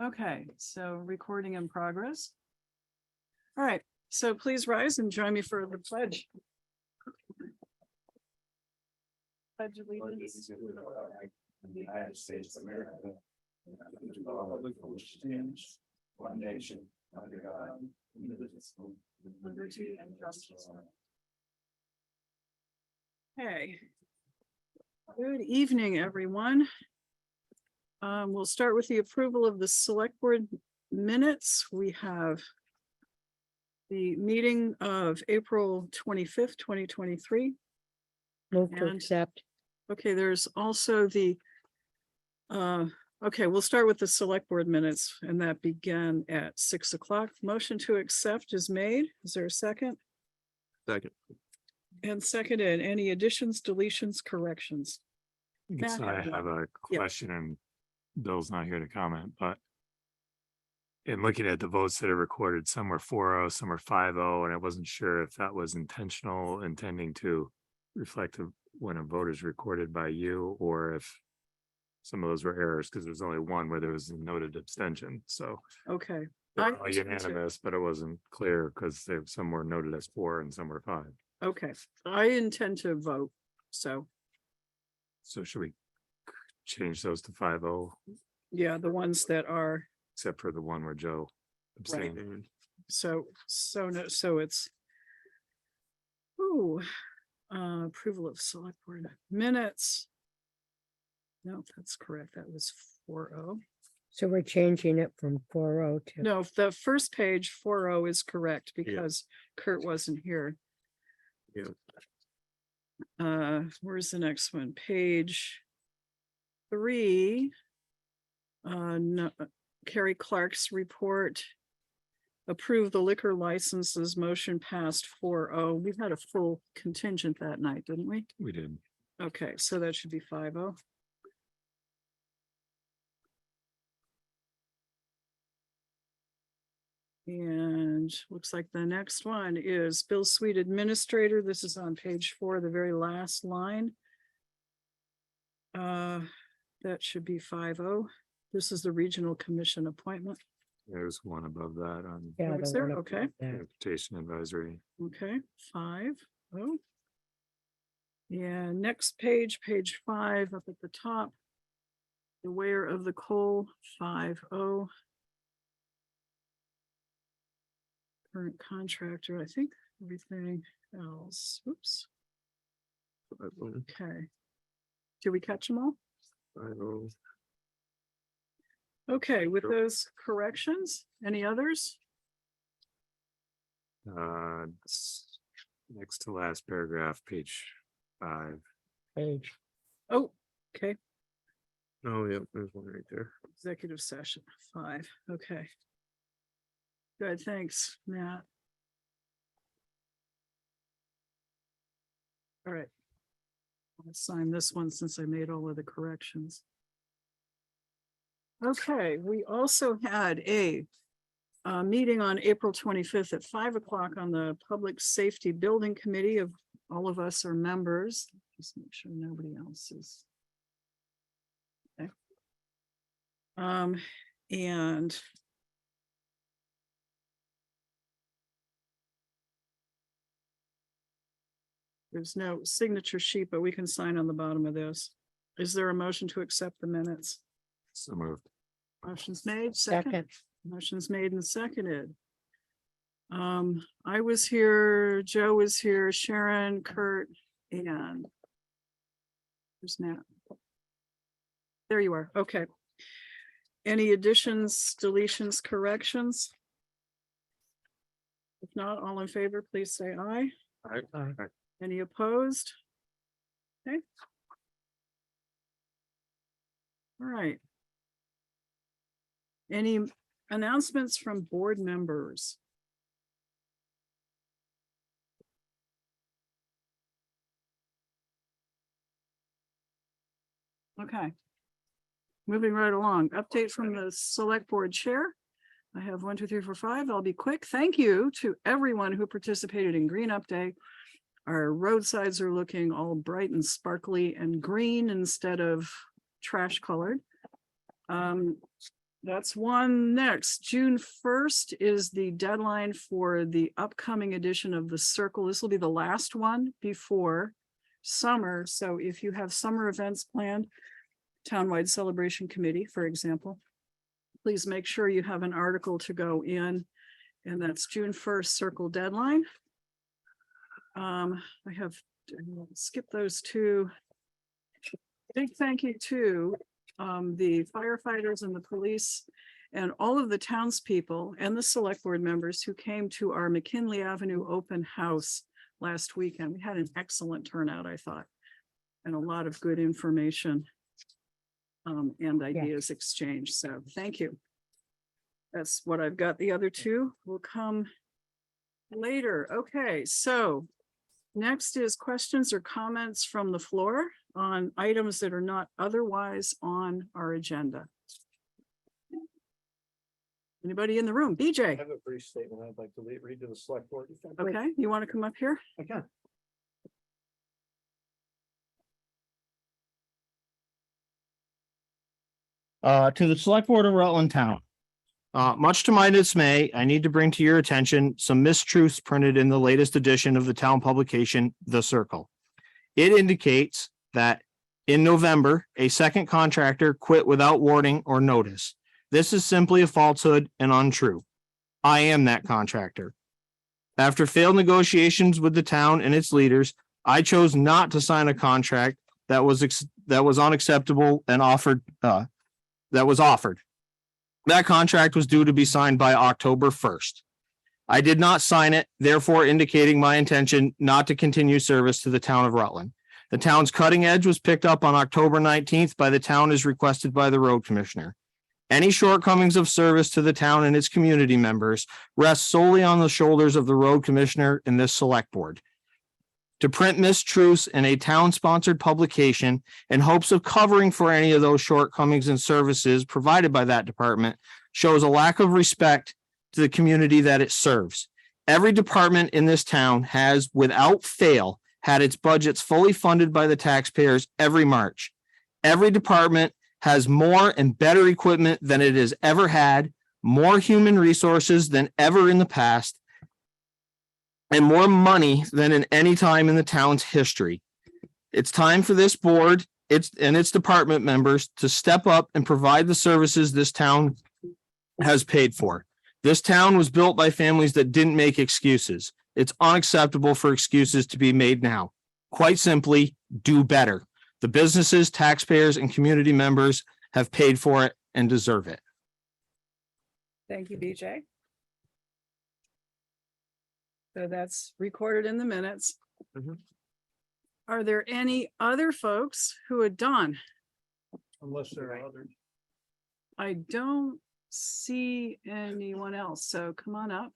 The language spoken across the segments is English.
Okay, so recording in progress. All right, so please rise and join me for the pledge. Pledge allegiance. To the United States of America. And to the republic for which it stands, one nation, under God, indivisible, with liberty and justice. Okay. Good evening, everyone. We'll start with the approval of the select board minutes. We have the meeting of April 25th, 2023. Move to And- accept. Okay, there's also the, okay, we'll start with the select board minutes, and that began at 6 o'clock. Motion to accept is made. Is there a second? Second. And seconded. Any additions, deletions, corrections? Yes, Matt I had one. have a Yeah. question and Bill's not here to comment, but in looking at the votes that are recorded, some were 4-0, some were 5-0, and I wasn't sure if that was intentional, intending to reflect when a vote is recorded by you, or if some of those were errors, because there's only one where there was a noted abstention, so Okay. they're I all intend to- unanimous, but it wasn't clear because some were noted as 4 and some were 5. Okay, I intend to vote, so, So should we change those to 5-0, yeah, the ones that are, except for the one where Joe abstained? so it's. Ooh, approval of select board minutes. No, that's correct. That was 4-0. So we're changing it from 4-0 to. No, the first page 4-0 is correct because Kurt wasn't here. Yeah. Where's the next one? Page 3. No, Carrie Clark's report. Approve the liquor licenses, motion passed 4-0. We've had a full contingent that night, didn't we? We did. Okay, so that should be 5-0. And looks like the next one is Bill Sweet Administrator. This is on page 4, the very last line. That should be 5-0. This is the Regional Commission appointment. There's one above that on Yeah, is the there? one Okay. above that. transportation advisory. Okay, 5-0. Yeah, next page, page 5 up at the top. The wear of the coal, 5-0. Current contractor, I think everything else, oops, okay. Did we catch them all? Okay, with Sure. those corrections, any others? Next to last paragraph, page 5. Page. Oh, okay, Oh, yeah, there's one right there. executive session, 5, okay. Good, thanks, Matt. All right. I'll sign this one since I made all of the corrections. Okay, we also had a meeting on April 25th at 5 o'clock on the Public Safety Building Committee. Of all of us are members. Just make sure nobody else is. Okay. And there's no signature sheet, but we can sign on the bottom of this. Is there a motion to accept the minutes? So moved. Motion's made, second. Second. Motion's made and seconded. I was here, Joe was here, Sharon, Kurt, and where's Matt? There you are, okay. Any additions, deletions, corrections? If not, all in favor, please say aye. Aye. Any opposed? Okay. All right. Any announcements from board members? Okay. Moving right along, update from the select board chair. I have 1, 2, 3, 4, 5. I'll be quick. Thank you to everyone who participated in Green Up Day. Our roadsides are looking all bright and sparkly and green instead of trash colored. That's one. Next, June 1st is the deadline for the upcoming edition of the Circle. This will be the last one before summer. So if you have summer events planned, townwide celebration committee, for example, please make sure you have an article to go in, and that's June 1st Circle deadline. I have skip those two. Big thank you to the firefighters and the police and all of the townspeople and the select board members who came to our McKinley Avenue open house last weekend. We had an excellent turnout, I thought, and a lot of good information and ideas exchanged. So thank you. That's what I've got. The other two will come later. Okay, so next is questions or comments from the floor on items that are not otherwise on our agenda. Anybody in the room? I BJ, have a brief statement I'd like to read to the select board. okay, you want to come up here? I can. To the select board of Rutland Town. Much to my dismay, I need to bring to your attention some mistruths printed in the latest edition of the town publication, The Circle. It indicates that in November, a second contractor quit without warning or notice. This is simply a falsehood and untrue. I am that contractor. After failed negotiations with the town and its leaders, I chose not to sign a contract that was unacceptable and offered. That contract was due to be signed by October 1st. I did not sign it, therefore indicating my intention not to continue service to the town of Rutland. The town's cutting edge was picked up on October 19th by the town as requested by the road commissioner. Any shortcomings of service to the town and its community members rest solely on the shoulders of the road commissioner and this select board. To print mistruths in a town-sponsored publication in hopes of covering for any of those shortcomings and services provided by that department shows a lack of respect to the community that it serves. Every department in this town has, without fail, had its budgets fully funded by the taxpayers every March. Every department has more and better equipment than it has ever had, more human resources than ever in the past, and more money than in any time in the town's history. It's time for this board and its department members to step up and provide the services this town has paid for. This town was built by families that didn't make excuses. It's unacceptable for excuses to be made now. Quite simply, do better. The businesses, taxpayers, and community members have paid for it and deserve it. Thank you, BJ. So that's recorded in the minutes. Mhm. Are there any other folks who are done? Unless there are others. I don't see anyone else, so come on up.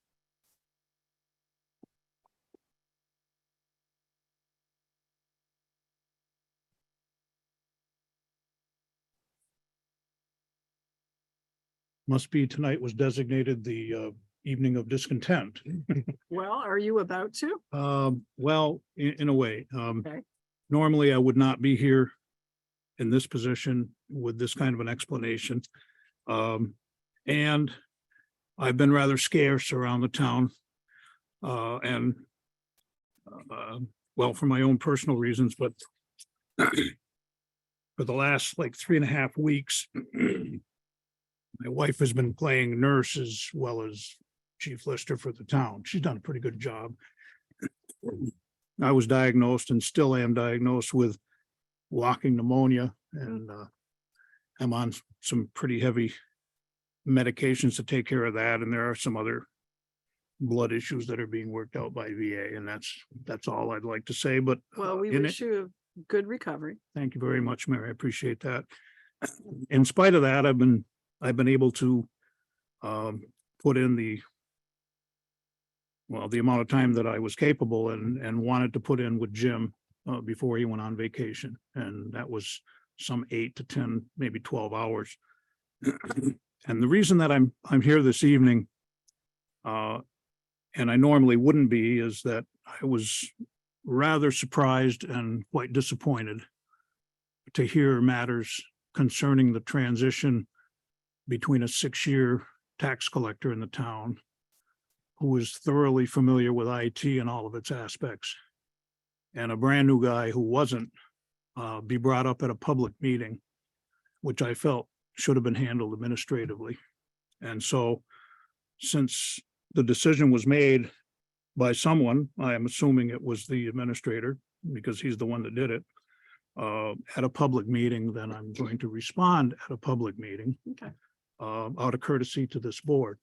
Must be tonight was designated the evening of discontent. Well, are you about to? Well, in a way, Okay. normally I would not be here in this position with this kind of an explanation. And I've been rather scarce around the town. And well, for my own personal reasons, but for the last like 3.5 weeks, my wife has been playing nurse as well as chief lister for the town. She's done a pretty good job. I was diagnosed and still am diagnosed with walking pneumonia, and I'm on some pretty heavy medications to take care of that. And there are some other blood issues that are being worked out by VA, and that's all I'd like to say. But Well, we wish you good recovery. thank you very much, Mary. I appreciate that. In spite of that, I've been able to put in the amount of time that I was capable and wanted to put in with Jim before he went on vacation. And that was some 8 to 10, maybe 12 hours. And the reason that I'm here this evening, and I normally wouldn't be, is that I was rather surprised and quite disappointed to hear matters concerning the transition between a 6-year tax collector in the town who is thoroughly familiar with IT and all of its aspects, and a brand new guy who wasn't, be brought up at a public meeting, which I felt should have been handled administratively. And so, since the decision was made by someone, I am assuming it was the administrator, because he's the one that did it, at a public meeting, then I'm going to respond at a public meeting. Okay. Out of courtesy to this board,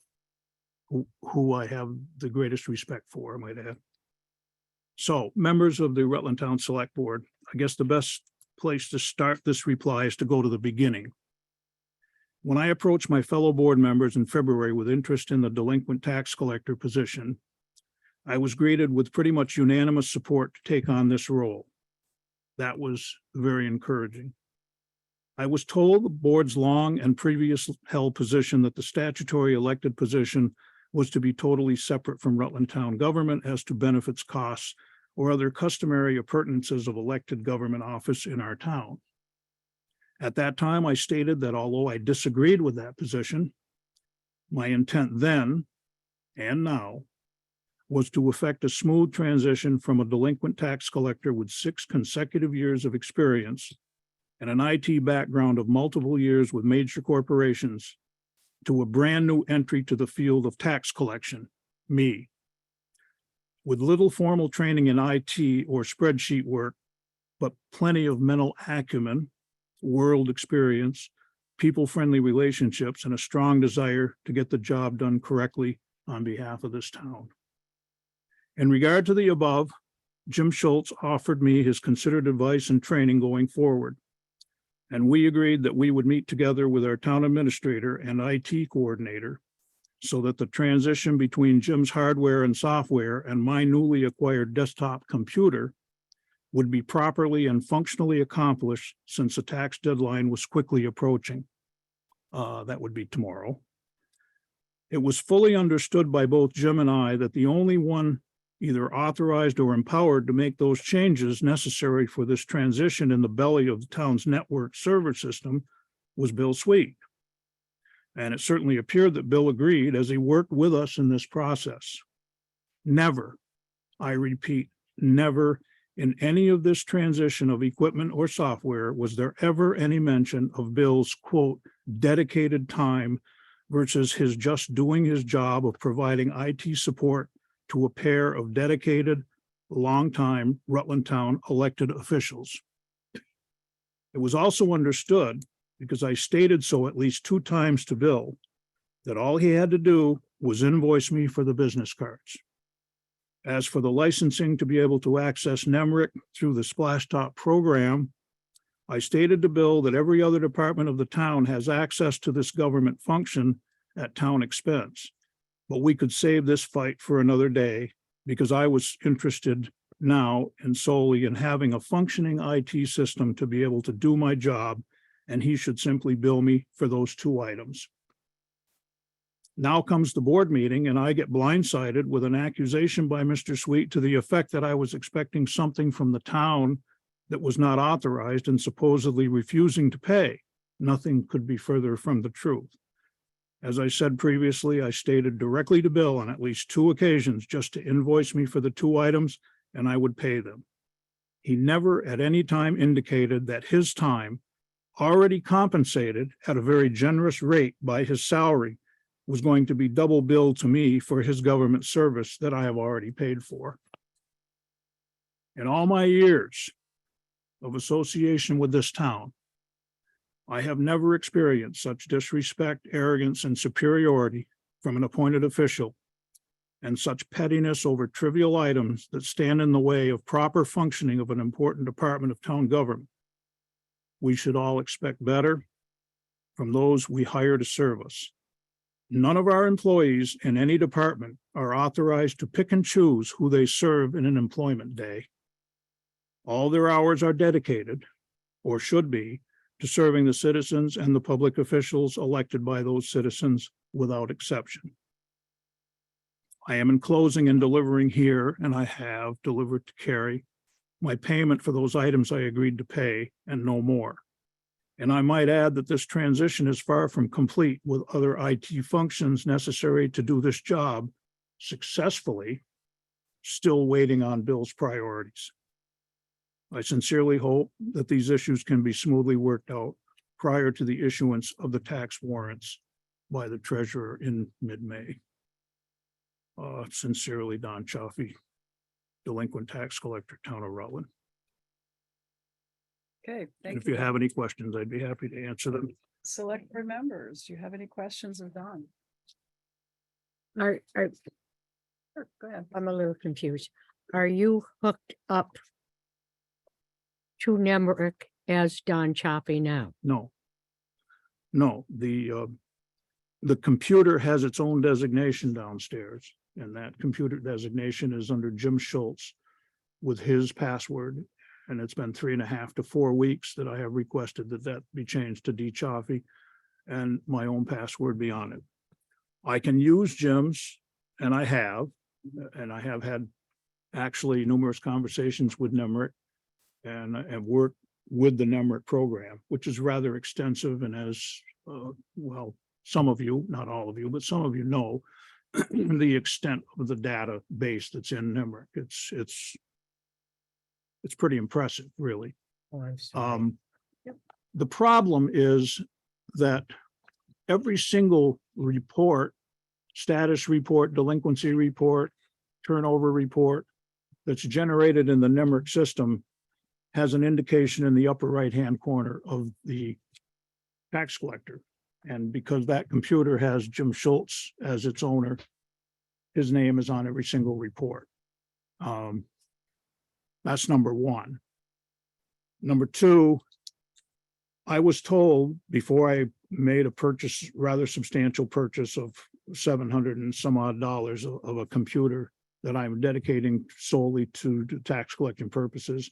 who I have the greatest respect for, I might add. So, members of the Rutland Town Select Board, I guess the best place to start this reply is to go to the beginning. When I approached my fellow board members in February with interest in the delinquent tax collector position, I was greeted with pretty much unanimous support to take on this role. That was very encouraging. I was told the board's long and previous held position that the statutory elected position was to be totally separate from Rutland Town government as to benefits, costs, or other customary appurtenances of elected government office in our town. At that time, I stated that although I disagreed with that position, my intent then and now was to effect a smooth transition from a delinquent tax collector with 6 consecutive years of experience and an IT background of multiple years with major corporations to a brand new entry to the field of tax collection, me. With little formal training in IT or spreadsheet work, but plenty of mental acumen, world experience, people-friendly relationships, and a strong desire to get the job done correctly on behalf of this town. In regard to the above, Jim Schultz offered me his considered advice and training going forward, and we agreed that we would meet together with our town administrator and IT coordinator so that the transition between Jim's hardware and software and my newly acquired desktop computer would be properly and functionally accomplished since the tax deadline was quickly approaching. That would be tomorrow. It was fully understood by both Jim and I that the only one either authorized or empowered to make those changes necessary for this transition in the belly of the town's network server system was Bill Sweet. And it certainly appeared that Bill agreed as he worked with us in this process. Never, I repeat, never in any of this transition of equipment or software was there ever any mention of Bill's, quote, dedicated time versus his just doing his job of providing IT support to a pair of dedicated, longtime Rutland Town elected officials. It was also understood, because I stated so at least 2 times to Bill, that all he had to do was invoice me for the business cards. As for the licensing to be able to access NEMRIC through the Splashtop program, I stated to Bill that every other department of the town has access to this government function at town expense. But we could save this fight for another day because I was interested now and solely in having a functioning IT system to be able to do my job, and he should simply bill me for those 2 items. Now comes the board meeting and I get blindsided with an accusation by Mr. Sweet to the effect that I was expecting something from the town that was not authorized and supposedly refusing to pay. Nothing could be further from the truth. As I said previously, I stated directly to Bill on at least 2 occasions just to invoice me for the 2 items and I would pay them. He never at any time indicated that his time, already compensated at a very generous rate by his salary, was going to be double billed to me for his government service that I have already paid for. In all my years of association with this town, I have never experienced such disrespect, arrogance, and superiority from an appointed official, and such pettiness over trivial items that stand in the way of proper functioning of an important department of town government. We should all expect better from those we hire to serve us. None of our employees in any department are authorized to pick and choose who they serve in an employment day. All their hours are dedicated, or should be, to serving the citizens and the public officials elected by those citizens without exception. I am enclosing and delivering here, and I have delivered to Carrie, my payment for those items I agreed to pay and no more. And I might add that this transition is far from complete, with other IT functions necessary to do this job successfully still waiting on Bill's priorities. I sincerely hope that these issues can be smoothly worked out prior to the issuance of the tax warrants by the treasurer in mid-May. Sincerely, Don Chaffee, delinquent tax collector, Town of Rutland. Okay, And thank if you you. have any questions, I'd be happy to answer them. Select board members, do you have any questions of Don? Are, Sure, go ahead. I'm a little confused. Are you hooked up to Nemrick as Don Choppy now? No. No, the computer has its own designation downstairs, and that computer designation is under Jim Schultz with his password. And it's been 3.5 to 4 weeks that I have requested that that be changed to D Chaffee and my own password be on it. I can use Jim's, and I have had actually numerous conversations with Nemrick and have worked with the Nemrick program, which is rather extensive, and as well, some of you, not all of you, but some of you know the extent of the database that's in Nemrick. It's pretty impressive, really. Oh, I'm sorry. The problem is that every single report, status report, delinquency report, turnover report that's generated in the Nemrick system has an indication in the upper right-hand corner of the tax collector. And because that computer has Jim Schultz as its owner, his name is on every single report. That's number one. Number two, I was told before I made a purchase, rather substantial purchase of $700 and some odd of a computer that I'm dedicating solely to tax collection purposes.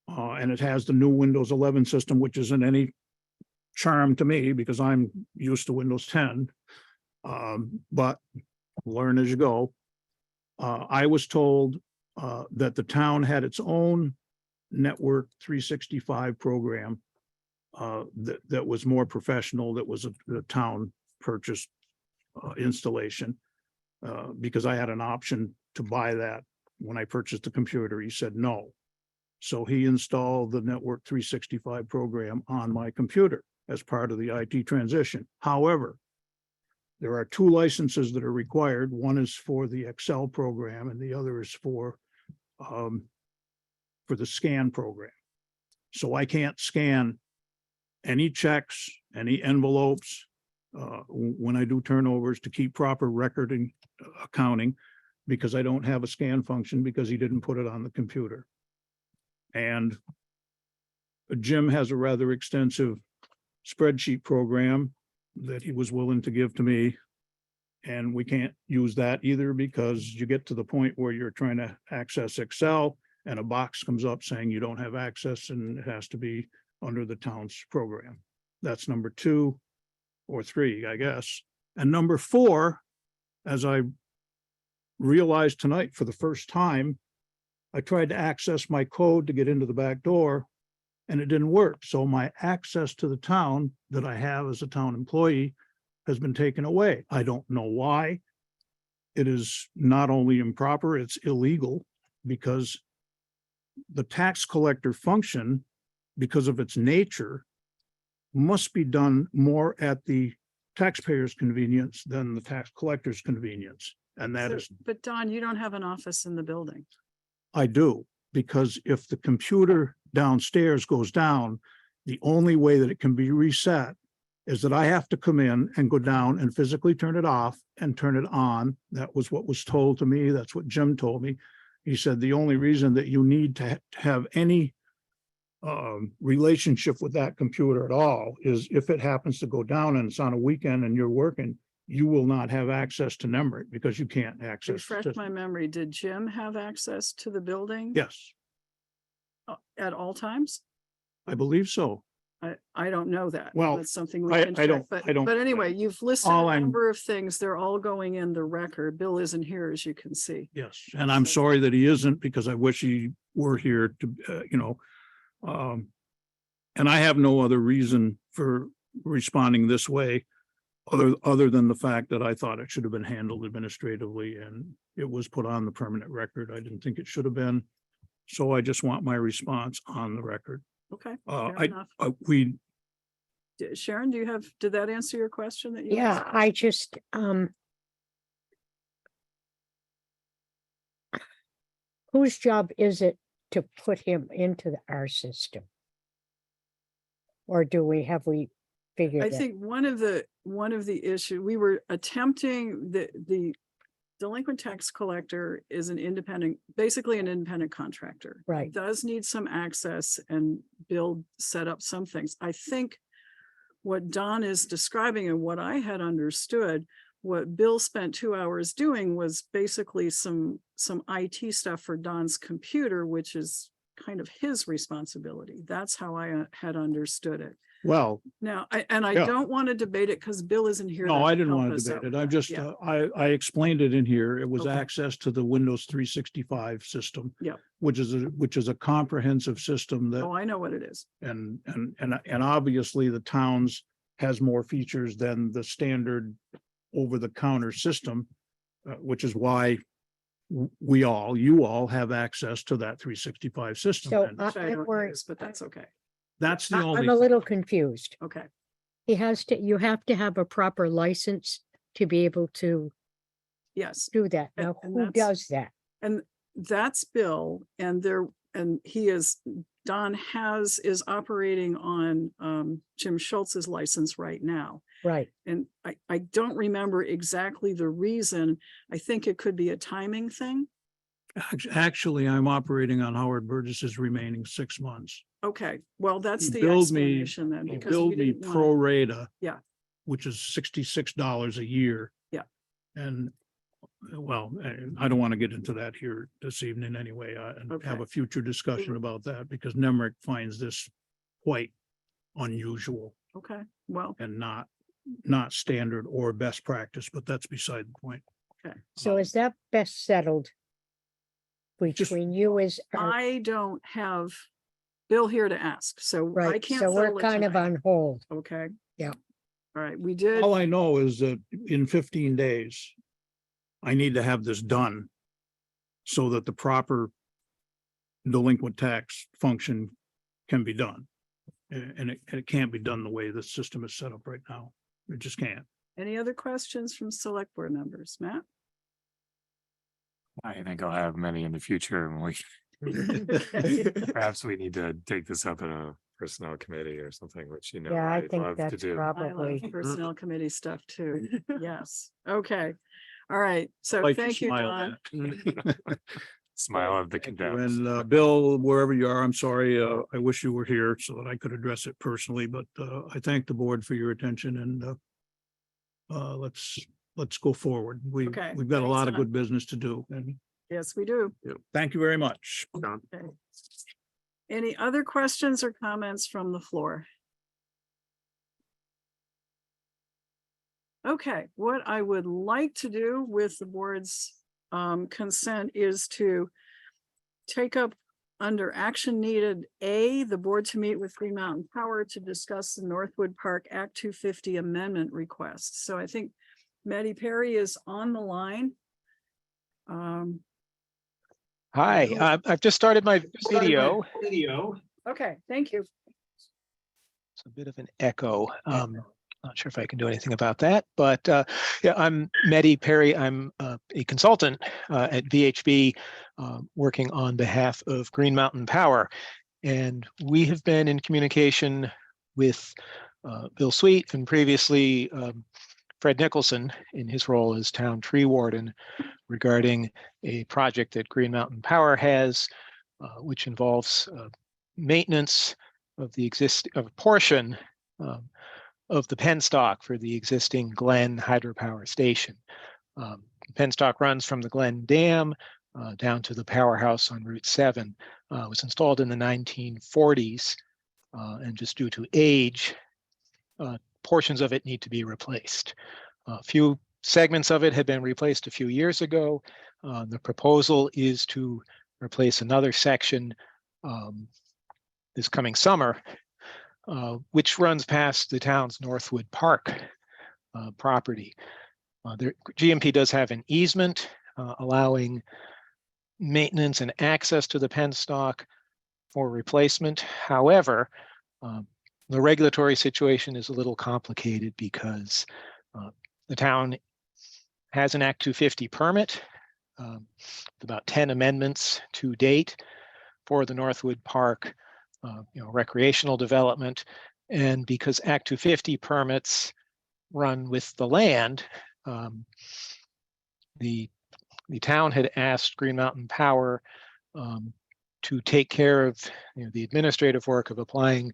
And it has the new Windows 11 system, which isn't any charm to me because I'm used to Windows 10. But learn as you go. I was told that the town had its own Network 365 program that was more professional, that was a town purchased installation. Because I had an option to buy that when I purchased the computer. He said no. So he installed the Network 365 program on my computer as part of the IT transition. However, there are 2 licenses that are required. One is for the Excel program and the other is for the scan program. So I can't scan any checks, any envelopes, when I do turnovers to keep proper record and accounting, because I don't have a scan function because he didn't put it on the computer. And Jim has a rather extensive spreadsheet program that he was willing to give to me. And we can't use that either because you get to the point where you're trying to access Excel and a box comes up saying you don't have access and it has to be under the town's program. That's number 2 or 3, I guess. And number 4, as I realized tonight for the first time, I tried to access my code to get into the back door and it didn't work. So my access to the town that I have as a town employee has been taken away. I don't know why. It is not only improper, it's illegal because the tax collector function, because of its nature, must be done more at the taxpayer's convenience than the tax collector's convenience. And that is, But Don, you don't have an office in the building. I do, because if the computer downstairs goes down, the only way that it can be reset is that I have to come in and go down and physically turn it off and turn it on. That was what was told to me. That's what Jim told me. He said the only reason that you need to have any relationship with that computer at all is if it happens to go down and it's on a weekend and you're working, you will not have access to Nemrick because you can't access. Refresh my memory. Did Jim have access to the building? Yes, At all times? I believe so. I don't know that. Well, That's something we I can check, don't- but, I don't- but anyway, you've listed All a I'm- number of things. They're all going in the record. Bill isn't here, as you can see. Yes, and I'm sorry that he isn't because I wish he were here to, And I have no other reason for responding this way, other than the fact that I thought it should have been handled administratively and it was put on the permanent record. I didn't think it should have been. So I just want my response on the record. Okay, Uh, fair enough. We, Sharon, did that answer your question that you? Yeah, asked? I just, whose job is it to put him into our system? Or have we figured I that? think one of the issue, we were attempting, the delinquent tax collector is basically an independent contractor. Right. Does need some access and set up some things. I think what Don is describing and what I had understood, what Bill spent 2 hours doing was basically some IT stuff for Don's computer, which is kind of his responsibility. That's how I had understood it. well, Now, I Yeah. don't want to debate it because Bill isn't here. no, to I didn't help want to us debate out. it. I just, Yeah. I explained it in here. It was Okay. access to the Windows 365 system. Yeah. Which is a comprehensive system that, Oh, I know what it is. and obviously the towns has more features than the standard over-the-counter system, which is why you all have access to that 365 system. So And Which I I'm don't worried, use, but that's okay. that's the I'm only, a little confused. Okay. You have to have a proper license to be able to Yes. do that. And- Now, and who that's- does that? And that's Bill, and Don is operating on Jim Schultz's license right now. Right, And I don't remember exactly the reason. I think it could be a timing thing. actually, I'm operating on Howard Burgess's remaining 6 months. Okay, well, that's He the billed me- explanation then, He because we billed me didn't pro want, rata. Yeah. Which is $66 a year. Yeah. And, well, I don't want to get into that here this evening anyway, and have Okay. a future discussion about that because Nemrick finds this quite unusual okay, well, and not standard or best practice, but that's beside the point. okay. so is that best settled between you as, I don't have Bill here to ask, so I right, can't. so we're settle it kind of tonight. on hold. Okay. Yeah. All right, we did. All I know is that in 15 days, I need to have this done so that the proper delinquent tax function can be done. And it can't be done the way the system is set up right now. It just can't. Any other questions from select board members? Matt? I think I'll have many in the future and perhaps we need to take this up in a personnel committee or something, which Yeah, I I'd think love to that's do. I probably, love personnel committee stuff too. Yes. Okay. All right. So Like to thank you, smile Don. Smile of the condemned. And Bill, wherever you are, I'm sorry, I wish you were here so that I could address it personally, but I thank the board for your attention and let's go forward. Okay, We've got a thanks, lot of Don. good business to do, and Yes, we do. thank you very much. Okay. Any other questions or comments from the floor? Okay, what I would like to do with the board's consent is to take up under action needed A, the board to meet with Green Mountain Power to discuss the Northwood Park Act 250 amendment request. So I think Maddie Perry is on the line. Hi, I've just started my video. Okay, thank you. It's a bit of an echo. Not sure if I can do anything about that, but yeah, I'm Maddie Perry. I'm a consultant at VHB, working on behalf of Green Mountain Power. And we have been in communication with Bill Sweet and previously Fred Nicholson in his role as town tree warden regarding a project that Green Mountain Power has, which involves maintenance of of a portion of the penstock for the existing Glen hydropower station. The penstock runs from the Glen Dam down to the powerhouse on Route 7. It was installed in the 1940s, and just due to age, portions of it need to be replaced. A few segments of it had been replaced a few years ago. The proposal is to replace another section this coming summer. which runs past the town's Northwood Park property. GMP does have an easement allowing maintenance and access to the penstock for replacement. However, the regulatory situation is a little complicated because the town has an Act 250 permit, about 10 amendments to date for the Northwood Park recreational development. And because Act 250 permits run with the land, the town had asked Green Mountain Power to take care of the administrative work of applying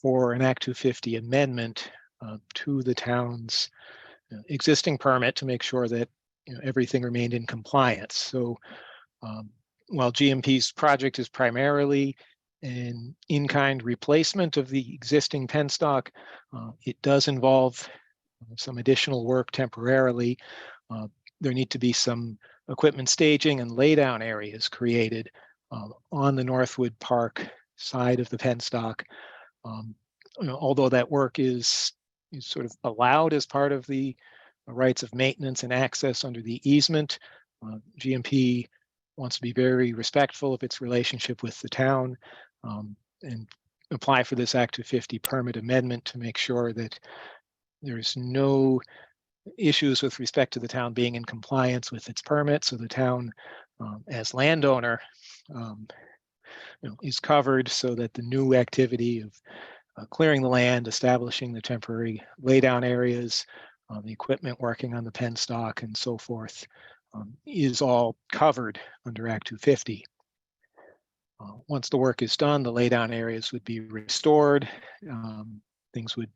for an Act 250 amendment to the town's existing permit to make sure that everything remained in compliance. So while GMP's project is primarily an in-kind replacement of the existing penstock, it does involve some additional work temporarily. There need to be some equipment staging and laydown areas created on the Northwood Park side of the penstock. Although that work is sort of allowed as part of the rights of maintenance and access under the easement, GMP wants to be very respectful of its relationship with the town and apply for this Act 250 permit amendment to make sure that there's no issues with respect to the town being in compliance with its permit. So the town, as landowner, is covered so that the new activity of clearing the land, establishing the temporary laydown areas, the equipment working on the penstock and so forth is all covered under Act 250. Once the work is done, the laydown areas would be restored. Things would,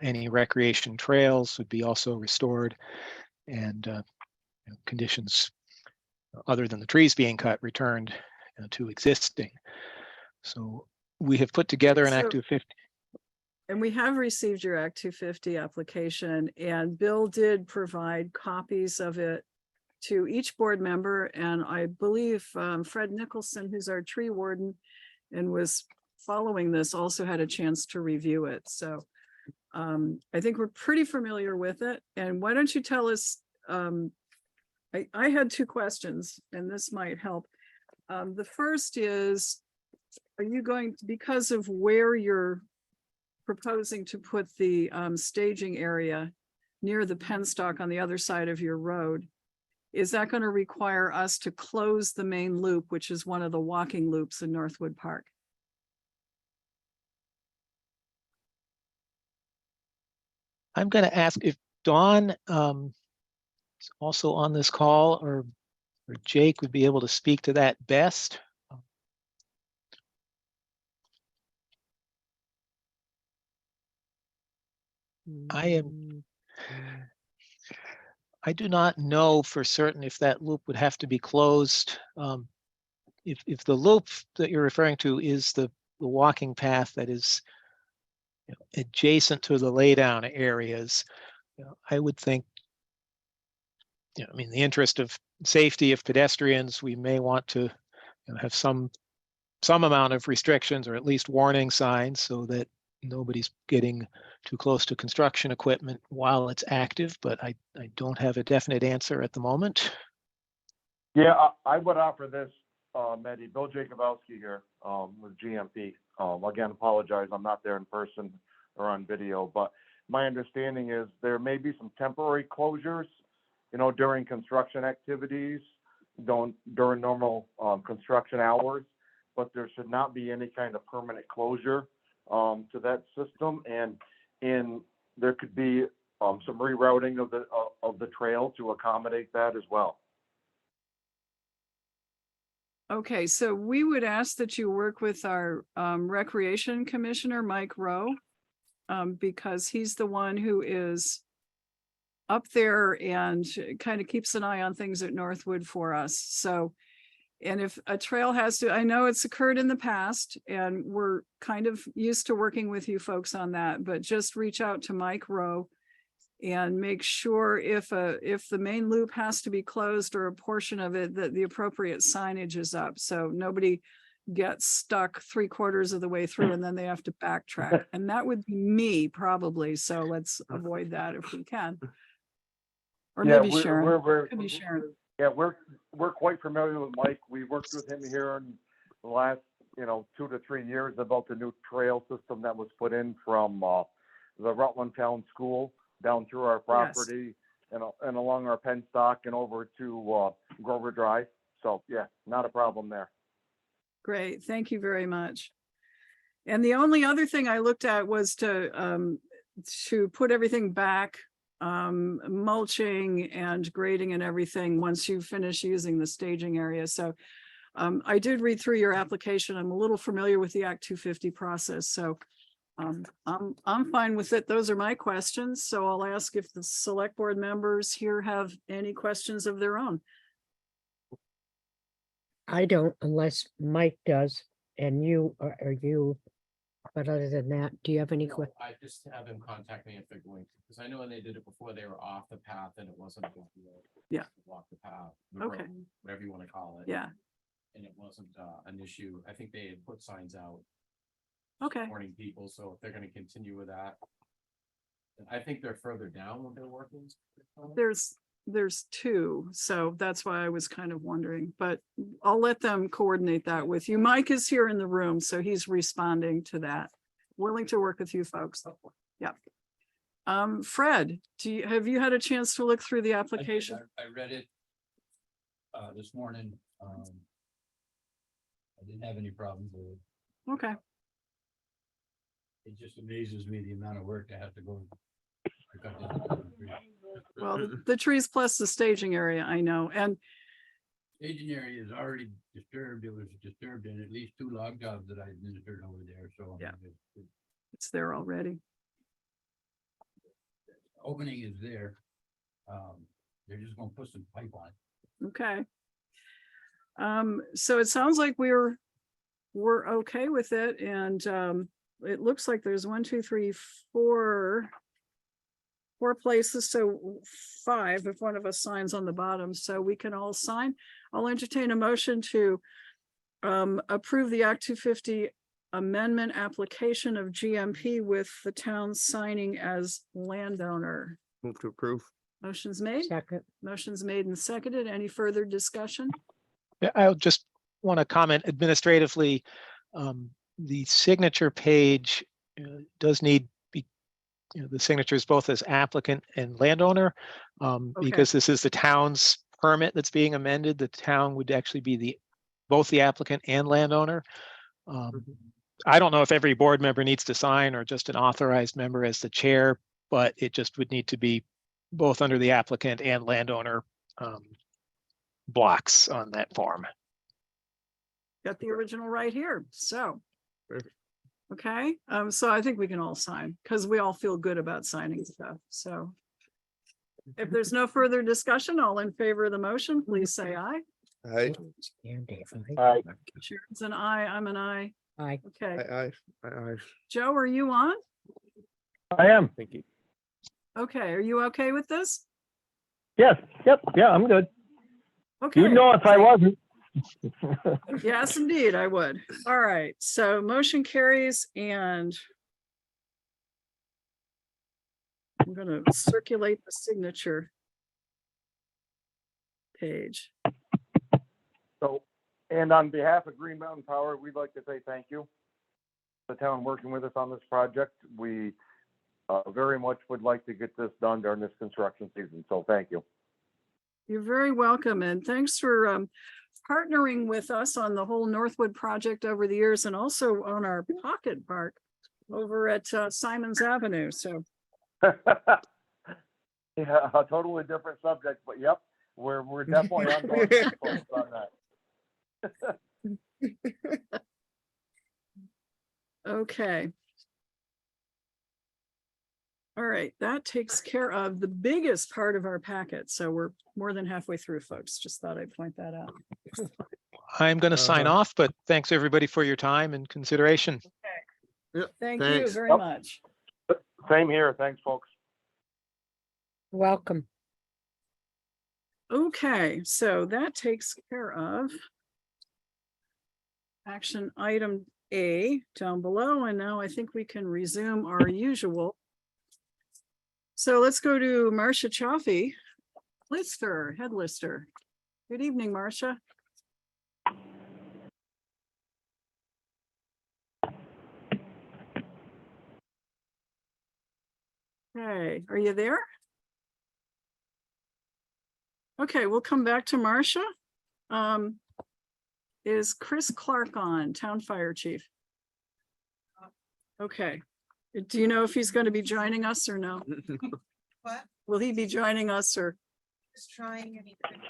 any recreation trails would be also restored, and conditions other than the trees being cut returned to existing. So we have put together an Act 250. And we have received your Act 250 application, and Bill did provide copies of it to each board member. And I believe Fred Nicholson, who's our tree warden and was following this, also had a chance to review it. So I think we're pretty familiar with it. And why don't you tell us, I had two questions, and this might help. The first is, are you going to, because of where you're proposing to put the staging area near the penstock on the other side of your road, is that going to require us to close the main loop, which is one of the walking loops in Northwood Park? I'm going to ask if Dawn is also on this call, or Jake would be able to speak to that best. I do not know for certain if that loop would have to be closed. If the loop that you're referring to is the walking path that is adjacent to the laydown areas, I would think, I mean, the interest of safety of pedestrians, we may want to have some amount of restrictions or at least warning signs so that nobody's getting too close to construction equipment while it's active, but I don't have a definite answer at the moment. Yeah, I would offer this, Mehdi. Bill Jacobowski here with GMP. Again, apologize, I'm not there in person or on video, but my understanding is there may be some temporary closures, during construction activities, during normal construction hours, but there should not be any kind of permanent closure to that system, and there could be some rerouting of the trail to accommodate that as well. Okay, so we would ask that you work with our Recreation Commissioner, Mike Rowe, because he's the one who is up there and kind of keeps an eye on things at Northwood for us. So, and if a trail has to, I know it's occurred in the past, and we're kind of used to working with you folks on that, but just reach out to Mike Rowe and make sure if the main loop has to be closed or a portion of it, that the appropriate signage is up. So nobody get stuck 3/4 of the way through and then they have to backtrack. And that would be me probably. So let's avoid that if we can. Or Yeah, maybe Sharon. Could be Sharon. Yeah, we're quite familiar with Mike. We worked with him here in the last, 2 to 3 years about the new trail system that was put in from the Rutland Town School down through our property and along our penstock and over to Grover Drive. So yeah, not a problem there. Great, thank you very much. And the only other thing I looked at was to put everything back, mulching and grading and everything once you finish using the staging area. So I did read through your application. I'm a little familiar with the Act 250 process, so I'm fine with it. Those are my questions. So I'll ask if the select board members here have any questions of their own. I don't unless Mike does, and you, or you, but other than that, do you have any questions? I just have them contact me if they're going to, because I know when they did it before, they were off the path and it wasn't a big deal. Yeah. Walk the path, the Okay. road, whatever you want to call it. Yeah, And it wasn't an issue. I think they had put signs out okay. warning people, so if they're gonna continue with that. And I think they're further down when they're working. There's two, so that's why I was kind of wondering, but I'll let them coordinate that with you. Mike is here in the room, so he's responding to that. Willing to work with you folks. Yep. Fred, have you had a chance to look through the application? I read it this morning. I didn't have any problems with it. Okay, It just amazes me the amount of work I have to go. well, the trees plus the staging area, I know, and Staging area is already disturbed. It was disturbed in at least 2 log jobs that I administered over there, so. Yeah. It's there already. Opening is there. They're just gonna put some pipe on it. Okay. So it sounds like we're okay with it, and it looks like there's 1, 2, 3, 4 places, so 5 if one of us signs on the bottom, so we can all sign. I'll entertain a motion to approve the Act 250 amendment application of GMP with the town signing as landowner. Move to approve. Motion's made. Second, Motion's made and seconded. Any further discussion? Yeah, I'll just want to comment administratively. The signature page does need the signatures both as applicant and landowner. Because this is the town's permit that's being amended, the town would actually be both the applicant and landowner. I don't know if every board member needs to sign or just an authorized member as the chair, but it just would need to be both under the applicant and landowner blocks on that form. Got the original right here, so. Perfect. Okay, so I think we can all sign, because we all feel good about signing stuff, so. If there's no further discussion, all in favor of the motion, please say aye. Aye. and Dave, All right. Sharon's an aye, I'm an aye. aye. Okay, Aye. Joe, are you on? I am. Thank you. Okay, are you okay with this? Yes. Yep. Yeah, I'm good. Okay. If I wasn't. Yes, indeed, I would. All right, so motion carries, and I'm gonna circulate the signature page. So, and on behalf of Green Mountain Power, we'd like to say thank you. The town working with us on this project. We very much would like to get this done during this construction season. So thank you. You're very welcome, and thanks for partnering with us on the whole Northwood project over the years, and also on our pocket park over at Simons Avenue, so. Yeah, a totally different subject, but yep, we're definitely on board with folks on that. Okay. All right, that takes care of the biggest part of our packet, so we're more than halfway through, folks. Just thought I'd point that out. I'm going to sign off, but thanks everybody for your time and consideration. Thank you Thanks. very Yep. much. Same here. Thanks, folks. Welcome. Okay, so that takes care of action item A down below, and now I think we can resume our usual. So let's go to Marcia Chaffee, lister, head lister. Good evening, Marcia. Okay, are you there? Okay, we'll come back to Marcia. Is Chris Clark on, Town Fire Chief? Okay, do you know if he's going to be joining us or no? What? Will he be joining us or? Just trying and he couldn't.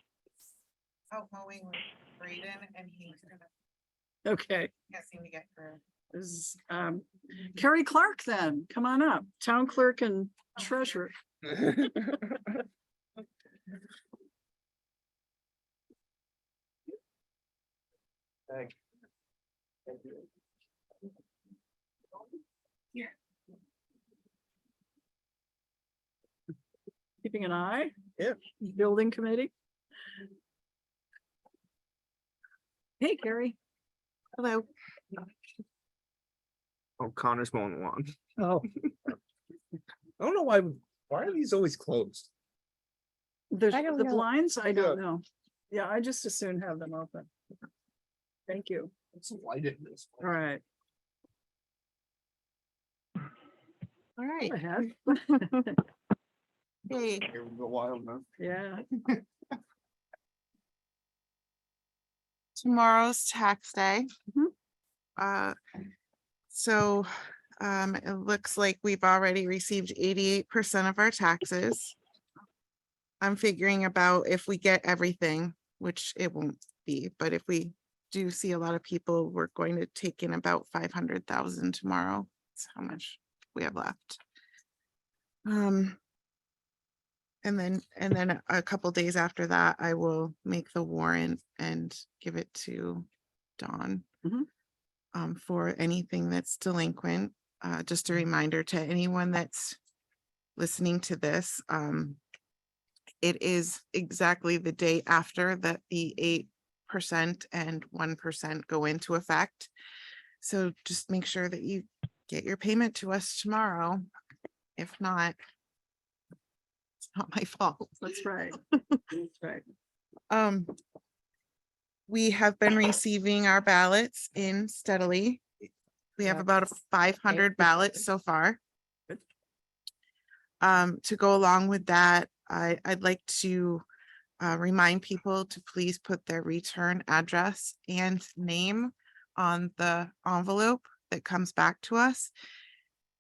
Out mowing with Braden and he Okay, can't seem to get through. is Carrie Clark then, come on up, Town Clerk and Treasurer. Keeping an eye? Yeah. Building committee? Hey, Carrie. Hello. Oh, Connor's mowing the lawn. Oh. I don't know why are these always closed? The I don't the know. blinds, I don't know. Yeah, I just as soon have them open. Thank you. It's lighted in this. All right. All right. Go ahead. Hey, Here we go wild, man. Yeah. tomorrow's tax day. Mhm. So it looks like we've already received 88% of our taxes. I'm figuring about if we get everything, which it won't be, but if we do see a lot of people, we're going to take in about 500,000 tomorrow. That's how much we have left. And then a couple days after that, I will make the warrant and give it to Dawn. Mhm. For anything that's delinquent. Just a reminder to anyone that's listening to this, it is exactly the day after that the 8% and 1% go into effect. So just make sure that you get your payment to us tomorrow. If not, it's not my fault. That's right. That's right. We have been receiving our ballots in steadily. We have Yeah. about 500 ballots so far. Good. To go along with that, I'd like to remind people to please put their return address and name on the envelope that comes back to us.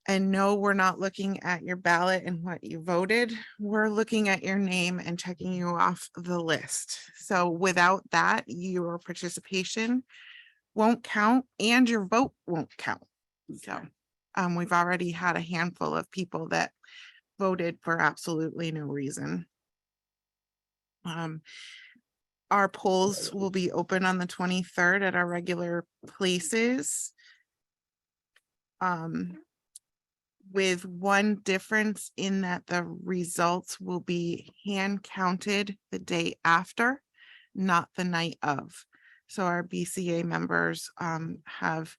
And no, we're not looking at your ballot and what you voted. We're looking at your name and checking you off the list. So without that, your participation won't count and your vote won't count. So we've already had a handful of people that voted for absolutely no reason. Our polls will be open on the 23rd at our regular places. With one difference in that the results will be hand counted the day after, not the night of. So our BCA members have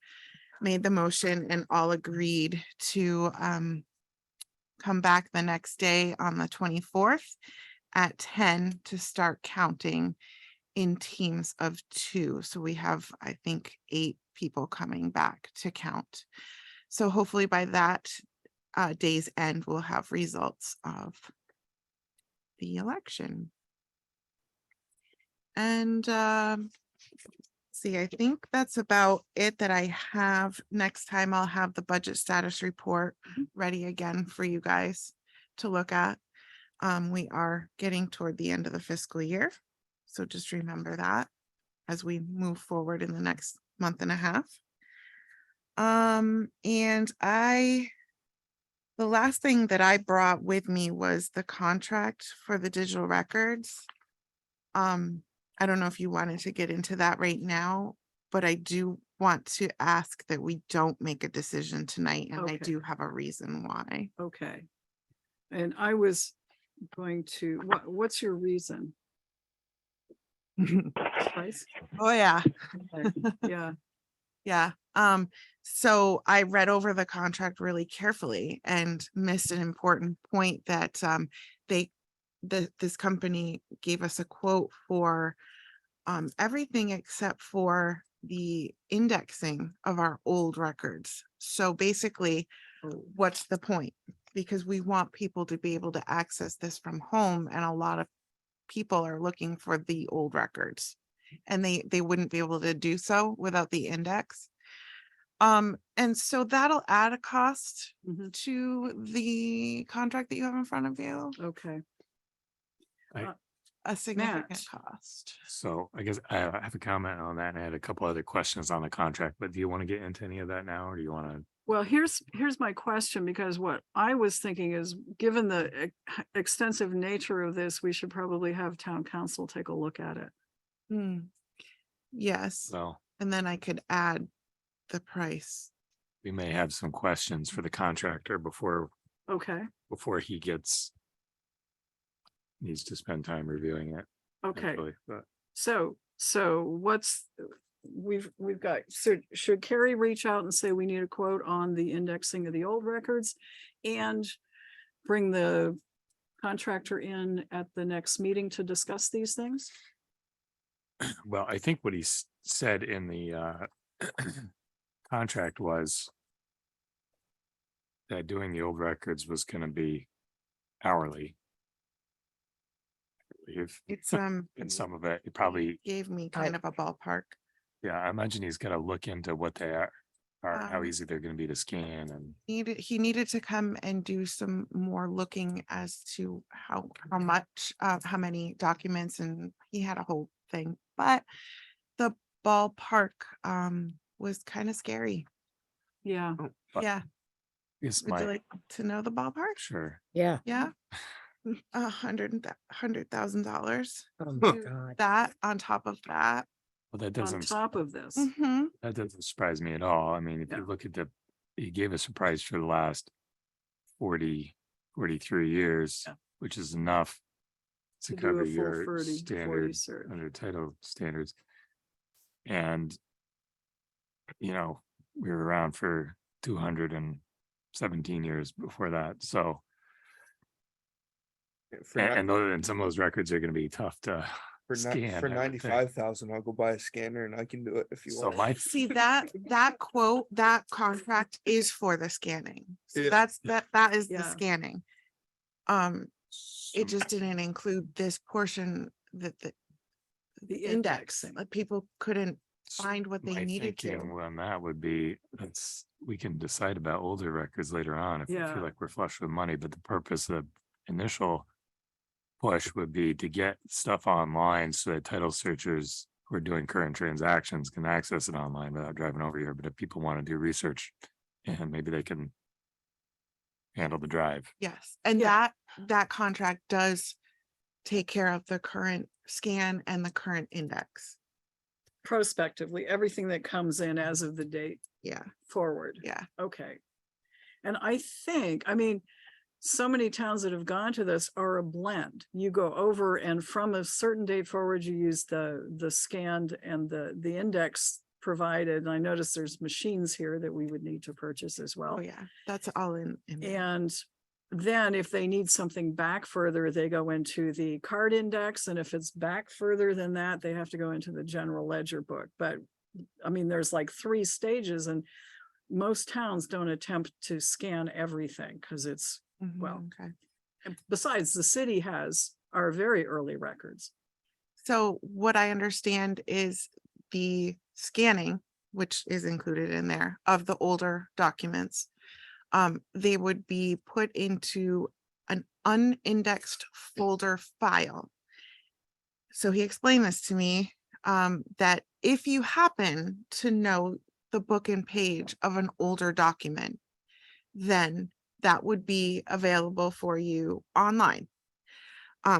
made the motion and all agreed to come back the next day on the 24th at 10 to start counting in teams of 2. So we have, I think, 8 people coming back to count. So hopefully by that day's end, we'll have results of the election. And see, I think that's about it that I have. Next time I'll have the budget status report ready again for you guys to look at. We are getting toward the end of the fiscal year. So just remember that as we move forward in the next month and a half. And the last thing that I brought with me was the contract for the digital records. I don't know if you wanted to get into that right now, but I do want to ask that we don't make a decision tonight, and I Okay. do have a reason why. Okay. And I was going to, what's your reason? Spice? Oh, yeah. Okay, yeah, Yeah, so I read over the contract really carefully and missed an important point that this company gave us a quote for everything except for the indexing of our old records. So basically, what's the point? Because we want people to be able to access this from home, and a lot of people are looking for the old records, and they wouldn't be able to do so without the index. And so that'll add a cost Mhm. to the contract that you have in front of you, Okay, a significant Matt. cost. So I guess I have a comment on that and I had a couple other questions on the contract, but do you want to get into any of that now or do you want to? well, here's my question, because what I was thinking is, given the extensive nature of this, we should probably have town council take a look at it. Hmm. Yes, Well, and then I could add the price. we may have some questions for the contractor before Okay, he needs to spend time reviewing it. okay. actually, But So what's, we've got, so should Carrie reach out and say we need a quote on the indexing of the old records and bring the contractor in at the next meeting to discuss these things? well, I think what he said in the contract was that doing the old records was going to be hourly. I believe. It's And some of it, it probably, gave me kind of a ballpark. yeah, I imagine he's got to look into what they are how Um, easy they're going to be to scan and He needed to come and do some more looking as to how much, how many documents, and he had a whole thing, but the ballpark was kind of scary. Yeah, but Yeah, is would you my like to know the ballpark? sure. Yeah. Yeah. $100,000. Oh my God. That on top of that. Well, that on doesn't top of this. Mhm. that doesn't surprise me at all. I mean, if Yeah. you look at he gave us a price for the last 43 years, Yeah. which is enough to To do cover a full your 40 standard search. under title standards. And, you know, we were around for 217 years before that. So, and some of those records are going to be tough to scan. For I would think. 95,000, I'll go buy a scanner and I can do it if you So want. See, that quote, that contract is for the scanning. So Yeah. that is the Yeah. scanning. It just didn't include this portion that The index, indexing. like people couldn't find what they My needed thinking to. on that would be, we can decide about older records later on if we Yeah. feel like we're flush with money, but the purpose of initial push would be to get stuff online so that title searchers who are doing current transactions can access it online without driving over here. But if people want to do research, and maybe they can handle the drive. Yes, and Yeah. that contract does take care of the current scan and the current index. Prospectively, everything that comes in as of the date Yeah, forward. yeah. Okay. And I think, I mean, so many towns that have gone to this are a blend. You go over and from a certain date forward, you use the scanned and the index provided. And I noticed there's machines here that we would need to purchase as well. Oh, yeah, that's all in there. And then if they need something back further, they go into the card index. And if it's back further than that, they have to go into the general ledger book. But I mean, there's like 3 stages, and most towns don't attempt to scan everything because it's, well, Okay. and besides, the city has our very early records. So what I understand is the scanning, which is included in there, of the older documents, they would be put into an unindexed folder file. So he explained this to me, that if you happen to know the book and page of an older document, then that would be available for you online.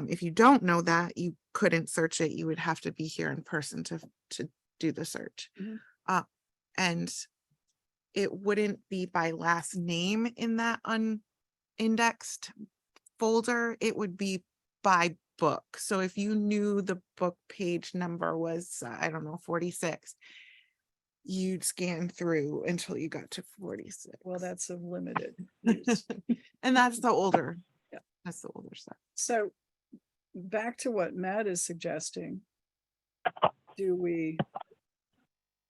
If you don't know that, you couldn't search it. You would have to be here in person to do the search. Mhm. And it wouldn't be by last name in that unindexed folder. It would be by book. So if you knew the book page number was, I don't know, 46, you'd scan through until you got to 46. Well, that's a limited use. And that's the older. Yeah. That's the older stuff. So back to what Matt is suggesting.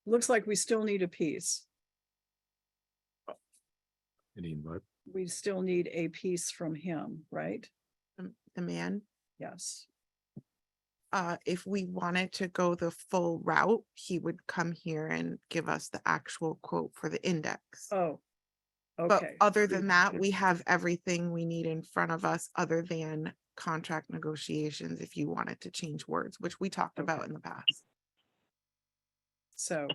Looks like we still need a piece. I mean, what? We still need a piece from him, right? The man. Yes. If we wanted to go the full route, he would come here and give us the actual quote for the index. Oh, But okay. other than that, we have everything we need in front of us, other than contract negotiations, if you wanted to change words, which we talked about in the past. So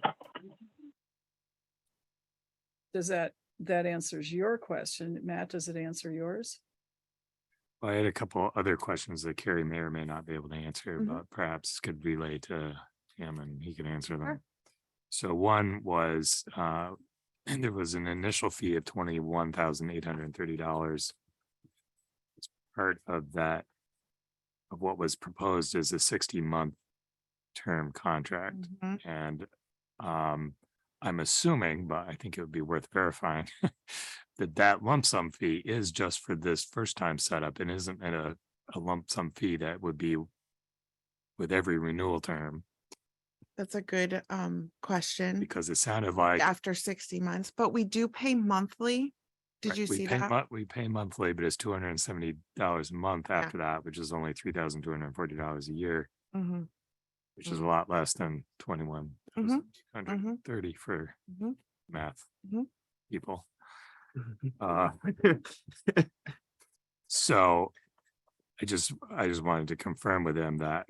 does that answers your question? Matt, does it answer yours? Well, I had a couple other questions that Carrie may or may not be able to answer, Mhm. but perhaps could relay to him and he can answer them. Sure. So one was, and there was an initial fee of $21,830. Part of that, of what was proposed is a 60-month term contract. Mhm. And I'm assuming, but I think it would be worth verifying that lump sum fee is just for this first time setup and isn't a lump sum fee that would be with every renewal term, That's a good question. because it sounded like After 60 months, but we do pay monthly. Did right, you we see pay that? we pay monthly, but it's $270 a month Yeah. after that, which is only $3,240 a year, Mhm. which is a Mhm. lot less than 21,230 for Mhm. math Mhm. people. So I just wanted to confirm with him that,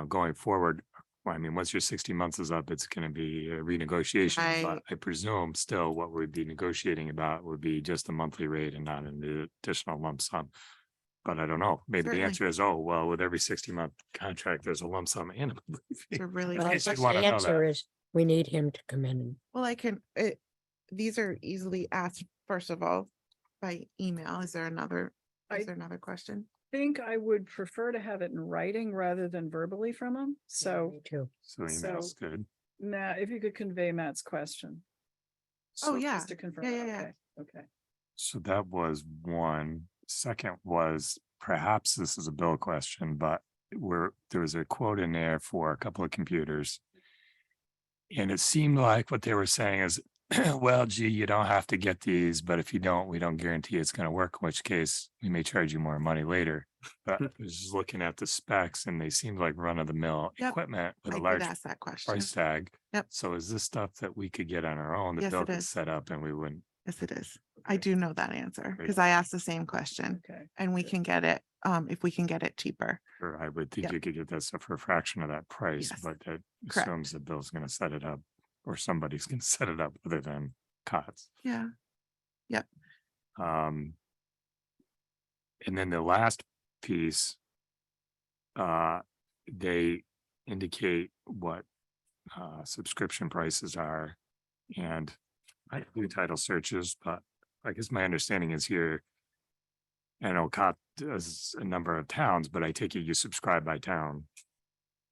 going forward, well, I mean, once your 60 months is up, it's gonna be a renegotiation, but Right. I presume still what we'd be negotiating about would be just a monthly rate and not an additional lump sum. But I don't know, maybe the Certainly. answer is, oh, well, with every 60-month contract, there's a lump sum and a monthly fee. It's a really Well, I good case you guess the wanna know answer that. is we need him to come in and Well, these are easily asked, first of all, by email. Is there another question? Think I would prefer to have it in writing rather than verbally from him. So me too. So email's good. Matt, if you could convey Matt's question. Oh, So yeah. just to confirm. Yeah, yeah, yeah. Okay. So that was one. Second was, perhaps this is a bill question, but there was a quote in there for a couple of computers. And it seemed like what they were saying is, well, gee, you don't have to get these, but if you don't, we don't guarantee it's going to work, in which case we may charge you more money later. But I was just looking at the specs and they seemed like run-of-the-mill Yep. equipment with I a did large ask that question. price tag. Yep. So is this stuff that we could get on our own? The Yes, bill it could is. set up and we wouldn't. Yes, it is. I do know that answer Great. because I asked the same question Okay. and we can get it, if we can get it cheaper. Or I would think Yep. you could get that stuff for a fraction of that price, Yes. but that Correct. assumes the bill's going to set it up or somebody's going to set it up other than COTS. Yeah. And then the last piece, they indicate what subscription prices are. And I do title searches, but I guess my understanding is here, I know COT does a number of towns, but I take it you subscribe by town.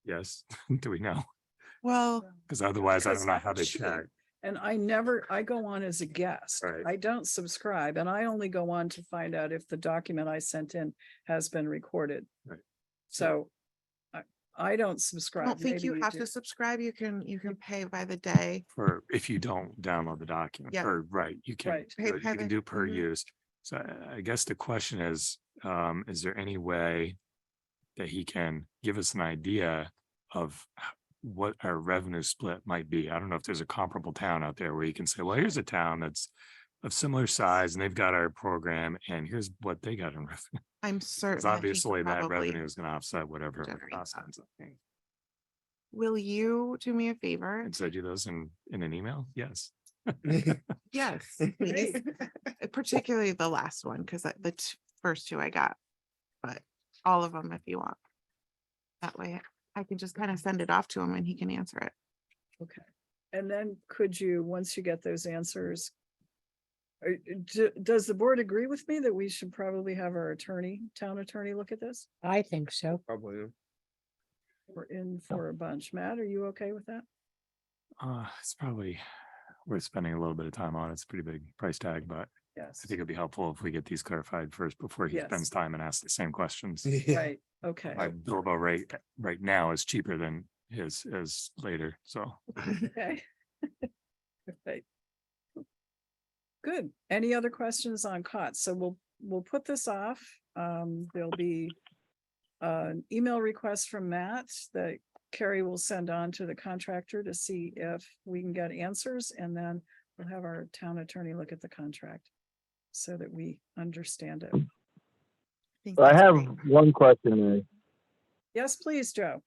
Yes, do we know? Well, Because otherwise I Because don't know how they actually- check. And I go on as a guest. Right. I don't subscribe and I only go on to find out if the document I sent in has been recorded. Right. So I don't I subscribe. don't think Maybe you have do. to subscribe. You can pay by the day. Or if you don't download the document, Yeah. or right, you can, Right. Pay you by can the- do per mhm. use. So I guess the question is there any way that he can give us an idea of what our revenue split might be? I don't know if there's a comparable town out there where you can say, well, here's a town that's of similar size and they've got our program and here's what they got in revenue. I'm Because certain. that he could obviously that probably revenue is going to offset whatever the generate cost that. ends up being. Will you do me a favor? And so I do those in an email? Yes. Yes, please. Particularly the last one, because the first two I got, but all of them if you want. That way I can just kind of send it off to him and he can answer it. Okay. And then could you, once you get those answers, does the board agree with me that we should probably have our town attorney look at this? I think so. Probably. We're in for a bunch. Matt, are you okay with that? It's probably worth spending a little bit of time on. It's a pretty big price tag, but Yes, I think it'd be helpful if we get these clarified first before he Yes. spends time and asks the same questions. Yeah. right, okay. My billable rate right now is cheaper than his is later, so. Okay. Right. Good. Any other questions on COTS? So we'll put this off. There'll be an email request from Matt that Carrie will send on to the contractor to see if we can get answers, and then we'll have our town attorney look at the contract so that we understand it. think I that's have great. one question, Mary. Yes, please, Joe.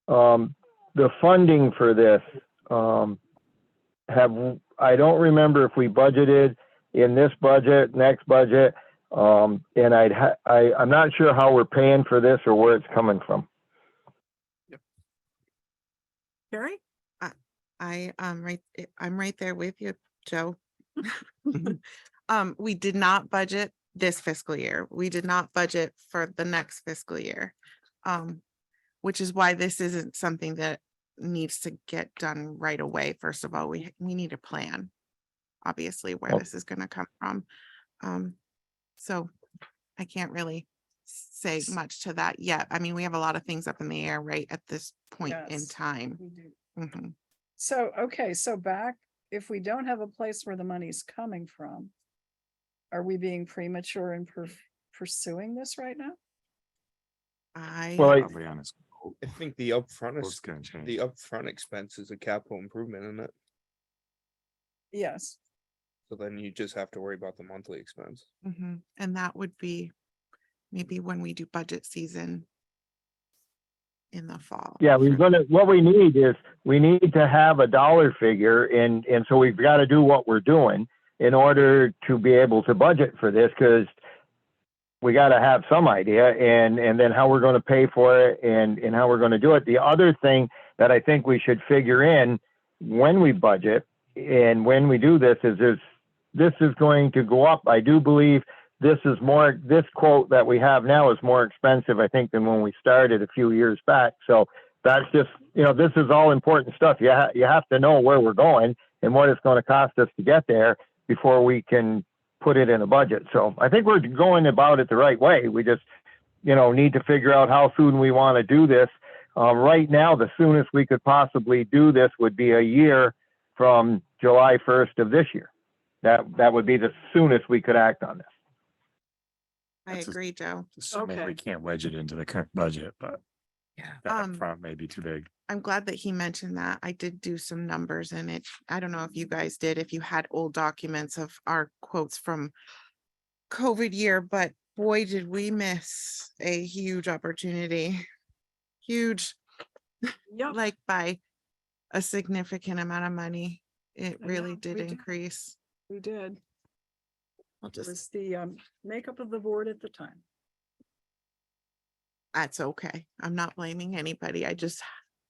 The funding for this, I don't remember if we budgeted in this budget, next budget. And I'm not sure how we're paying for this or where it's coming from. Carrie? I'm right there with you, Joe. We did not budget this fiscal year. We did not budget for the next fiscal year. Which is why this isn't something that needs to get done right away. First of all, we need a plan, obviously, where Oh. this is gonna come from. So I can't really say much to that yet. I mean, we have a lot of things up in the air right at this point in Yes. time. We do. Mhm. So, okay, so back, if we don't have a place where the money's coming from, are we being premature in pursuing this right now? Well, Probably on his. I think the upfront Quote's is, gonna change. the upfront expense is a capital improvement in it. Yes, So then you just have to worry about the monthly expense. Mhm. And that would be maybe when we do budget season in the fall. Yeah, what we need is, we need to have a dollar figure, and so we've got to do what we're doing in order to be able to budget for this, because we got to have some idea, and then how we're going to pay for it, and how we're going to do it. The other thing that I think we should figure in when we budget and when we do this is this is going to go up. I do believe this quote that we have now is more expensive, I think, than when we started a few years back. So that's just, this is all important stuff. You have to know where we're going and what it's going to cost us to get there before we can put it in a budget. So I think we're going about it the right way. We just, need to figure out how soon we want to do this. Right now, the soonest we could possibly do this would be a year from July 1st of this year. That would be the soonest we could act on this. I That's a- agree, Joe. Assuming Okay. we can't wedge it into the current budget, but. Yeah. That upfront may be too big. I'm glad that he mentioned that. I did do some numbers in it. I don't know if you guys did, if you had old documents of our quotes from COVID year, but boy, did we miss a huge opportunity. Huge, yep. like by a significant amount of money. It I really know, did we did. increase. We did. I'll It just, was the makeup of the board at the time. that's okay. I'm not blaming anybody. I just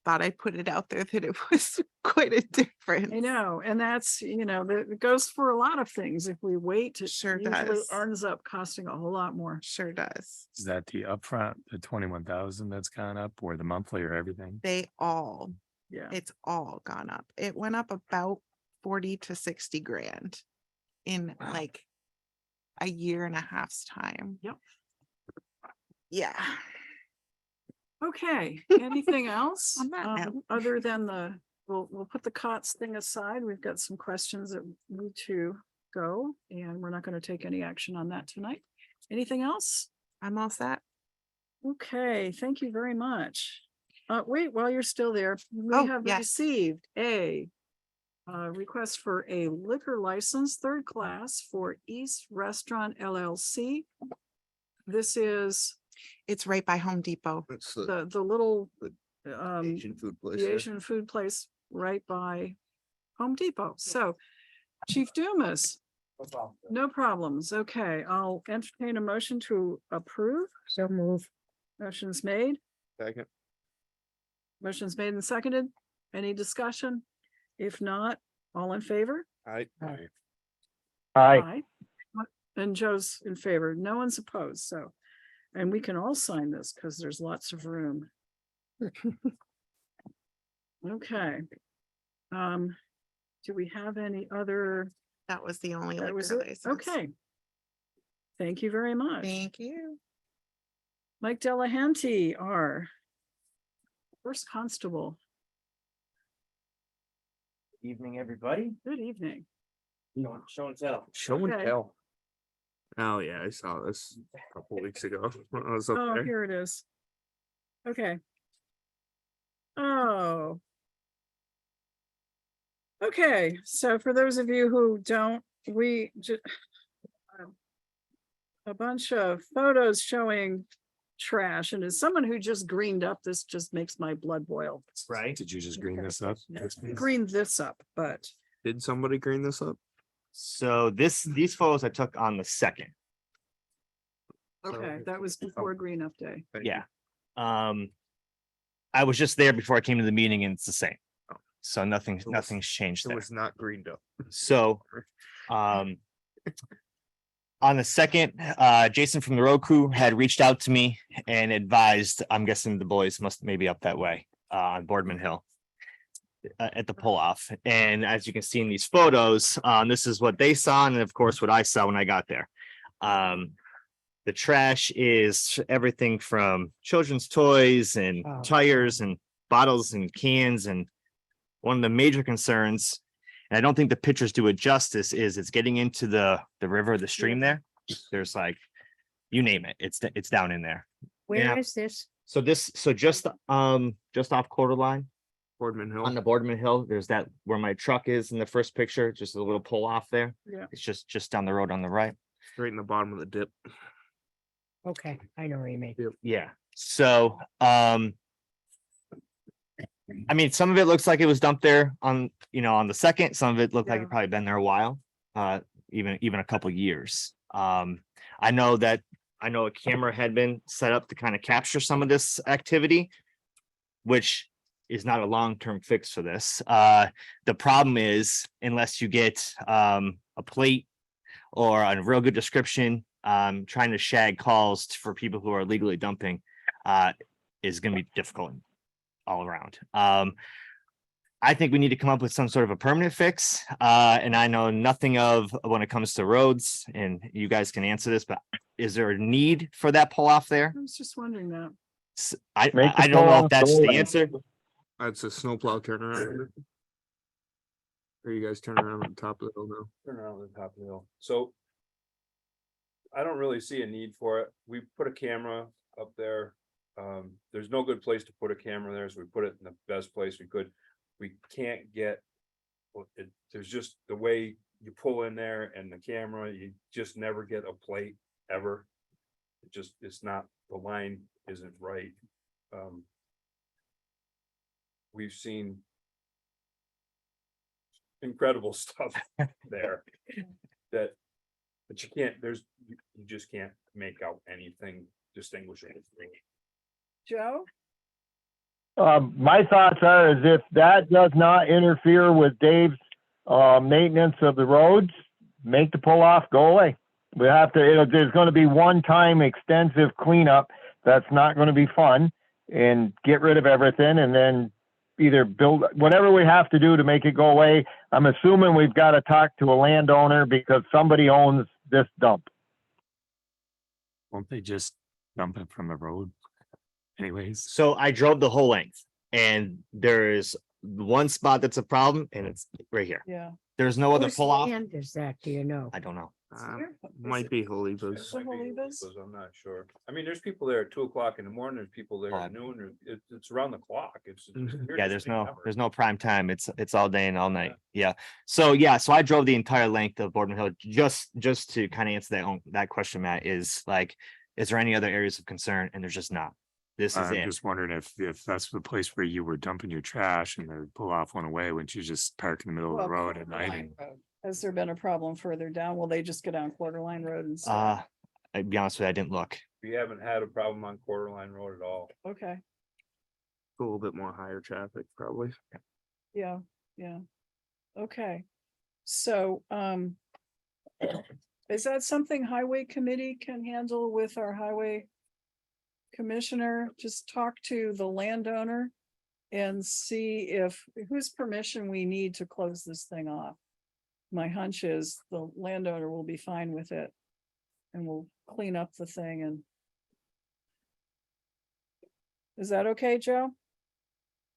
thought I'd put it out there that it was quite a difference. I know, and that's, it goes for a lot of things. If we wait, it Sure usually does. ends up costing a whole lot more. Sure does. Is that the upfront, the 21,000 that's gone up, or the monthly, or everything? They all, Yeah. it's all gone up. It went up about 40 to 60 grand in like a year and a half's time. Yep. Yeah. Okay, anything else? On that note. Other than we'll put the COTS thing aside. We've got some questions that need to go, and we're not going to take any action on that tonight. Anything else? I'm all set. Okay, thank you very much. Wait, while you're still there, we Oh, have yes. received a request for a liquor license, 3rd class, for East Restaurant LLC. This is It's right by Home Depot. It's the the little Asian food place. the there. Asian food place right by Home Depot. So Chief Dumas, no problems. Okay, I'll entertain a motion to approve. So move. Motion's made. Second. Motion's made and seconded. Any discussion? If not, all in favor? I, Aye. And Joe's in favor. No one's opposed, so. And we can all sign this because there's lots of room. Okay. Do we have any other? That was the only That was liquor it? license. Okay. Thank you very much. Thank you. Mike Delahanty, our first constable. Evening, everybody. Good evening. Show and tell. Show and Okay. tell. Oh, yeah, I saw this a couple weeks ago when I was up Oh, there. here it is. Okay. Oh. Okay, so for those of you who don't, we just a bunch of photos showing trash, and as someone who just greened up, this just makes my blood boil. Right? Did you just green this up? Green this up, but Did somebody green this up? So these photos I took on the 2nd. okay, that was before green up day. Thank you. Yeah. I was just there before I came to the meeting and it's the same. So nothing's changed It there. was not greened up. So, on the 2nd, Jason from the road crew had reached out to me and advised, I'm guessing the boys must maybe up that way, on Boardman Hill. At the pull-off. And as you can see in these photos, this is what they saw, and of course what I saw when I got there. The trash is everything from children's toys and Wow. tires and bottles and cans. And one of the major concerns, and I don't think the pictures do it justice, is it's getting into the river, the stream there. There's like, you name it, it's down in there. Where is this? So just off Quarter Line Boardman Hill. on the Boardman Hill, there's that where my truck is in the first picture, just a little pull off there. Yeah. It's just down the road on the right. Right in the bottom of the dip. Okay, I know what you mean. Yeah. So, I mean, some of it looks like it was dumped there on the 2nd. Some of it looked like Yeah. it probably been there a while, even a couple years. I know a camera had been set up to kind of capture some of this activity, which is not a long-term fix for this. The problem is unless you get a plate or a real good description, trying to shag calls for people who are legally dumping is going to be difficult all around. I think we need to come up with some sort of a permanent fix. And I know nothing of when it comes to roads, and you guys can answer this, but is there a need for that pull off there? I was just wondering that. I Make the don't know pull-off if that's go the away. answer. That's a snowplow turnaround. Or you guys turn around on the top of the hill now? Turn around on the top of the hill. So I don't really see a need for it. We put a camera up there. There's no good place to put a camera there, so we put it in the best place we could. We can't get, there's just the way you pull in there and the camera, you just never get a plate ever. It's not, the line isn't right. We've seen incredible stuff there but you can't, you just can't make out anything distinguishable. Joe? My thoughts are is if that does not interfere with Dave's, maintenance of the roads, make the pull off go away. We have to, there's gonna be one-time extensive cleanup that's not gonna be fun, and get rid of everything and then either build, whatever we have to do to make it go away. I'm assuming we've got to talk to a landowner because somebody owns this dump. Won't they just dump it from the road? Anyways, So I drove the whole length, and there is one spot that's a problem, and it's right here. Yeah. There's no other Whose pull off. land is that, do you know? I don't know. Might be Haliba's. The Holibas? I'm not sure. I mean, there's people there at 2 o'clock in the morning, there's people there Oh. at noon, it's around the clock. Yeah, there's no prime time. It's all day and all night. Yeah. So I drove the entire length of Boardman Hill just to kind of answer that question, Matt, is like, is there any other areas of concern? And there's just not. This is I'm it. just wondering if that's the place where you were dumping your trash and the pull off went away, wouldn't you just park in the middle of the road at night? And Has there been a problem further down? Will they just go down Quarter Line Road and stuff? I'd be honest with you, I didn't look. We haven't had a problem on Quarter Line Road at all. Okay, A little bit more higher traffic, probably. yeah. Okay, so, is that something Highway Committee can handle with our highway commissioner? Just talk to the landowner and see if, whose permission we need to close this thing off. My hunch is the landowner will be fine with it. And we'll clean up the thing and. Is that okay, Joe?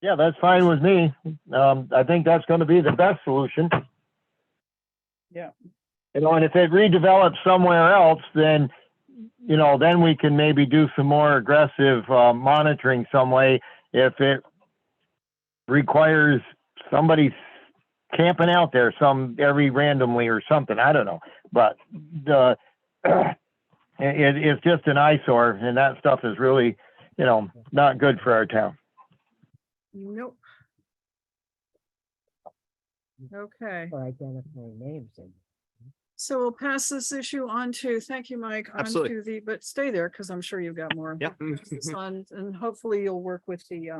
Yeah, that's fine with me. I think that's gonna be the best solution. Yeah. You know, and if it redevelops somewhere else, then, you know, then we can maybe do some more aggressive, monitoring some way. If it requires somebody camping out there every randomly or something, I don't know. But it's just an eyesore, and that stuff is really, you know, not good for our town. Nope. Okay, Or identifying names and. so we'll pass this issue on to, thank you, Mike, on Absolutely. to the, but stay there because I'm sure you've got more. Yep. And hopefully you'll work with the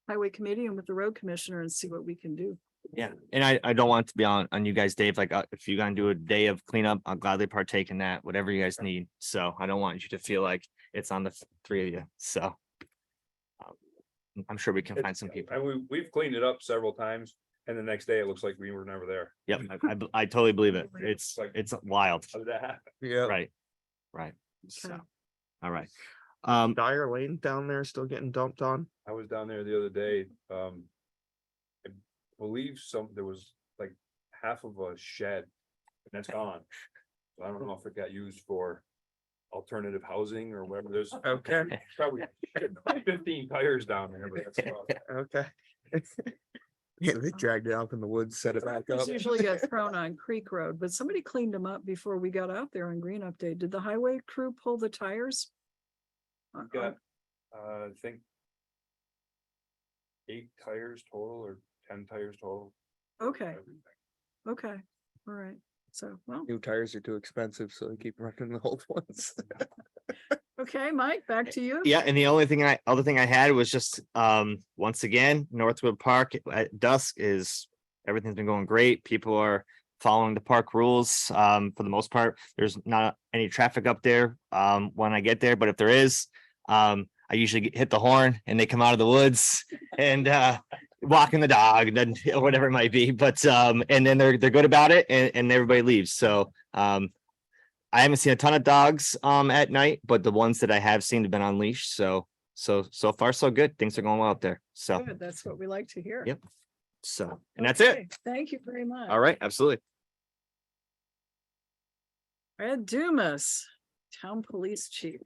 highway committee and with the road commissioner and see what we can do. Yeah, and I don't want it to be on you guys, Dave. Like, if you're gonna do a day of cleanup, I'll gladly partake in that, whatever you guys need. So I don't want you to feel like it's on the three of you. So I'm sure we can find some people. And we've cleaned it up several times, and the next day it looks like we were never there. Yep, I totally believe it. It's wild. How did that happen? Yeah. Right. So, Okay. all right. Dyer Lane down there still getting dumped on? I was down there the other day. I believe there was like half of a shed, and that's gone. So I don't know if it got used for alternative housing or whatever. There's Okay, probably 15 tires down there, but that's okay. Yeah, they dragged it out in the woods, set it back up. These usually get thrown on Creek Road, but somebody cleaned them up before we got out there on Green Update. Did the highway crew pull the tires? got, I think 8 tires total or 10 tires total. Okay, okay, all right. So, well, New tires are too expensive, so they keep running the old ones. okay, Mike, back to you. Yeah, and the other thing I had was just once again, Northwood Park at dusk is everything's been going great. People are following the park rules. For the most part, there's not any traffic up there when I get there, but if there is, I usually hit the horn and they come out of the woods and walking the dog and or whatever it might be. But and then they're good about it and everybody leaves. So I haven't seen a ton of dogs at night, but the ones that I have seen have been on leash. So far so good. Things are going well up there. So Good, that's what we like to hear. Yep. So and that's it. Okay, thank you very much. All right, absolutely. Ed Dumas, Town Police Chief.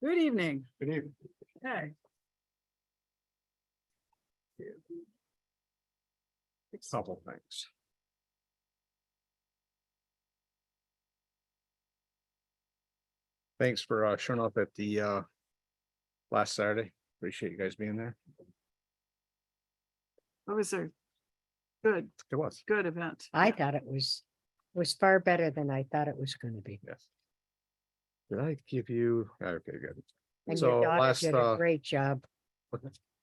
Good evening. Good evening. Hey. Couple things. Thanks for showing up at the last Saturday. Appreciate you guys being there. What was a good, It was. good event? I thought it was far better than I thought it was gonna be. Yes. Did I give you? Okay, good. And So your daughter last, did a great job.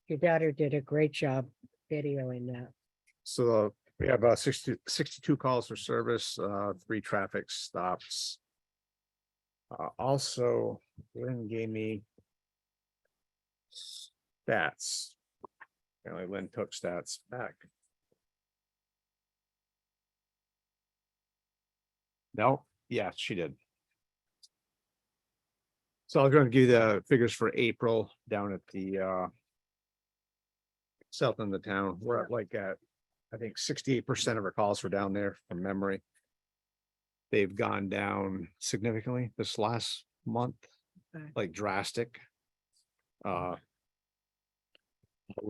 Your daughter did a great job videoing that. So we have 62 calls for service, 3 traffic stops. Also, Lynn gave me stats. Apparently Lynn took stats back. No, yeah, she did. So I'm going to give you the figures for April down at the south end of the town. We're at like at, I think 68% of our calls were down there from memory. They've gone down significantly this last month, Okay. like drastic. Holding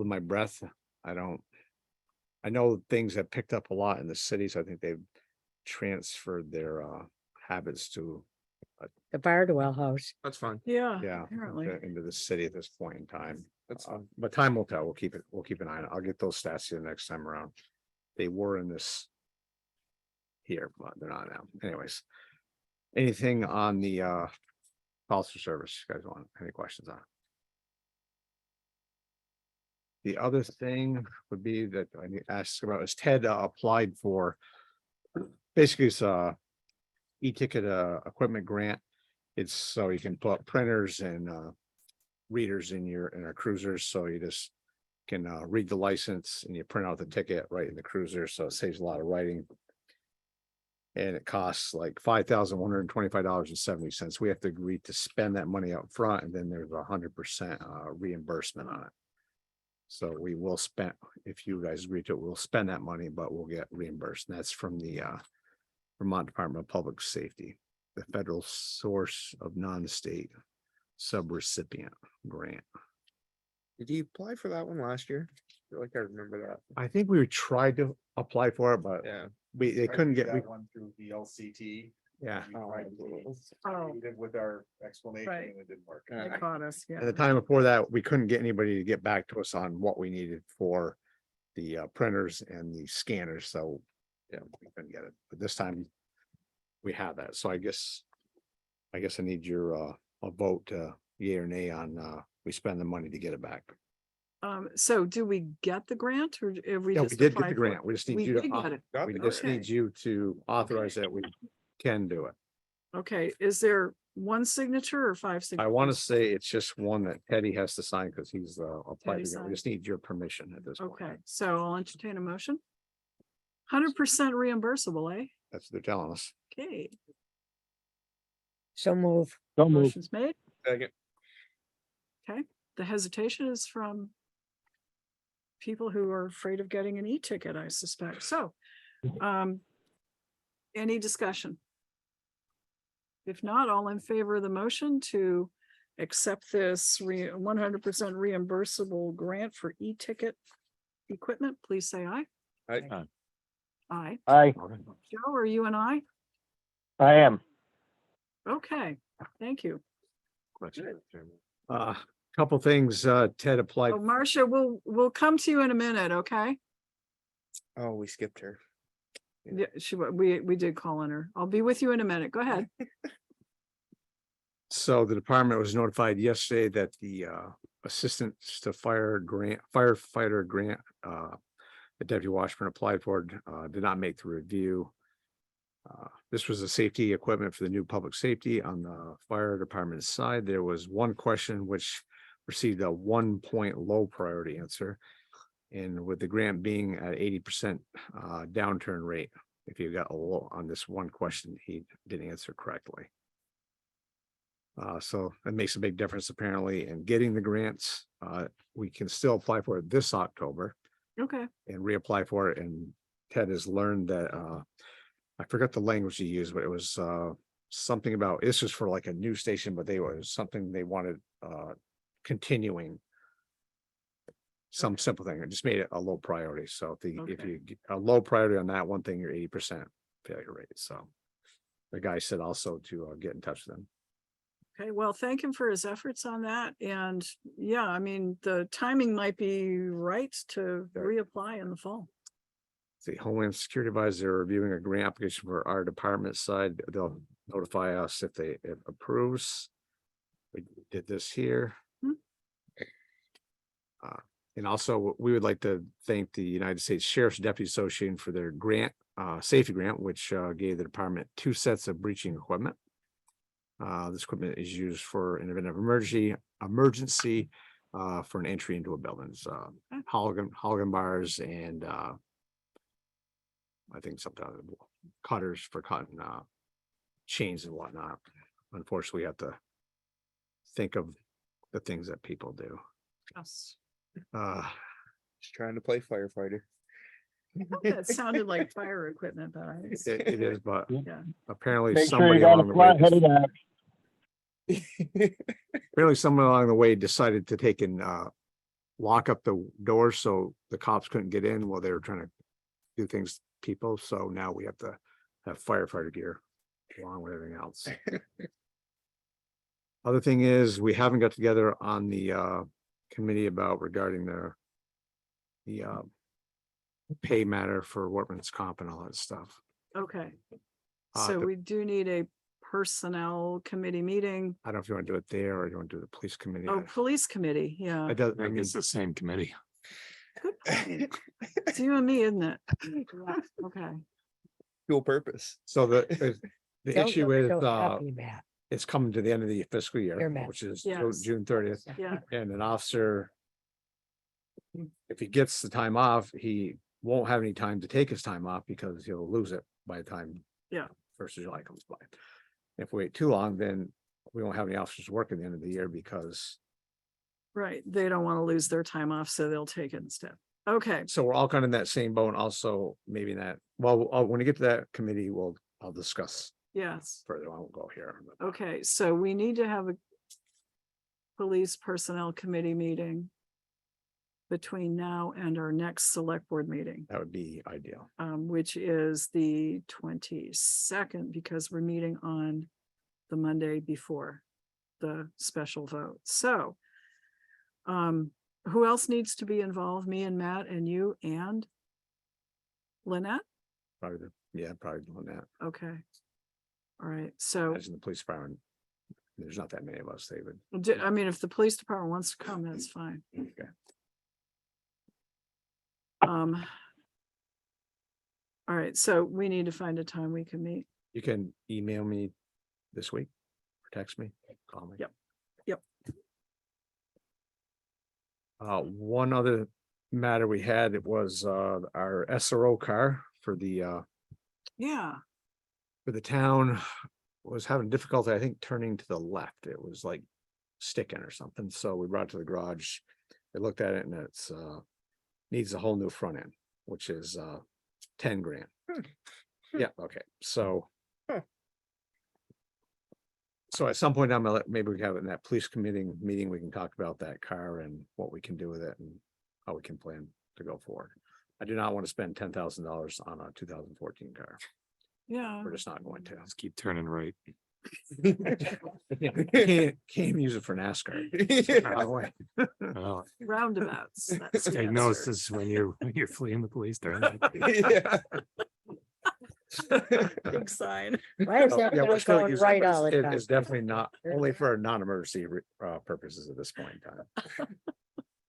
my breath. I know things have picked up a lot in the cities. I think they've transferred their habits to, The Bardwell House. that's fine. Yeah, Yeah, apparently. into the city at this point in time. But time will tell. We'll keep an eye on it. I'll get those stats to you the next time around. They were in this here, but they're not now. Anyways. Anything on the calls for service? You guys want any questions on it? The other thing would be that I need to ask about is Ted applied for basically it's e-ticket equipment grant. It's so you can put printers and readers in our cruisers, so you just can read the license and you print out the ticket right in the cruiser, so it saves a lot of writing. And it costs like $5,125.70. We have to agree to spend that money up front, and then there's 100% reimbursement on it. So we will spend, if you guys agree to it, we'll spend that money, but we'll get reimbursed. And that's from the Vermont Department of Public Safety, the federal source of non-state subrecipient grant. Did you apply for that one last year? I feel like I remember that. I think we tried to apply for it, but Yeah. they couldn't get, one through the LCT. yeah. With our explanation, Right. and it didn't work. They caught us, yeah. At the time before that, we couldn't get anybody to get back to us on what we needed for the printers and the scanners, so yeah, we couldn't get it. But this time we have that, so I guess I need your a vote, yea or nay on we spend the money to get it back. So do we get the grant or have we Yeah, just we did get applied the for grant. it? We just need We you did to, get it. we just Okay. need you to authorize that we can do it. Okay, is there one signature or 5 signatures? I want to say it's just one that Teddy has to sign because he's applied. Teddy to get- We signed. just need your permission at this point. Okay, so I'll entertain a motion. 100% reimbursable, eh? That's what they're telling us. Okay, So move. motion's made. Second. Okay, the hesitation is from people who are afraid of getting an e-ticket, I suspect. So, any discussion? If not, all in favor of the motion to accept this 100% reimbursable grant for e-ticket equipment, please say aye. Aye. Aye. Aye, Joe, are you an aye? I am. Okay, thank you. Couple things, Ted applied. Oh, Marcia, we'll come to you in a minute, okay? Oh, we skipped her. Yeah, we did call on her. I'll be with you in a minute. Go ahead. So the department was notified yesterday that the assistance to firefighter grant that Deputy Washburn applied for did not make the review. This was the safety equipment for the new public safety on the fire department side. There was one question which received a 1-point low priority answer. And with the grant being at 80% downturn rate, if you got a low on this one question, he didn't answer correctly. So that makes a big difference apparently in getting the grants. We can still apply for it this October Okay, and reapply for it. And Ted has learned that I forgot the language he used, but it was something about, this was for like a new station, but was something they wanted continuing. Some simple thing. It just made it a low priority. So if Okay. you get a low priority on that one thing, you're 80% failure rate. So the guy said also to get in touch with them. okay. Well, thank him for his efforts on that. And yeah, I mean, the timing might be right to reapply in the fall. The Homeland Security Advisor reviewing a grant application for our department side. They'll notify us if it approves. We did this here. And also, we would like to thank the United States Sheriff's Deputy Association for their grant, safety grant, which gave the department 2 sets of breaching equipment. This equipment is used for an event of emergency for an entry into a building. Hologram bars and I think sometimes cutters for cutting chains and whatnot. Unfortunately, we have to think of the things that people do. Yes. Just trying to play firefighter. That sounded like fire equipment, but It is, but yeah. apparently Make sure somebody you got along a the way, flat-headed axe. apparently someone along the way decided to take and lock up the doors so the cops couldn't get in while they were trying to do things to people. So now we have to have firefighter gear along with everything else. Other thing is, we haven't got together on the committee about regarding the pay matter for workman's comp and all that stuff. Okay. Uh, So the- we do need a personnel committee meeting. I don't know if you want to do it there or you want to do the police committee. Oh, police committee, yeah. It does, I think it's the same committee. Good point. It's you and me, isn't it? Okay. Dual purpose. so the Don't issue look is, so happy, Matt. it's coming to the end of the fiscal Your year, math. which is Yes. June 30th. Yeah, And an officer, if he gets the time off, he won't have any time to take his time off because he'll lose it by the time. Yeah. 1st of July comes by. If we wait too long, then we won't have any officers work at the end of the year because, right. They don't want to lose their time off, so they'll take it instead. Okay, so we're all kind of in that same boat. Also, maybe that, well, when we get to that committee, I'll discuss yes. further. I won't go here. Okay, so we need to have a police personnel committee meeting between now and our next select board meeting, That would be ideal. which is the 22nd, because we're meeting on the Monday before the special vote. So who else needs to be involved? Me and Matt and you and Lynette? Probably, probably doing that. Okay. All right, so Imagine the police department. There's not that many of us, David. I mean, if the police department wants to come, that's fine. Okay. All right, so we need to find a time we can meet. You can email me this week or text me, call me. Yep. Yep. One other matter we had, it was our SRO car for the Yeah, town was having difficulty, I think, turning to the left. It was like sticking or something. So we brought it to the garage. They looked at it and it's needs a whole new front end, which is 10 grand. Yeah, okay. So at some point, maybe we have it in that police committee meeting, we can talk about that car and what we can do with it and how we can plan to go forward. I do not want to spend $10,000 on a 2014 car. yeah. We're just not going to. Just keep turning right. Can't even use it for NASCAR. No way. Oh, Roundabouts. That's the answer. diagnosis when you're fleeing the police. Turn Yeah. Big sign. Why is that Yeah, we're guy still going using it, right but all the time? it's definitely not, only for non-emergency purposes at this point in time.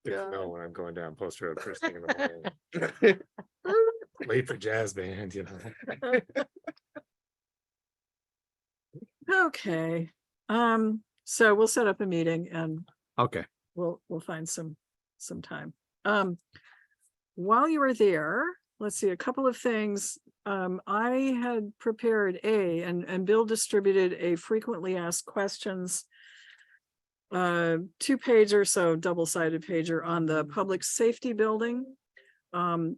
Good to know when I'm going down Post Road first thing in the morning. Late for jazz band, you know. Okay, so we'll set up a meeting and Okay, we'll find some time. While you were there, let's see, a couple of things. I had prepared and Bill distributed a frequently asked questions 2-page or so, double-sided pager on the public safety building. I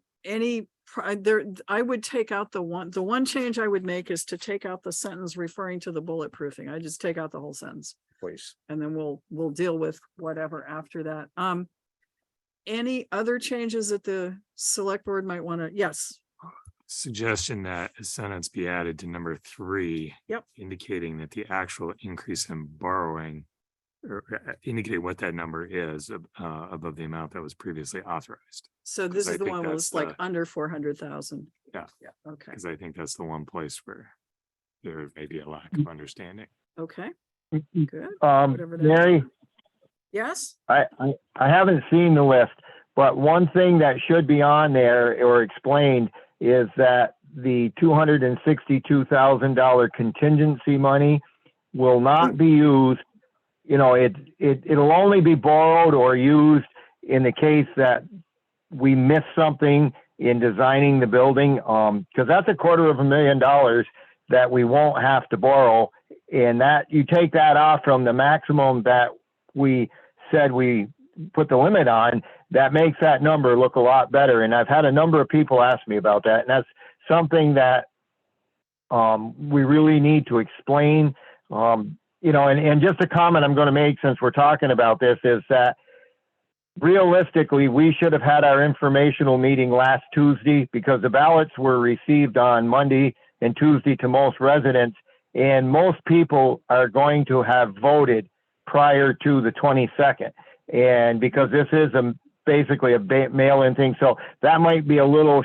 would take out the one change I would make is to take out the sentence referring to the bulletproofing. I just take out the whole sentence. please. And then we'll deal with whatever after that. Any other changes that the select board might want to, yes, Suggestion that a sentence be added to number 3. Yep. Indicating that the actual increase in borrowing or indicate what that number is above the amount that was previously authorized. so this I is the think one that that's was like the- under 400,000. Yeah. Yeah, okay, Because I think that's the one place where there may be a lack of understanding. okay, good. Whatever that is. Mary, Yes, I haven't seen the list, but one thing that should be on there or explained is that the $262,000 contingency money will not be used. You know, it'll only be borrowed or used in the case that we miss something in designing the building. Because that's $250,000 that we won't have to borrow. And that you take that off from the maximum that we said we put the limit on, that makes that number look a lot better. And I've had a number of people ask me about that. And that's something that we really need to explain. You know, and just a comment I'm going to make since we're talking about this is that realistically, we should have had our informational meeting last Tuesday because the ballots were received on Monday and Tuesday to most residents. And most people are going to have voted prior to the 22nd. And because this is basically a mail-in thing, so that might be a little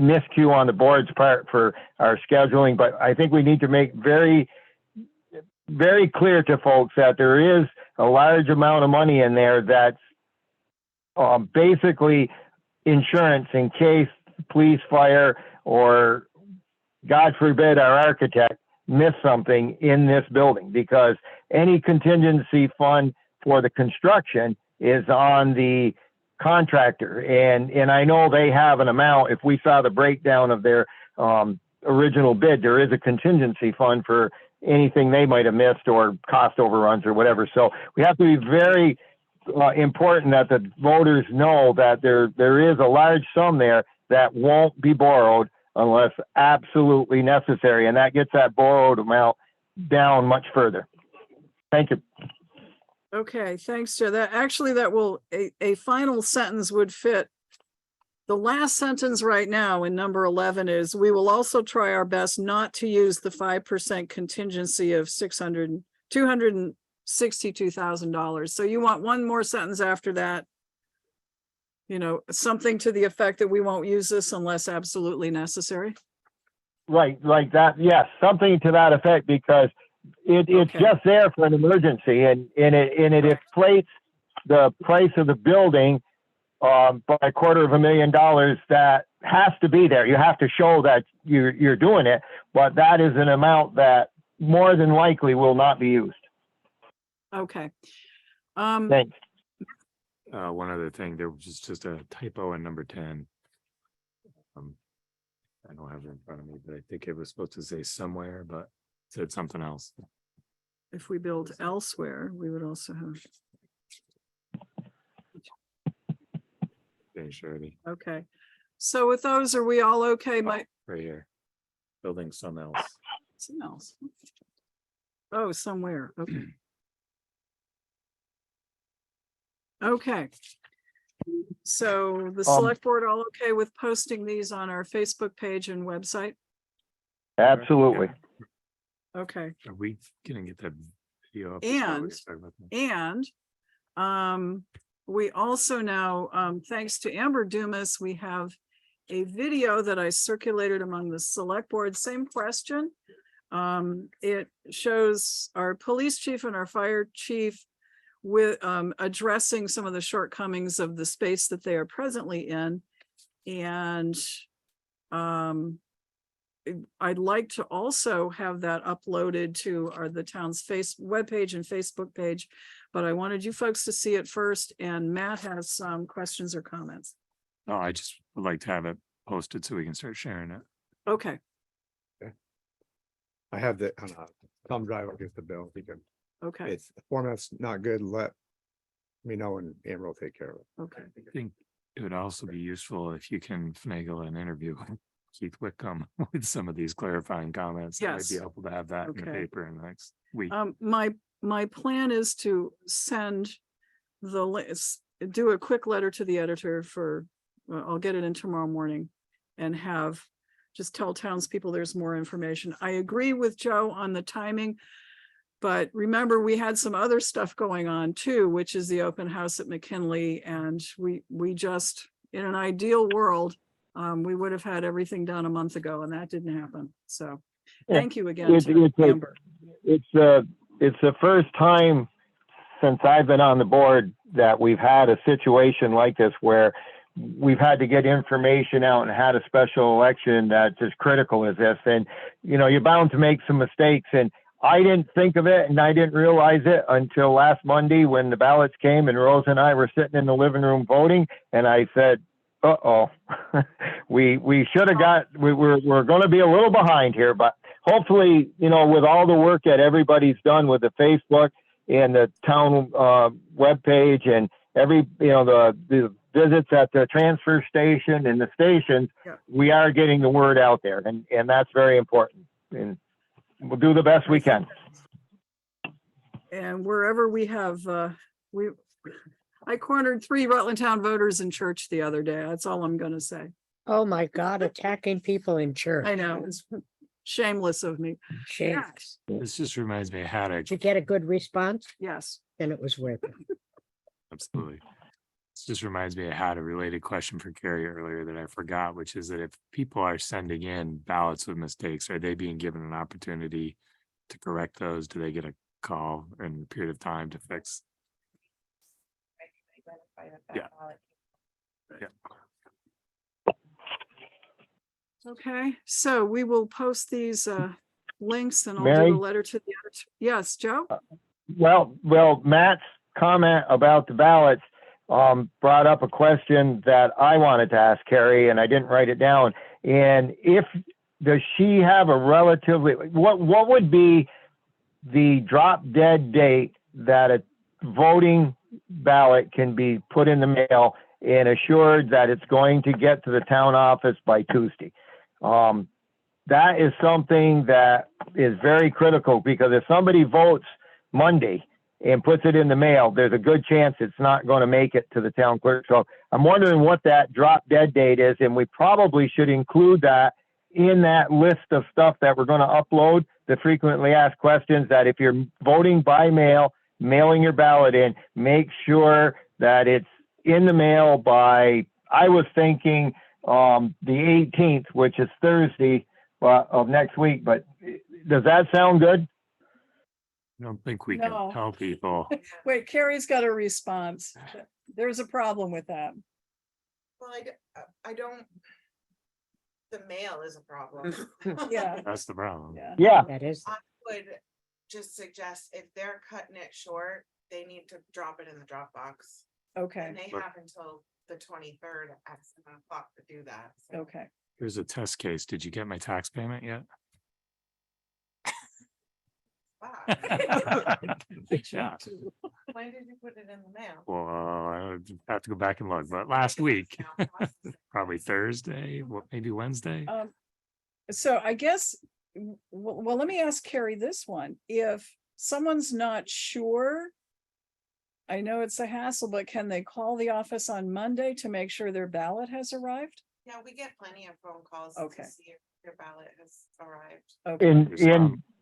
miscue on the board's part for our scheduling. But I think we need to make very clear to folks that there is a large amount of money in there that's basically insurance in case police, fire, or God forbid, our architect missed something in this building, because any contingency fund for the construction is on the contractor. And I know they have an amount. If we saw the breakdown of their original bid, there is a contingency fund for anything they might have missed or cost overruns or whatever. So we have to be very important that the voters know that there is a large sum there that won't be borrowed unless absolutely necessary. And that gets that borrowed amount down much further. Thank you. Okay, thanks, Joe. That will, a final sentence would fit. The last sentence right now in number 11 is, we will also try our best not to use the 5% contingency of $262,000. So you want one more sentence after that? You know, something to the effect that we won't use this unless absolutely necessary? Right, like that. Yes, something to that effect, because it's Okay. just there for an emergency, and it inflates the price of the building by $250,000. That has to be there. You have to show that you're doing it, but that is an amount that more than likely will not be used. Okay. Thanks. One other thing, there was just a typo in number 10. I don't have it in front of me, but I think it was supposed to say somewhere, but it said something else. If we build elsewhere, we would also have, Okay, surety, okay. So with those, are we all okay? right here. Building some else. Something else. Oh, somewhere. Okay. Okay. So the select board all okay with posting these on our Facebook page and website? Absolutely. Okay. Are we gonna get that video up? And we also now, thanks to Amber Dumas, we have a video that I circulated among the select board. Same question. It shows our police chief and our fire chief with addressing some of the shortcomings of the space that they are presently in. And I'd like to also have that uploaded to the town's webpage and Facebook page, but I wanted you folks to see it first, and Matt has some questions or comments. No, I just would like to have it posted so we can start sharing it. Okay, I have the, on a thumb drive, I'll get the bill, if you can, okay, if the format's not good, let me know and Amber will take care of it. okay. I think it would also be useful if you can finagle an interview with Keith Whitcomb with some of these clarifying comments. It might Yes. be helpful to have that in the Okay. paper in the next week. My plan is to send do a quick letter to the editor I'll get it in tomorrow morning, and just tell townspeople there's more information. I agree with Joe on the timing, but remember, we had some other stuff going on too, which is the open house at McKinley, and we just, in an ideal world, we would have had everything done a month ago, and that didn't happen. So thank you again to Amber. It's the first time since I've been on the board that we've had a situation like this where we've had to get information out and had a special election that's as critical as this. And, you know, you're bound to make some mistakes. And I didn't think of it and I didn't realize it until last Monday when the ballots came and Rose and I were sitting in the living room voting. And I said, uh-oh, we should have we're going to be a little behind here, but hopefully, you know, with all the work that everybody's done with the Facebook and the town webpage and the visits at the transfer station and the stations, we are getting the word out there, and that's very important. And we'll do the best we can. And wherever we have, I cornered 3 Rutland Town voters in church the other day. That's all I'm going to say. Oh my God, attacking people in church. I know, it's shameless of me. Shame. This just reminds me of how Did you get a good response? Yes. Then it was worth it. Absolutely. This just reminds me of how a related question for Carrie earlier that I forgot, which is that if people are sending in ballots with mistakes, are they being given an opportunity to correct those? Do they get a call in a period of time to fix? Yeah. Yeah. Okay, so we will post these links and I'll do Mary? the letter to the editor. Yes, Joe? Well, Matt's comment about the ballots brought up a question that I wanted to ask Carrie, and I didn't write it down. And does she have a relatively, what would be the drop dead date that a voting ballot can be put in the mail and assured that it's going to get to the town office by Tuesday? That is something that is very critical, because if somebody votes Monday and puts it in the mail, there's a good chance it's not going to make it to the town clerk. So I'm wondering what that drop dead date is, and we probably should include that in that list of stuff that we're going to upload, the frequently asked questions, that if you're voting by mail, mailing your ballot in, make sure that it's in the mail by, I was thinking the 18th, which is Thursday of next week, but does that sound good? I don't think we No. can tell people. Wait, Carrie's got a response. There's a problem with that. Well, I don't, the mail is a problem. Yeah. That's the problem. Yeah. That is, I would just suggest if they're cutting it short, they need to drop it in the Dropbox. Okay, And they have until the 23rd at 7 o'clock to do that. So. okay. Here's a test case. Did you get my tax payment yet? Wow. Yeah. When did you put it in the mail? Well, I have to go back and look, but last week, probably Thursday, maybe Wednesday. So I guess, well, let me ask Carrie this one. If someone's not sure, I know it's a hassle, but can they call the office on Monday to make sure their ballot has arrived? Yeah, we get plenty of phone calls Okay. to see if your ballot has arrived. Okay.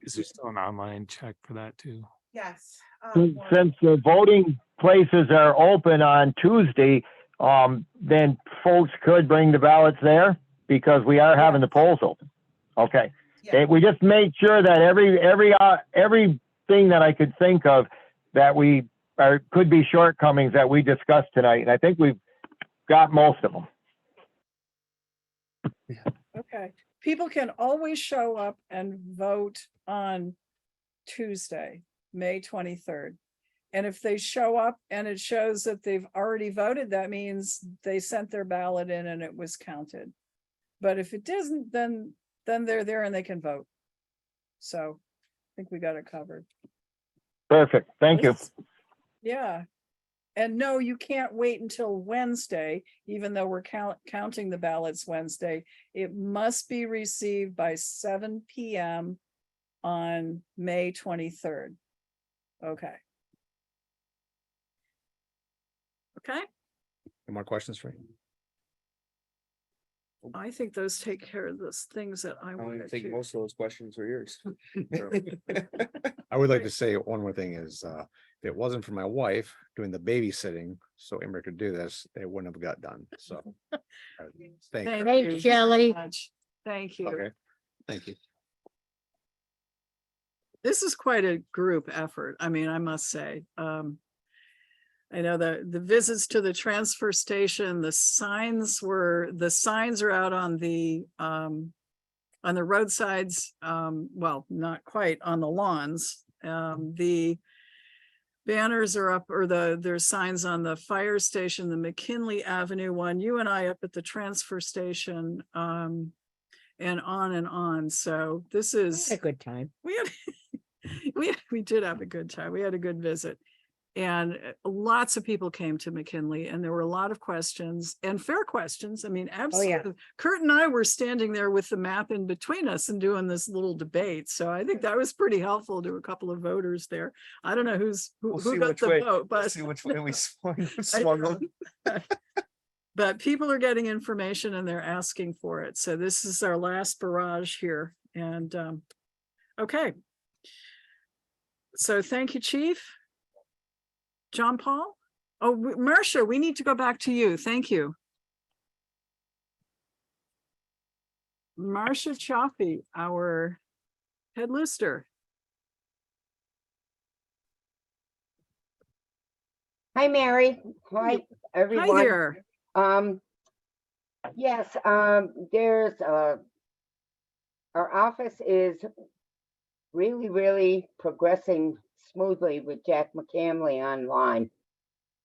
Is there still an online check for that too? Yes. Since the voting places are open on Tuesday, then folks could bring the ballots there, because we are having the polls open. Okay. Yeah. We just made sure that everything that I could think of that could be shortcomings that we discussed tonight, and I think we've got most of them. Okay. People can always show up and vote on Tuesday, May 23rd. And if they show up and it shows that they've already voted, that means they sent their ballot in and it was counted. But if it doesn't, then they're there and they can vote. So I think we got it covered. Perfect. Thank you. Yeah. And no, you can't wait until Wednesday, even though we're counting the ballots Wednesday. It must be received by 7 p.m. on May 23rd. Okay. Okay, Any more questions for you? I think those take care of those things that I wanted to. most of those questions are yours. I would like to say one more thing is, if it wasn't for my wife doing the babysitting, so Amber could do this, it wouldn't have got done, so. Thank you. Thanks, you so Shelley. much. Thank you. Okay, thank you. This is quite a group effort. I mean, I must say, I know the visits to the transfer station, the signs are out on the roadsides, well, not quite on the lawns. The banners are up, or there's signs on the fire station, the McKinley Avenue one, you and I up at the transfer station, and on and on. So this is a good time. We did have a good time. We had a good visit. And lots of people came to McKinley, and there were a lot of questions, and fair questions. I mean, absolutely. Kurt and I were standing there with the map in between us and doing this little debate. So I think that was pretty helpful to a couple of voters there. I don't know who got the vote, but See which way we swung them. but people are getting information and they're asking for it. So this is our last barrage here. And okay. So thank you, Chief. John Paul? Oh, Marcia, we need to go back to you. Thank you. Marcia Chaffee, our head lister. Hi, Mary. Hi, everyone. Hi there. Yes, there's our office is really progressing smoothly with Jack McCamley online.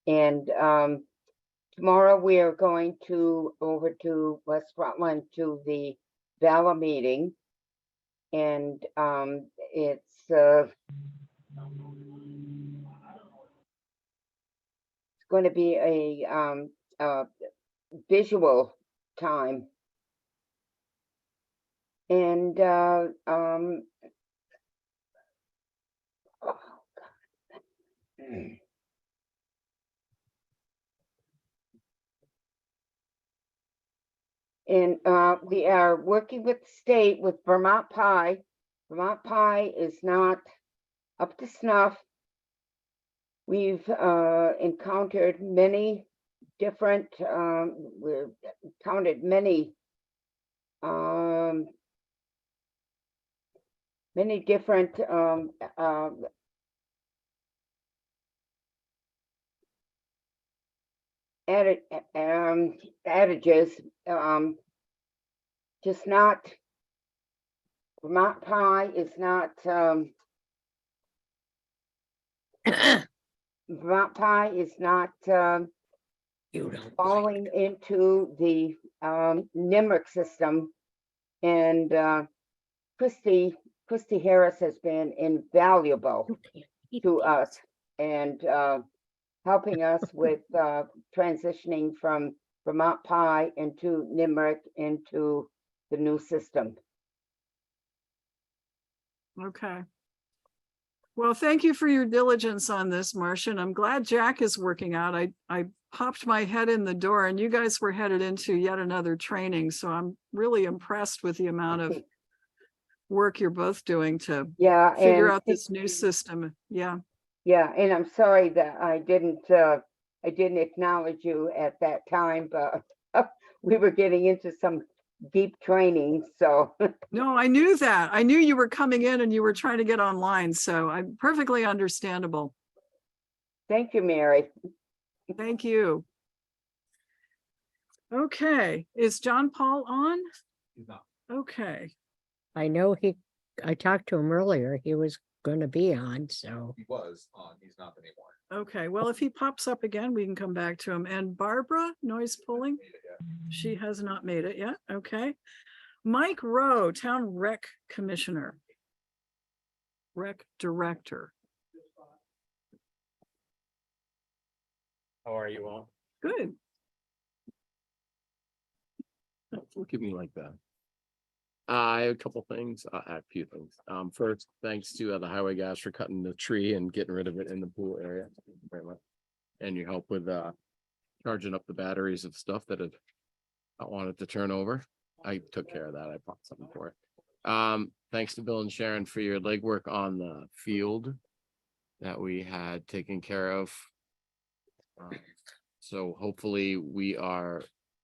And tomorrow we are going over to West Rutland to the Vala meeting. And it's going to be a visual time. And oh, God. And we are working with the state with Vermont Pie. Vermont Pie is not up to snuff. We've encountered many different, we've encountered many different adages, just not, Vermont Pie is not, Vermont Pie is not falling into the NIMRIC system. And Christy Harris has been invaluable to us and helping us with transitioning from Vermont Pie into NIMRIC into the new system. Okay. Well, thank you for your diligence on this, Marcia. And I'm glad Jack is working out. I popped my head in the door and you guys were headed into yet another training. So I'm really impressed with the amount of work you're both doing to figure out this new system. Yeah. Yeah, and I'm sorry that I didn't acknowledge you at that time, but we were getting into some deep training, so. No, I knew that. I knew you were coming in and you were trying to get online, so I'm perfectly understandable. Thank you, Mary. Thank you. Okay, is John Paul on? He's not. Okay. I know I talked to him earlier. He was going to be on, so. He was on, he's not anymore. Okay, well, if he pops up again, we can come back to him. And Barbara, noise pulling? She has not made it yet. Okay. Mike Rowe, Town Rec Commissioner. Rec Director. How are you all? Good. Don't look at me like that. I have a couple things, a few things. First, thanks to the highway guys for cutting the tree and getting rid of it in the pool area. Thank you very much. And your help with charging up the batteries of stuff that I wanted to turn over. I took care of that. I bought something for it. Thanks to Bill and Sharon for your legwork on the field that we had taken care of. So hopefully we are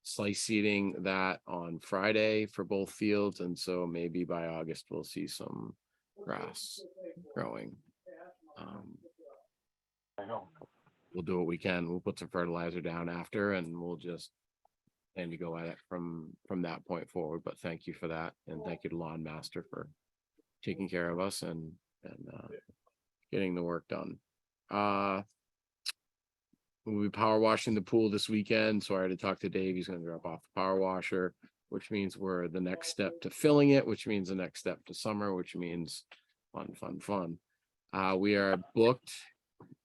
slice seeding that on Friday for both fields. And so maybe by August, we'll see some grass growing. We'll do what we can. We'll put some fertilizer down after and we'll just and to go at it from that point forward. But thank you for that. And thank you to Lawn Master for taking care of us and getting the work done. We'll be power washing the pool this weekend. So I already talked to Dave. He's going to drop off the power washer, which means we're the next step to filling it, which means the next step to summer, which means fun. We are booked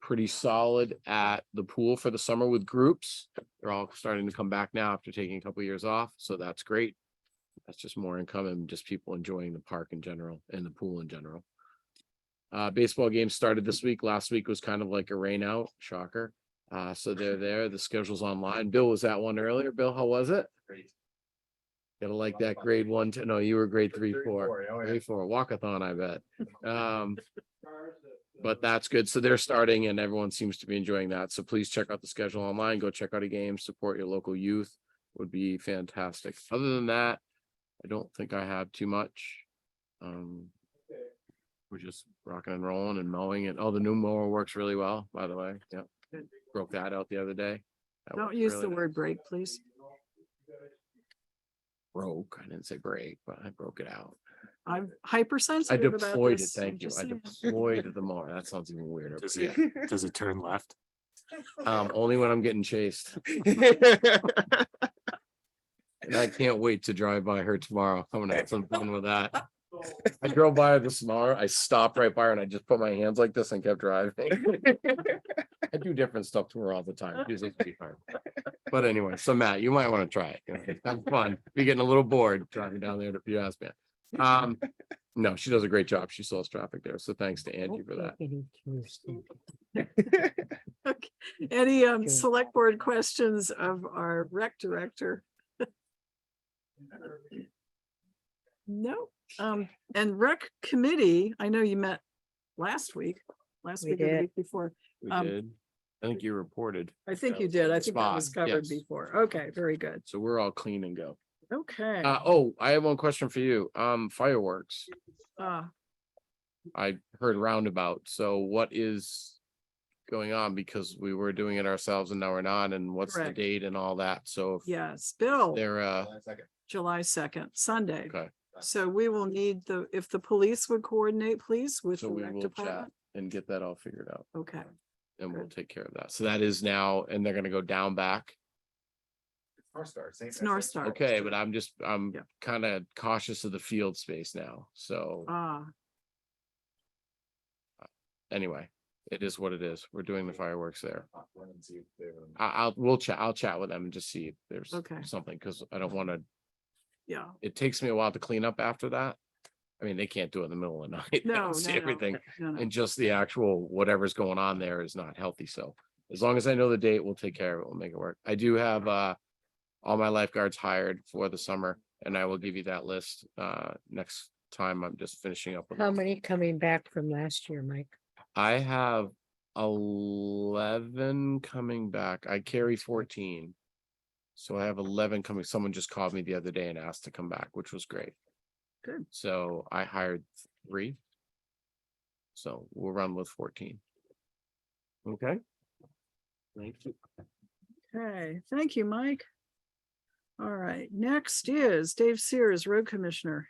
pretty solid at the pool for the summer with groups. They're all starting to come back now after taking a couple of years off. So that's great. That's just more income and just people enjoying the park in general and the pool in general. Baseball games started this week. Last week was kind of like a rain out, shocker. So they're there. The schedule's online. Bill was at one earlier. Bill, how was it? Great. Gotta like that grade 1 to no, you were grade 3-4. Grade 4 walkathon, I bet. But that's good. So they're starting and everyone seems to be enjoying that. So please check out the schedule online. Go check out a game, support your local youth would be fantastic. Other than that, I don't think I have too much. We're just rocking and rolling and mowing and the new mower works really well, by the way. Yep. Broke that out the other day. Don't use the word break, please. Broke. I didn't say break, but I broke it out. I'm I hypersensitive about deployed it, this. thank I'm you. just I saying. deployed the mower. That sounds even weirder. Does but it, yeah. does it turn left? Only when I'm getting chased. And I can't wait to drive by her tomorrow. I'm gonna have some fun with that. I drove by her this morning. I stopped right by her and I just put my hands like this and kept driving. I do different stuff to her all the time. She's a sweetheart. But anyway, so Matt, you might want to try it. You know, have fun. Be getting a little bored driving down there to PS man. No, she does a great job. She solves traffic there. So thanks to Angie for that. Okay. Any select board questions of our rec director? No, and rec committee, I know you met last week We or the did. week before. We Um, did. I think you reported. I think you did. I think that was Spot, covered yes. before. Okay, very good. So we're all clean and go. Okay. Oh, I have one question for you. Fireworks. Uh, I heard roundabout. So what is going on? Because we were doing it ourselves and now we're not. And what's Correct. the date and all that? So if yes, Bill, they're July 2nd, Sunday. okay. So we will need if the police would coordinate, please, with So the we rec will chat department. and get that all figured out. Okay, And we'll take care of that. So that is now, and they're gonna go down back. North Star, same. it's North Star. Okay, but I'm Yeah. kind of cautious of the field space now. So anyway, it is what it is. We're doing the fireworks there. I'll chat with them and just see if there's Okay. something, because I don't want to, Yeah. it takes me a while to clean up after that. I mean, they can't do it in the middle of the night. They No, don't see no, no. everything. No, no. And just the actual whatever's going on there is not healthy. So as long as I know the date, we'll take care of it. We'll make it work. I do have all my lifeguards hired for the summer, and I will give you that list next time. I'm just finishing up with How those. many coming back from last year, Mike? I have 11 coming back. I carry 14. So I have 11 coming. Someone just called me the other day and asked to come back, which was great. Good. So I hired 3. So we'll run with 14. Okay. Thank you. Okay, thank you, Mike. All right, next is Dave Sears, Road Commissioner.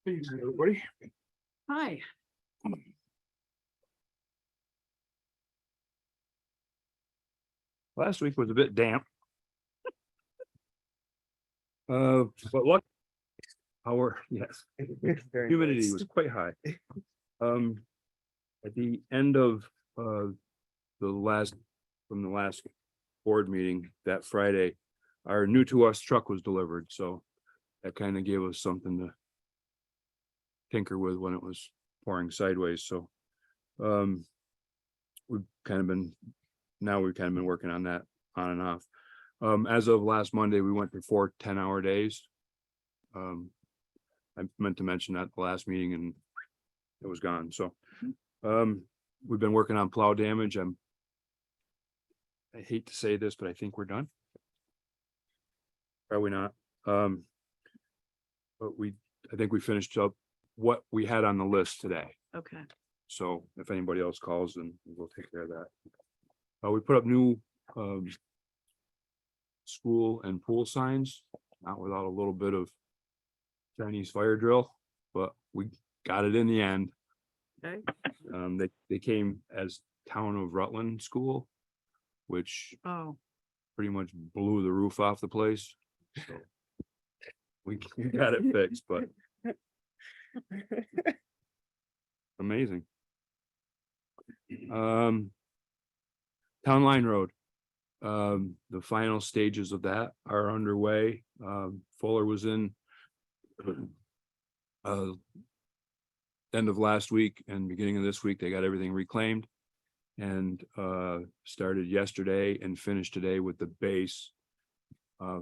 Hey, everybody. Hi. Last week was a bit damp. But luck. Yes, humidity was quite high. At the end of from the last board meeting that Friday, our new to us truck was delivered, so that kind of gave us something to tinker with when it was pouring sideways. So we've kind of been working on that on and off. As of last Monday, we went to 4 10-hour days. I meant to mention that at the last meeting and it was gone. So we've been working on plow damage. I hate to say this, but I think we're done. Probably not. But I think we finished up what we had on the list today. Okay. So if anybody else calls, then we'll take care of that. We put up new school and pool signs, not without a little bit of Chinese fire drill, but we got it in the end. Okay. They came as Town of Rutland School, which pretty much blew the roof off the place. So we got it fixed, but amazing. Town Line Road. The final stages of that are underway. Fuller was in end of last week and beginning of this week. They got everything reclaimed and started yesterday and finished today with the base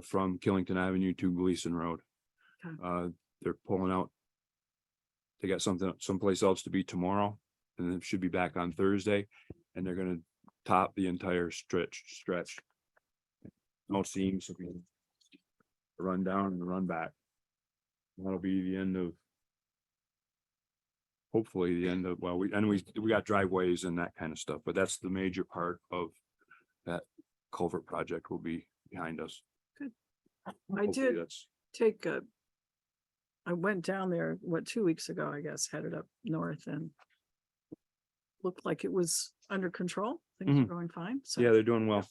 from Killington Avenue to Gleason Road. They're pulling out. They got someplace else to be tomorrow, and it should be back on Thursday, and they're gonna top the entire stretch. No seams, so we can run down and run back. That'll be the end of, hopefully the end of, well, we got driveways and that kind of stuff, but that's the major part of that culvert project will be behind us. Good. I Hopefully did. that's I went down there, 2 weeks ago, I guess, headed up north and looked like it was under control. Things Mhm. are going fine. So Yeah, they're doing well.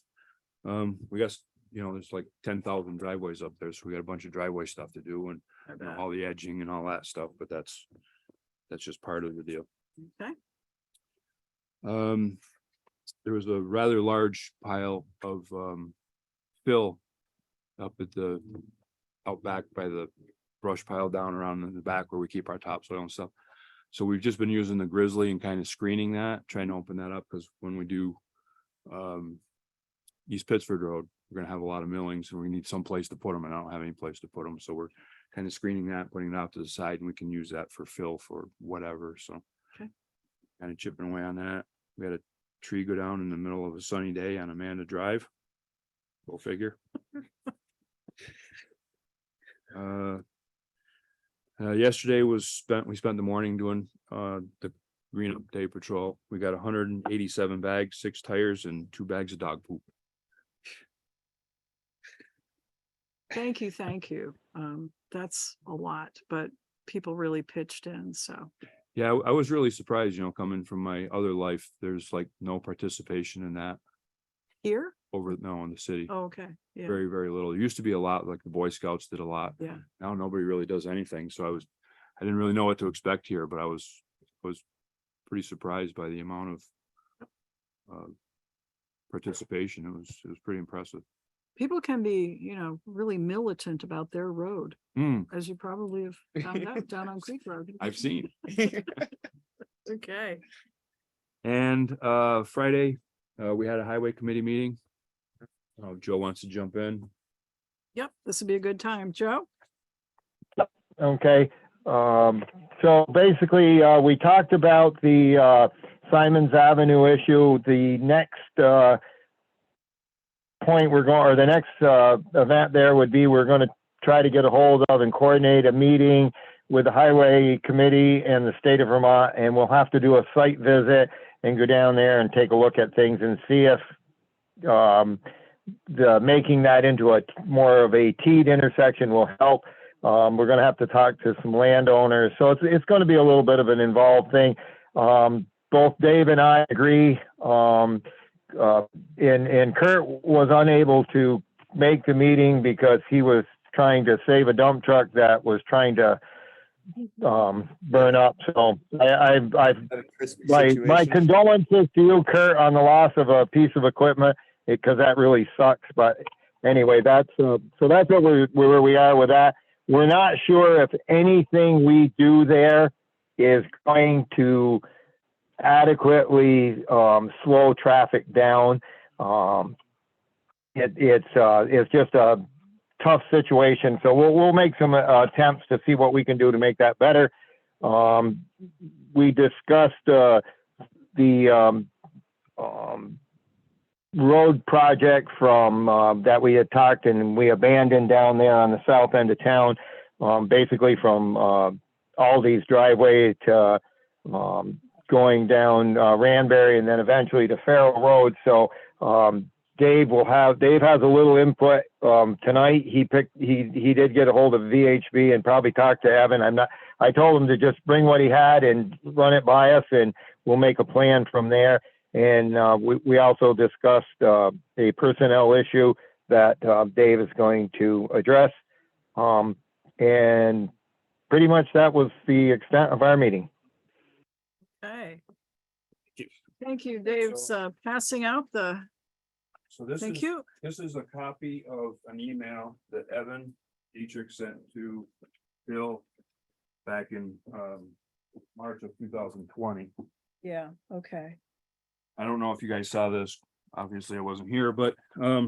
We got, there's like 10,000 driveways up there, so we got a bunch of driveway stuff to do and I you know, bet. all the edging and all that stuff, but that's just part of the deal. Okay. There was a rather large pile of fill up at the out back by the brush pile down around in the back where we keep our topsoil and stuff. So we've just been using the grizzly and kind of screening that, trying to open that up, because when we do East Pittsford Road, we're gonna have a lot of millings and we need some place to put them, and I don't have any place to put them. So we're kind of screening that, putting it out to the side, and we can use that for fill for whatever. So Okay. kind of chipping away on that. We had a tree go down in the middle of a sunny day on Amanda Drive. Go figure. Yesterday we spent the morning doing the green up day patrol. We got 187 bags, 6 tires and 2 bags of dog poop. Thank you. That's a lot, but people really pitched in, so. Yeah, I was really surprised, coming from my other life, there's like no participation in that Here? in the city. Oh, okay, yeah, Very, very little. There used to be a lot, like the Boy Scouts did a lot. yeah. Now nobody really does anything. So I didn't really know what to expect here, but I was pretty surprised by the amount of participation. It was pretty impressive. People can be, really militant about their road, Hmm, as you probably have found out down on Creek Road. I've seen. Okay. And Friday, we had a highway committee meeting. Joe wants to jump in. Yep, this would be a good time. Joe? Okay, so basically, we talked about the Simons Avenue issue. The next point or the next event there would be, we're going to try to get a hold of and coordinate a meeting with the Highway Committee and the state of Vermont, and we'll have to do a site visit and go down there and take a look at things and see if making that into a more of a T'd intersection will help. We're going to have to talk to some landowners, so it's going to be a little bit of an involved thing. Both Dave and I agree. And Kurt was unable to make the meeting because he was trying to save a dump truck that was trying to burn up. So my condolences to you, Kurt, on the loss of a piece of equipment, because that really sucks. But anyway, that's so that's where we are with that. We're not sure if anything we do there is going to adequately slow traffic down. It's just a tough situation. So we'll make some attempts to see what we can do to make that better. We discussed the road project from that we had talked and we abandoned down there on the south end of town, basically from Aldi's driveway to going down Ranberry and then eventually to Farrell Road. So Dave has a little input tonight. He did get a hold of VHB and probably talked to Evan. I told him to just bring what he had and run it by us, and we'll make a plan from there. And we also discussed a personnel issue that Dave is going to address. And pretty much that was the extent of our meeting. Okay. Thank you. Dave's passing out the. So this Thank you. This is a copy of an email that Evan Dietrich sent to Bill back in March of 2020. Yeah, okay. I don't know if you guys saw this. Obviously, I wasn't here, but I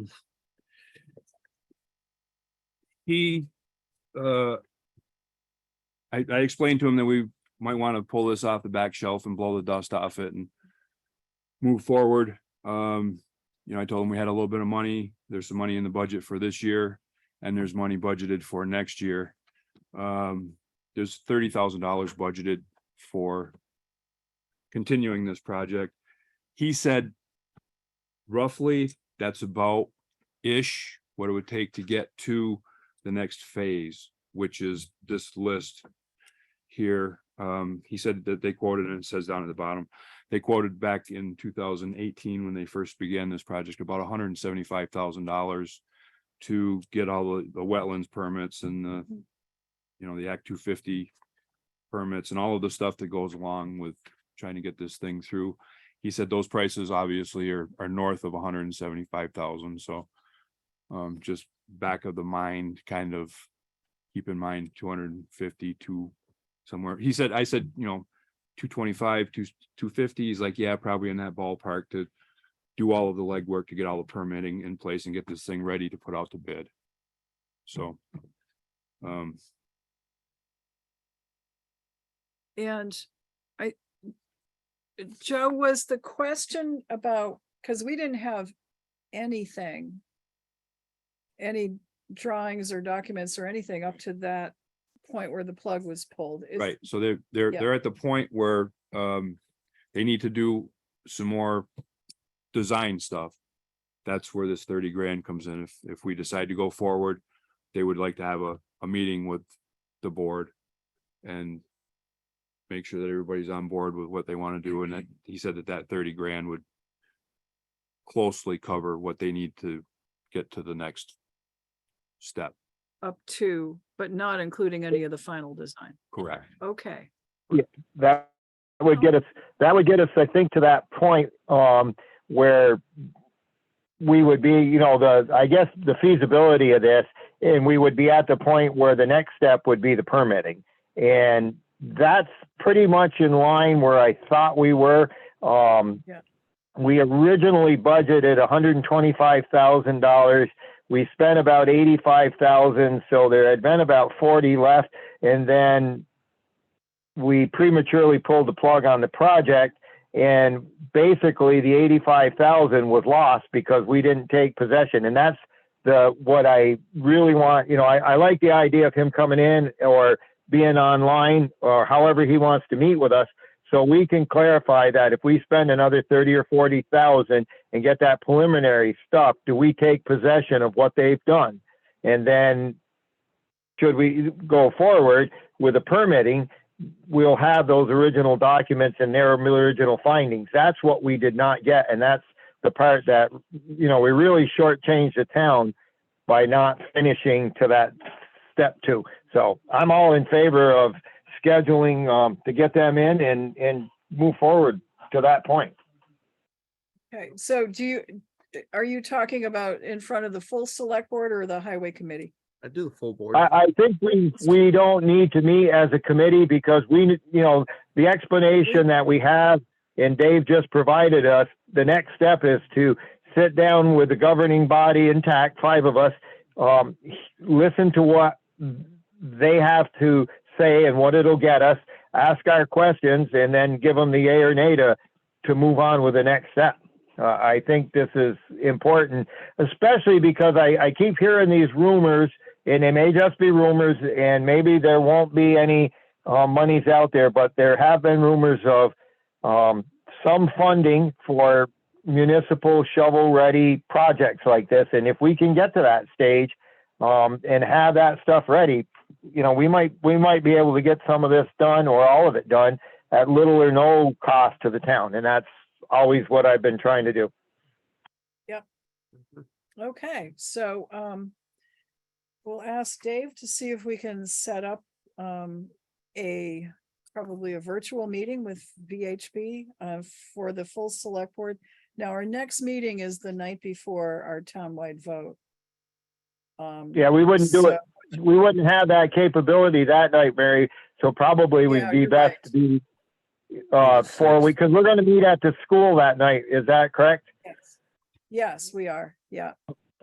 explained to him that we might want to pull this off the back shelf and blow the dust off it and move forward. I told him we had a little bit of money. There's some money in the budget for this year, and there's money budgeted for next year. There's $30,000 budgeted for continuing this project. He said roughly that's about what it would take to get to the next phase, which is this list here. He said that they quoted, and it says down at the bottom, they quoted back in 2018 when they first began this project, about $175,000 to get all the wetlands permits and the, you know, the Act 250 permits and all of the stuff that goes along with trying to get this thing through. He said those prices obviously are north of 175,000. So just back of the mind, kind of keep in mind 250 to somewhere. He said, I said, you know, 225 to 250. He's like, yeah, probably in that ballpark to do all of the legwork to get all the permitting in place and get this thing ready to put out to bid. So and Joe, was the question about, because we didn't have anything, any drawings or documents or anything up to that point where the plug was pulled. right. So they're at the point where they need to do some more design stuff. That's where this 30 grand comes in. If we decide to go forward, they would like to have a meeting with the board and make sure that everybody's on board with what they want to do. And that he said that 30 grand would closely cover what they need to get to the next step. Up to, but not including any of the final design. Correct. Okay. Yeah, that would get us, I think, to that point, where we would be, you know, I guess the feasibility of this, and we would be at the point where the next step would be the permitting. And that's pretty much in line where I thought we were. We originally budgeted $125,000. We spent about 85,000, so there had been about 40 left, and then we prematurely pulled the plug on the project, and basically the 85,000 was lost because we didn't take possession. And that's what I really want. You know, I like the idea of him coming in or being online or however he wants to meet with us, so we can clarify that if we spend another 30 or 40,000 and get that preliminary stuff, do we take possession of what they've done? And then should we go forward with the permitting, we'll have those original documents and their original findings. That's what we did not get. And that's the part that, you know, we really shortchanged the town by not finishing to that step 2. So I'm all in favor of scheduling to get them in and move forward to that point. Okay, so are you talking about in front of the full select board or the highway committee? I do the full board. I think we don't need to meet as a committee because we, you know, the explanation that we have and Dave just provided us, the next step is to sit down with the governing body intact, 5 of us, listen to what they have to say and what it'll get us, ask our questions, and then give them the yay or nay to move on with the next step. I think this is important, especially because I keep hearing these rumors, and they may just be rumors, and maybe there won't be any monies out there, but there have been rumors of some funding for municipal shovel-ready projects like this. And if we can get to that stage and have that stuff ready, you know, we might be able to get some of this done or all of it done at little or no cost to the town. And that's always what I've been trying to do. Yep. Okay, so we'll ask Dave to see if we can set up probably a virtual meeting with VHB for the full select board. Now, our next meeting is the night before our townwide vote. Yeah, we wouldn't do it. We wouldn't have that capability that night, Mary. So probably would be best to be 4 weeks, because we're going to meet at the school that night. Is that correct? Yes. Yes, we are. Yeah.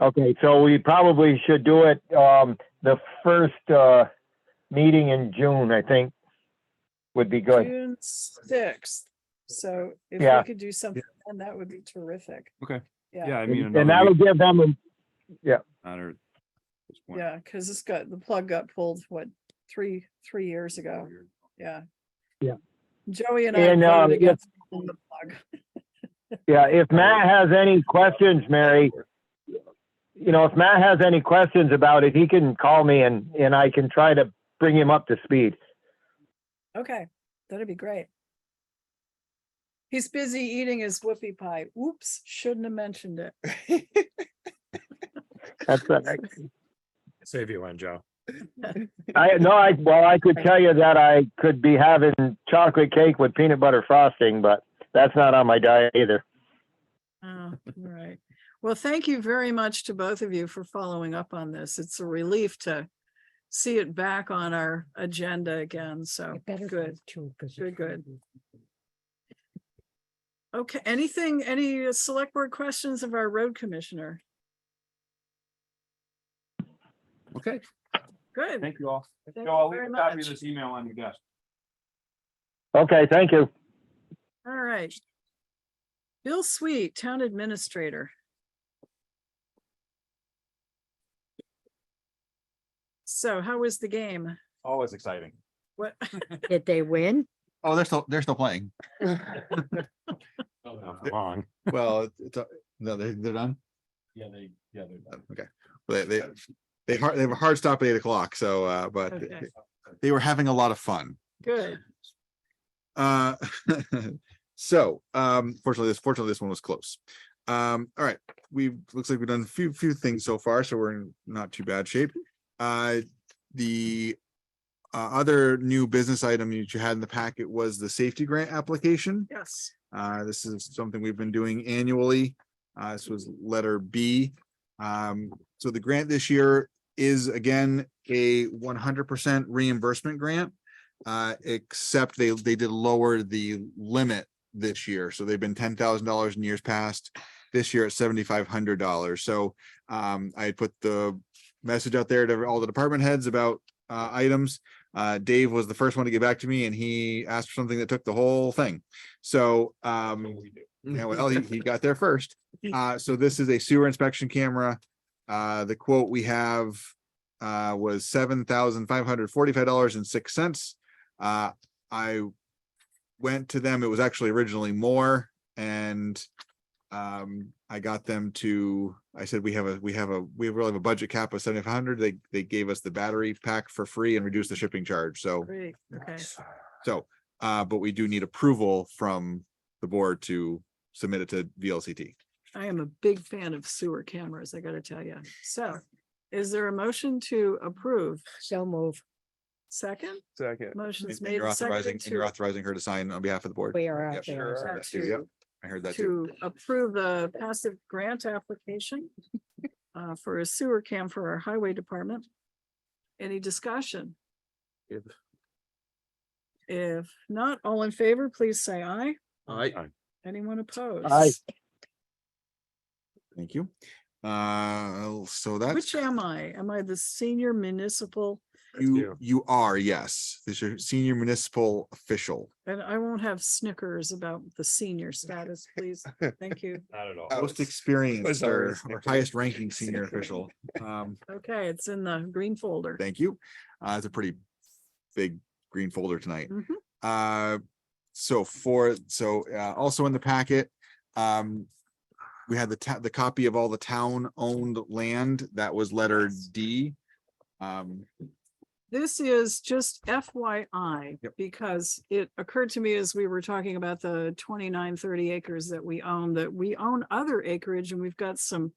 Okay, so we probably should do it the first meeting in June, I think, would be good. June 6th. So if Yeah. we could do something, then that would be terrific. Okay. Yeah. Yeah, I mean, And that'll give them, yeah. matter at this point. Yeah, because the plug got pulled, what, three years ago? Yeah. Yeah. Joey and I And, voted against pulling the plug. Yeah, if Matt has any questions, Mary, you know, if Matt has any questions about it, he can call me and I can try to bring him up to speed. Okay, that'd be great. He's busy eating his whoopie pie. Oops, shouldn't have mentioned it. That's Save you one, Joe. I could tell you that I could be having chocolate cake with peanut butter frosting, but that's not on my diet either. Oh, all right. Well, thank you very much to both of you for following up on this. It's a relief to see it back on our agenda again. So good, good. Okay, any select board questions of our road commissioner? Okay. Good. Thank you all. Thank Joe, I'll you leave very a copy of much. this email on your desk. Okay, thank you. All right. Bill Sweet, Town Administrator. So how was the game? Always exciting. What? Did they win? Oh, they're still playing. Not long. Well, no, they're done. They're done. Okay. Well, they have a hard stop at 8 o'clock. So, but Okay. they were having a lot of fun. Good. So, fortunately this one was close. All right, looks like we've done a few things so far, so we're in not too bad shape. The other new business item that you had in the packet was the safety grant application. Yes. This is something we've been doing annually. This was letter B. So the grant this year is again a 100% reimbursement grant, except they did lower the limit this year. So they've been $10,000 in years past. This year at $7,500. So I put the message out there to all the department heads about items. Dave was the first one to get back to me, and he asked for something that took the whole thing. So yeah, well, he got there first. So this is a sewer inspection camera. The quote we have was $7,545.06. I went to them. It was actually originally more, and I got them to. I said we really have a budget cap of 7,500. They gave us the battery pack for free and reduced the shipping charge. So Great. Okay. so, but we do need approval from the board to submit it to VLCT. I am a big fan of sewer cameras, I gotta tell you. So is there a motion to approve? So move. Second? Second. Motion's And made. you're and authorizing, seconded and you're authorizing her to sign on behalf of the board. We are Yep. out there. Yep. I heard that too. to approve the passive grant application for a sewer cam for our highway department. Any discussion? If not, all in favor, please say aye. Aye. Anyone opposed? Aye. Thank you. So that's. Which am I? Am I the senior municipal? You are, yes. This is your senior municipal official. And I won't have snickers about the senior status, please. Thank you. Not at all. Most experienced or highest ranking senior official. Okay, it's in the green folder. Thank you. It's a pretty big green folder tonight. Mhm. So also in the packet, we had the copy of all the town owned land that was letter D. This is just FYI, because it occurred to me as we were talking about the 29-30 acres that we own other acreage, and we've got some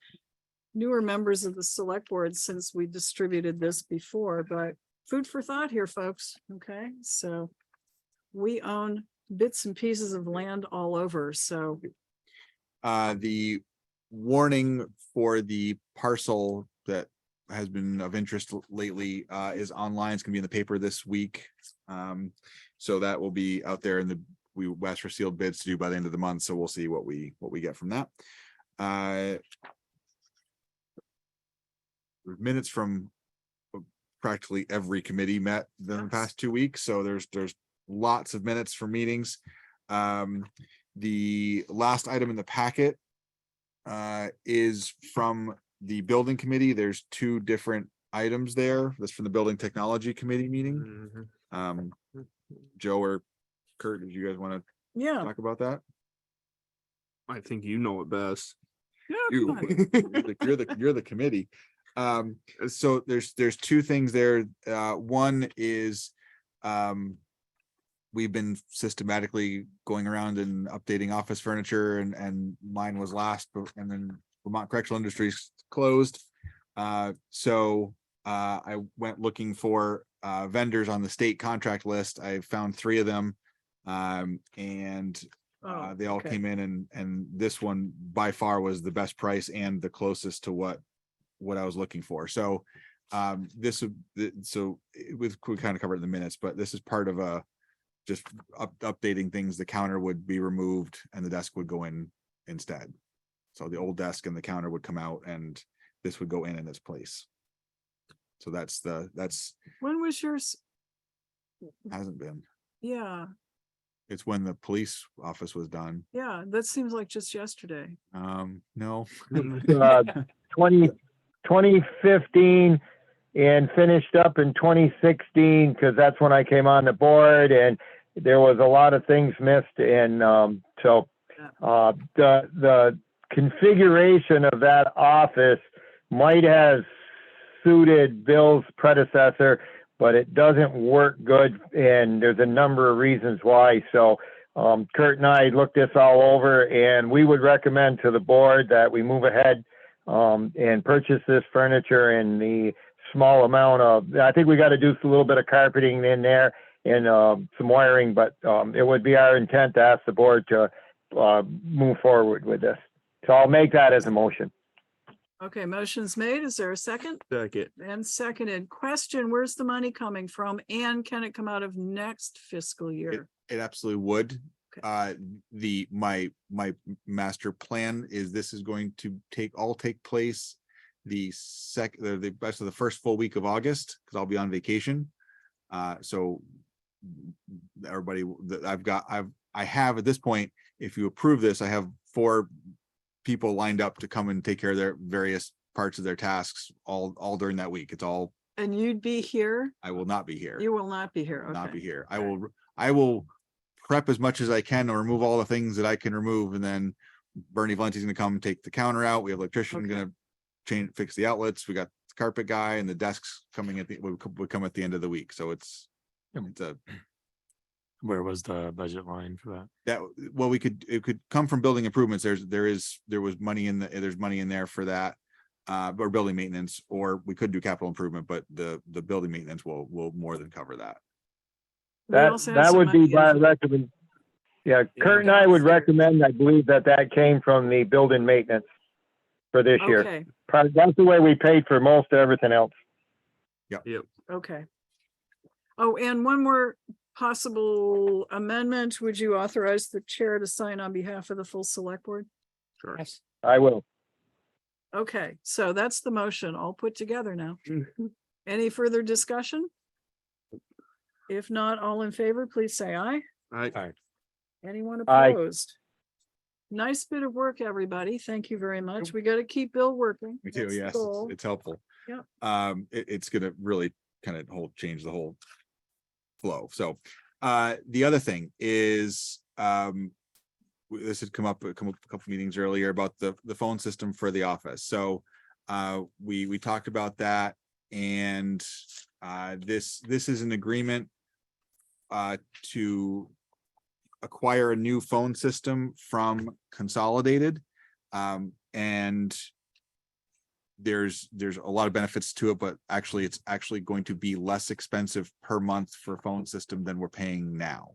newer members of the select board since we distributed this before, but food for thought here, folks. Okay, so we own bits and pieces of land all over, so. The warning for the parcel that has been of interest lately is online. It's gonna be in the paper this week. So that will be out there, and we asked for sealed bids to do by the end of the month. So we'll see what we get from that. Minutes from practically every committee met in the past 2 weeks. So there's lots of minutes for meetings. The last item in the packet is from the building committee. There's 2 different items there. That's from the building technology committee meeting. Joe or Kurt, did you guys want to Yeah, talk about that? I think you know it best. You, you're the committee. So there's two things there. One is, we've been systematically going around and updating office furniture and mine was last, and then Vermont Correctional Industries closed. So I went looking for vendors on the state contract list. I found 3 of them. And they all came in and this one by far was the best price and the closest to what I was looking for. So this would, so we kind of covered in the minutes, but this is part of a just updating things. The counter would be removed and the desk would go in instead. So the old desk and the counter would come out and this would go in its place. So that's When was yours? hasn't been. Yeah, It's when the police office was done. yeah, that seems like just yesterday. No. 2015 and finished up in 2016 because that's when I came on the board and there was a lot of things missed and so the configuration of that office might have suited Bill's predecessor, but it doesn't work good and there's a number of reasons why. So Kurt and I looked this all over and we would recommend to the board that we move ahead and purchase this furniture in the small amount of, I think we got to do a little bit of carpeting in there and some wiring, but it would be our intent to ask the board to move forward with this. So I'll make that as a motion. Okay, motion's made. Is there a second? Second. And seconded. Question, where's the money coming from? And can it come out of next fiscal year? It absolutely would. My master plan is this is going to take place the rest of the first full week of August, because I'll be on vacation. So everybody that I have at this point, if you approve this, I have 4 people lined up to come and take care of their various parts of their tasks all during that week. It's all. And you'd be here? I will not be here. You will not be here. Not Okay. be here. I will prep as much as I can to remove all the things that I can remove, and then Bernie Valenti's gonna come take the counter out. We have electrician gonna fix the outlets. We got the carpet guy and the desks coming would come at the end of the week. So it's a. Where was the budget line for that? Well, it could come from building improvements. There was money there's money in there for that. Or building maintenance, or we could do capital improvement, but the building maintenance will more than cover that. That would be my recommend. Yeah, Kurt and I would recommend, I believe that came from the building maintenance for this year. Okay. That's the way we paid for most of everything else. Yep. Okay. Oh, and one more possible amendment. Would you authorize the chair to sign on behalf of the full select board? Sure. Yes. I will. Okay, so that's the motion all put together now. Any further discussion? If not, all in favor, please say aye. Aye. Anyone Aye. opposed? Nice bit of work, everybody. Thank you very much. We got to keep Bill working. Me too. That's the Yes, goal. it's helpful. Yeah. It's gonna really kind of change the whole flow. So the other thing is this had come up a couple meetings earlier about the phone system for the office. So we talked about that, and this is an agreement to acquire a new phone system from Consolidated, and there's a lot of benefits to it, but actually it's actually going to be less expensive per month for a phone system than we're paying now,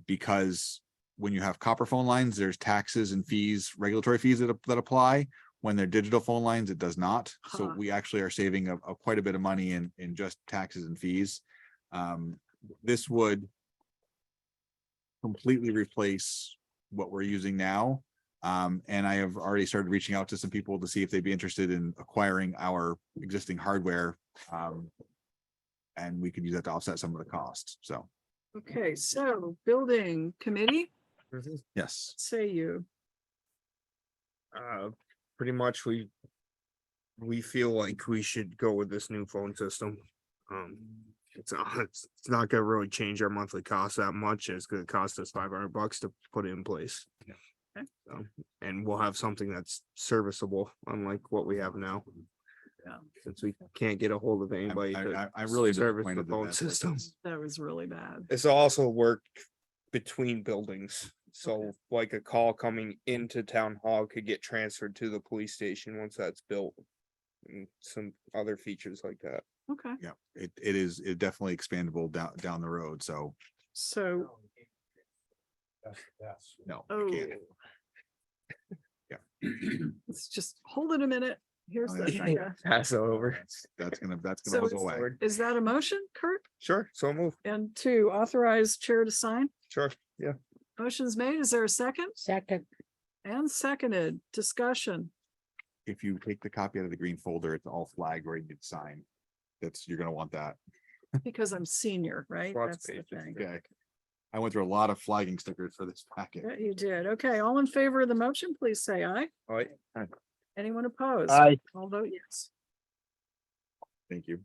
because when you have copper phone lines, there's taxes and fees, regulatory fees that apply. When they're digital phone lines, it does not. So we actually are saving quite a bit of money in just taxes and fees. This would completely replace what we're using now. And I have already started reaching out to some people to see if they'd be interested in acquiring our existing hardware. And we could use that to offset some of the costs. So. Okay, so building committee, Yes. say you. Pretty much we feel like we should go with this new phone system. It's not gonna really change our monthly cost that much. It's gonna cost us $500 to put it in place. Okay. So, and we'll have something that's serviceable, unlike what we have now. Yeah. Since we can't get a hold of anybody to I'm really service the disappointed that phone that's like system. this. That was really bad. It's also work between buildings. So like a call coming into town hall could get transferred to the police station once that's built. And some other features like that. Okay, Yeah, it is, it definitely expandable down the road, so so, no, oh. you can't. Yeah. Let's just hold it a minute. Here's Oh, the, yeah. I got- Pass over. That's gonna So go away. is that a motion, Kurt? Sure, so move. And to authorize chair to sign? Sure, yeah. Motion's made. Is there a second? Second, And seconded. Discussion. If you take the copy out of the green folder, it's all flag ready to sign. You're gonna want that. Because I'm senior, right? Lots of That's the pages, thing. Okay. I went through a lot of flagging stickers for this packet. Yeah, you did. Okay, all in favor of the motion, please say aye. All right. Anyone opposed? Aye. I'll vote yes. Thank you.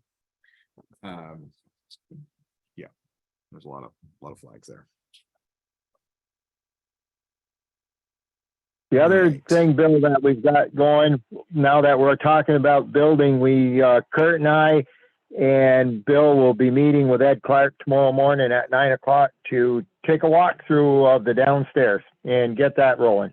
Yeah, there's a lot of flags there. The other Right. thing, Bill, that we've got going now that we're talking about building, Kurt and I and Bill will be meeting with Ed Clark tomorrow morning at 9 o'clock to take a walk through of the downstairs and get that rolling.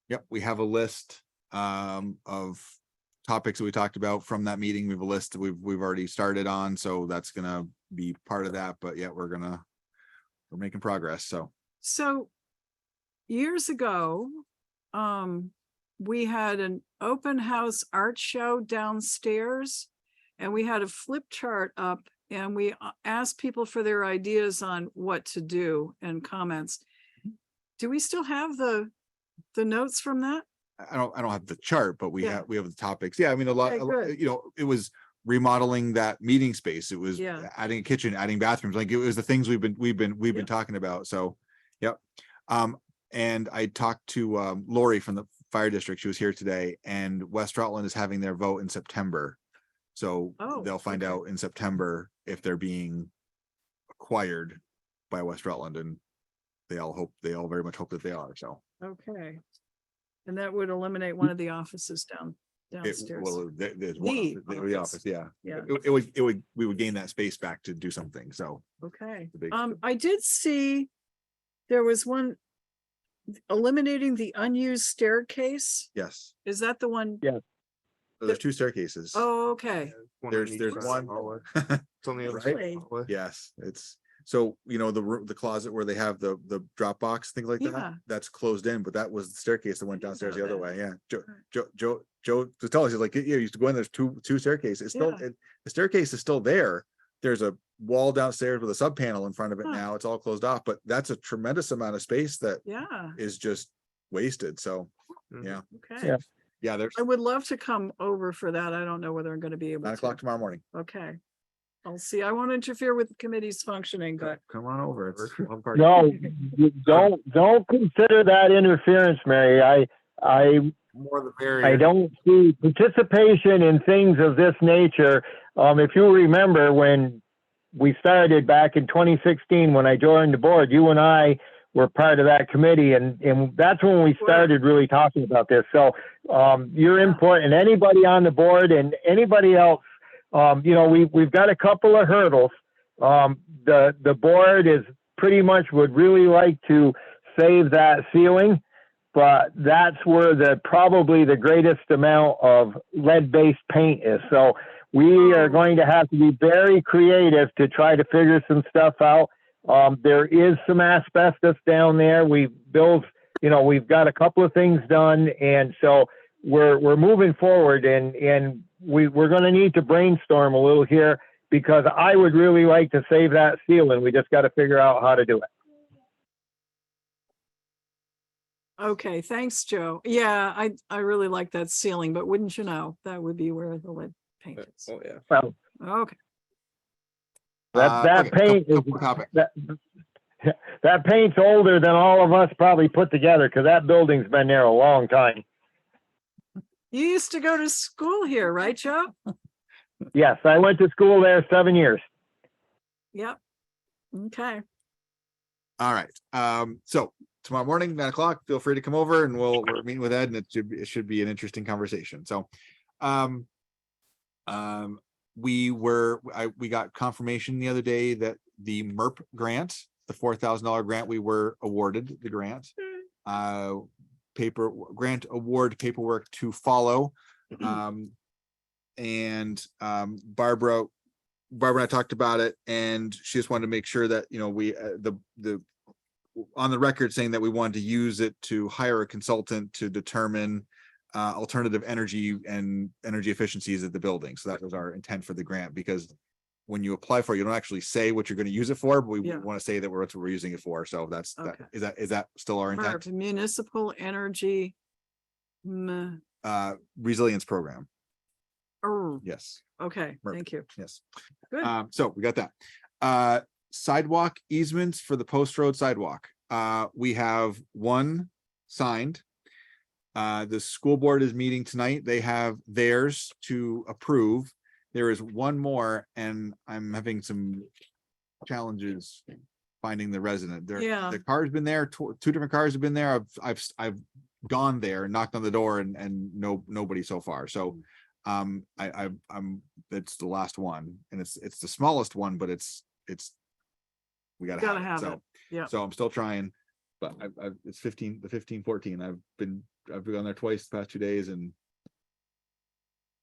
Yep, we have a list of topics that we talked about from that meeting. We have a list that we've already started on, so that's gonna be part of that. But yeah, we're making progress. So years ago, we had an open house art show downstairs and we had a flip chart up and we asked people for their ideas on what to do and comments. Do we still have the notes from that? I don't have the chart, but we Yeah. have the topics. Yeah, I mean, Okay, good. it was remodeling that meeting space. It was Yeah. adding a kitchen, adding bathrooms. Like it was the things we've Yeah. been talking about. So, yep. And I talked to Lori from the fire district. She was here today, and West Rutland is having their vote in September. So Oh, they'll find okay. out in September if they're being acquired by West Rutland, and they all very much hope that they are. So Okay. And that would eliminate one of the offices it, downstairs. well, there's one the office, yeah. Yeah. We would gain that space back to do something. So Okay, the big- I did see there was one eliminating the unused staircase. yes, Is that the one? Yeah. so there's two staircases. Oh, okay. There's one. It's on the other Right? side. Really? Yes, it's so the closet where they have the drop box, things like Yeah. that. That's closed in, but that was the staircase that went I didn't downstairs know the other that. way. Yeah, Joe to tell us, he's like, yeah, you used to go in. There's two staircases. It's still Yeah. the staircase is still there. There's a wall downstairs with a sub panel in front of it Huh. now. It's all closed off, but that's a tremendous amount of space that Yeah, is just wasted. So Mhm. yeah, okay. Yeah. yeah. There's I would love to come over for that. I don't know whether I'm gonna be able 9 o'clock to. tomorrow morning. Okay. I'll see. I won't interfere with the committee's functioning, but Come on over. It's a fun party. No, you don't consider that interference, Mary. I More the merrier. I don't see participation in things of this nature. If you remember when we started back in 2016, when I joined the board, you and I were part of that committee, and that's when we started really talking about this. So your input and anybody on the board and anybody else, we've got a couple of hurdles. The board is pretty much would really like to save that ceiling, but that's where probably the greatest amount of lead-based paint is. So we are going to have to be very creative to try to figure some stuff out. There is some asbestos down there. We've got a couple of things done, and so we're moving forward, and we're going to need to brainstorm a little here, because I would really like to save that ceiling. We just got to figure out how to do it. okay, thanks, Joe. Yeah, I really like that ceiling, but wouldn't you know, that would be where the lead paint is. Oh, yeah. Well, Okay. that Okay, paint is couple topics. that paint's older than all of us probably put together, because that building's been there a long time. You used to go to school here, right, Joe? Yes, I went to school there 7 years. Yep. Okay. All right. So tomorrow morning, 9 o'clock, feel free to come over and we're meeting with Ed and it should be an interesting conversation. So, we got confirmation the other day that the MERP grant, the $4,000 grant, we were awarded the grant. Grant award paperwork to follow. Barbara and I talked about it, and she just wanted to make sure that, you know, we, on the record saying that we wanted to use it to hire a consultant to determine alternative energy and energy efficiencies at the building. So that was our intent for the grant, because when you apply for it, you don't actually say what you're going to use it for, but we want to say that that's what we're using it for. So that's, Okay. is that still our intent? MERP, Municipal Energy. Resilience program. Oh, Yes. okay, MERP. thank you. Yes. Good. So we got that. Sidewalk easements for the post road sidewalk. We have one signed. The school board is meeting tonight. They have theirs to approve. There is one more, and I'm having some challenges finding the resident. Yeah. The car's been there. Two different cars have been there. I've gone there, knocked on the door, and nobody so far. So, I'm it's the last one, and it's the smallest one, but it's we gotta have it. Yeah. So I'm still trying, but it's 1514. I've been there twice the past 2 days and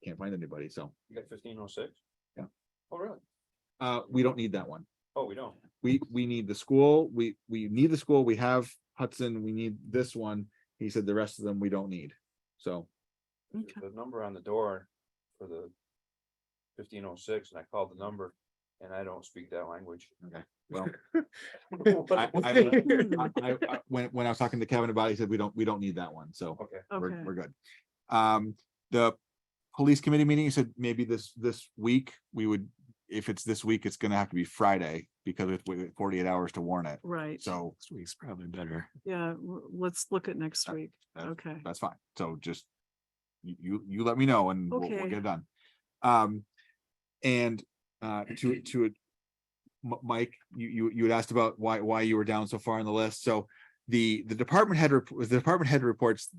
can't find anybody. So You got 1506? Yeah. Oh, really? we don't need that one. Oh, we don't. We need the school. We need the school. We have Hudson. We need this one. He said the rest of them we don't need. So The number on the door for the 1506, and I called the number, and I don't speak that language. Okay. Well, when I was talking to Kevin about it, he said we don't need that one. So Okay. we're good. The police committee meeting, he said maybe this week we would, if it's this week, it's gonna have to be Friday because it's 48 hours to warn it. Right. So This week's probably better. Yeah, let's look at next week. Okay. that's fine. So just you let me know and we'll Okay. get it done. To Mike, you had asked about why you were down so far on the list. So the department head reports,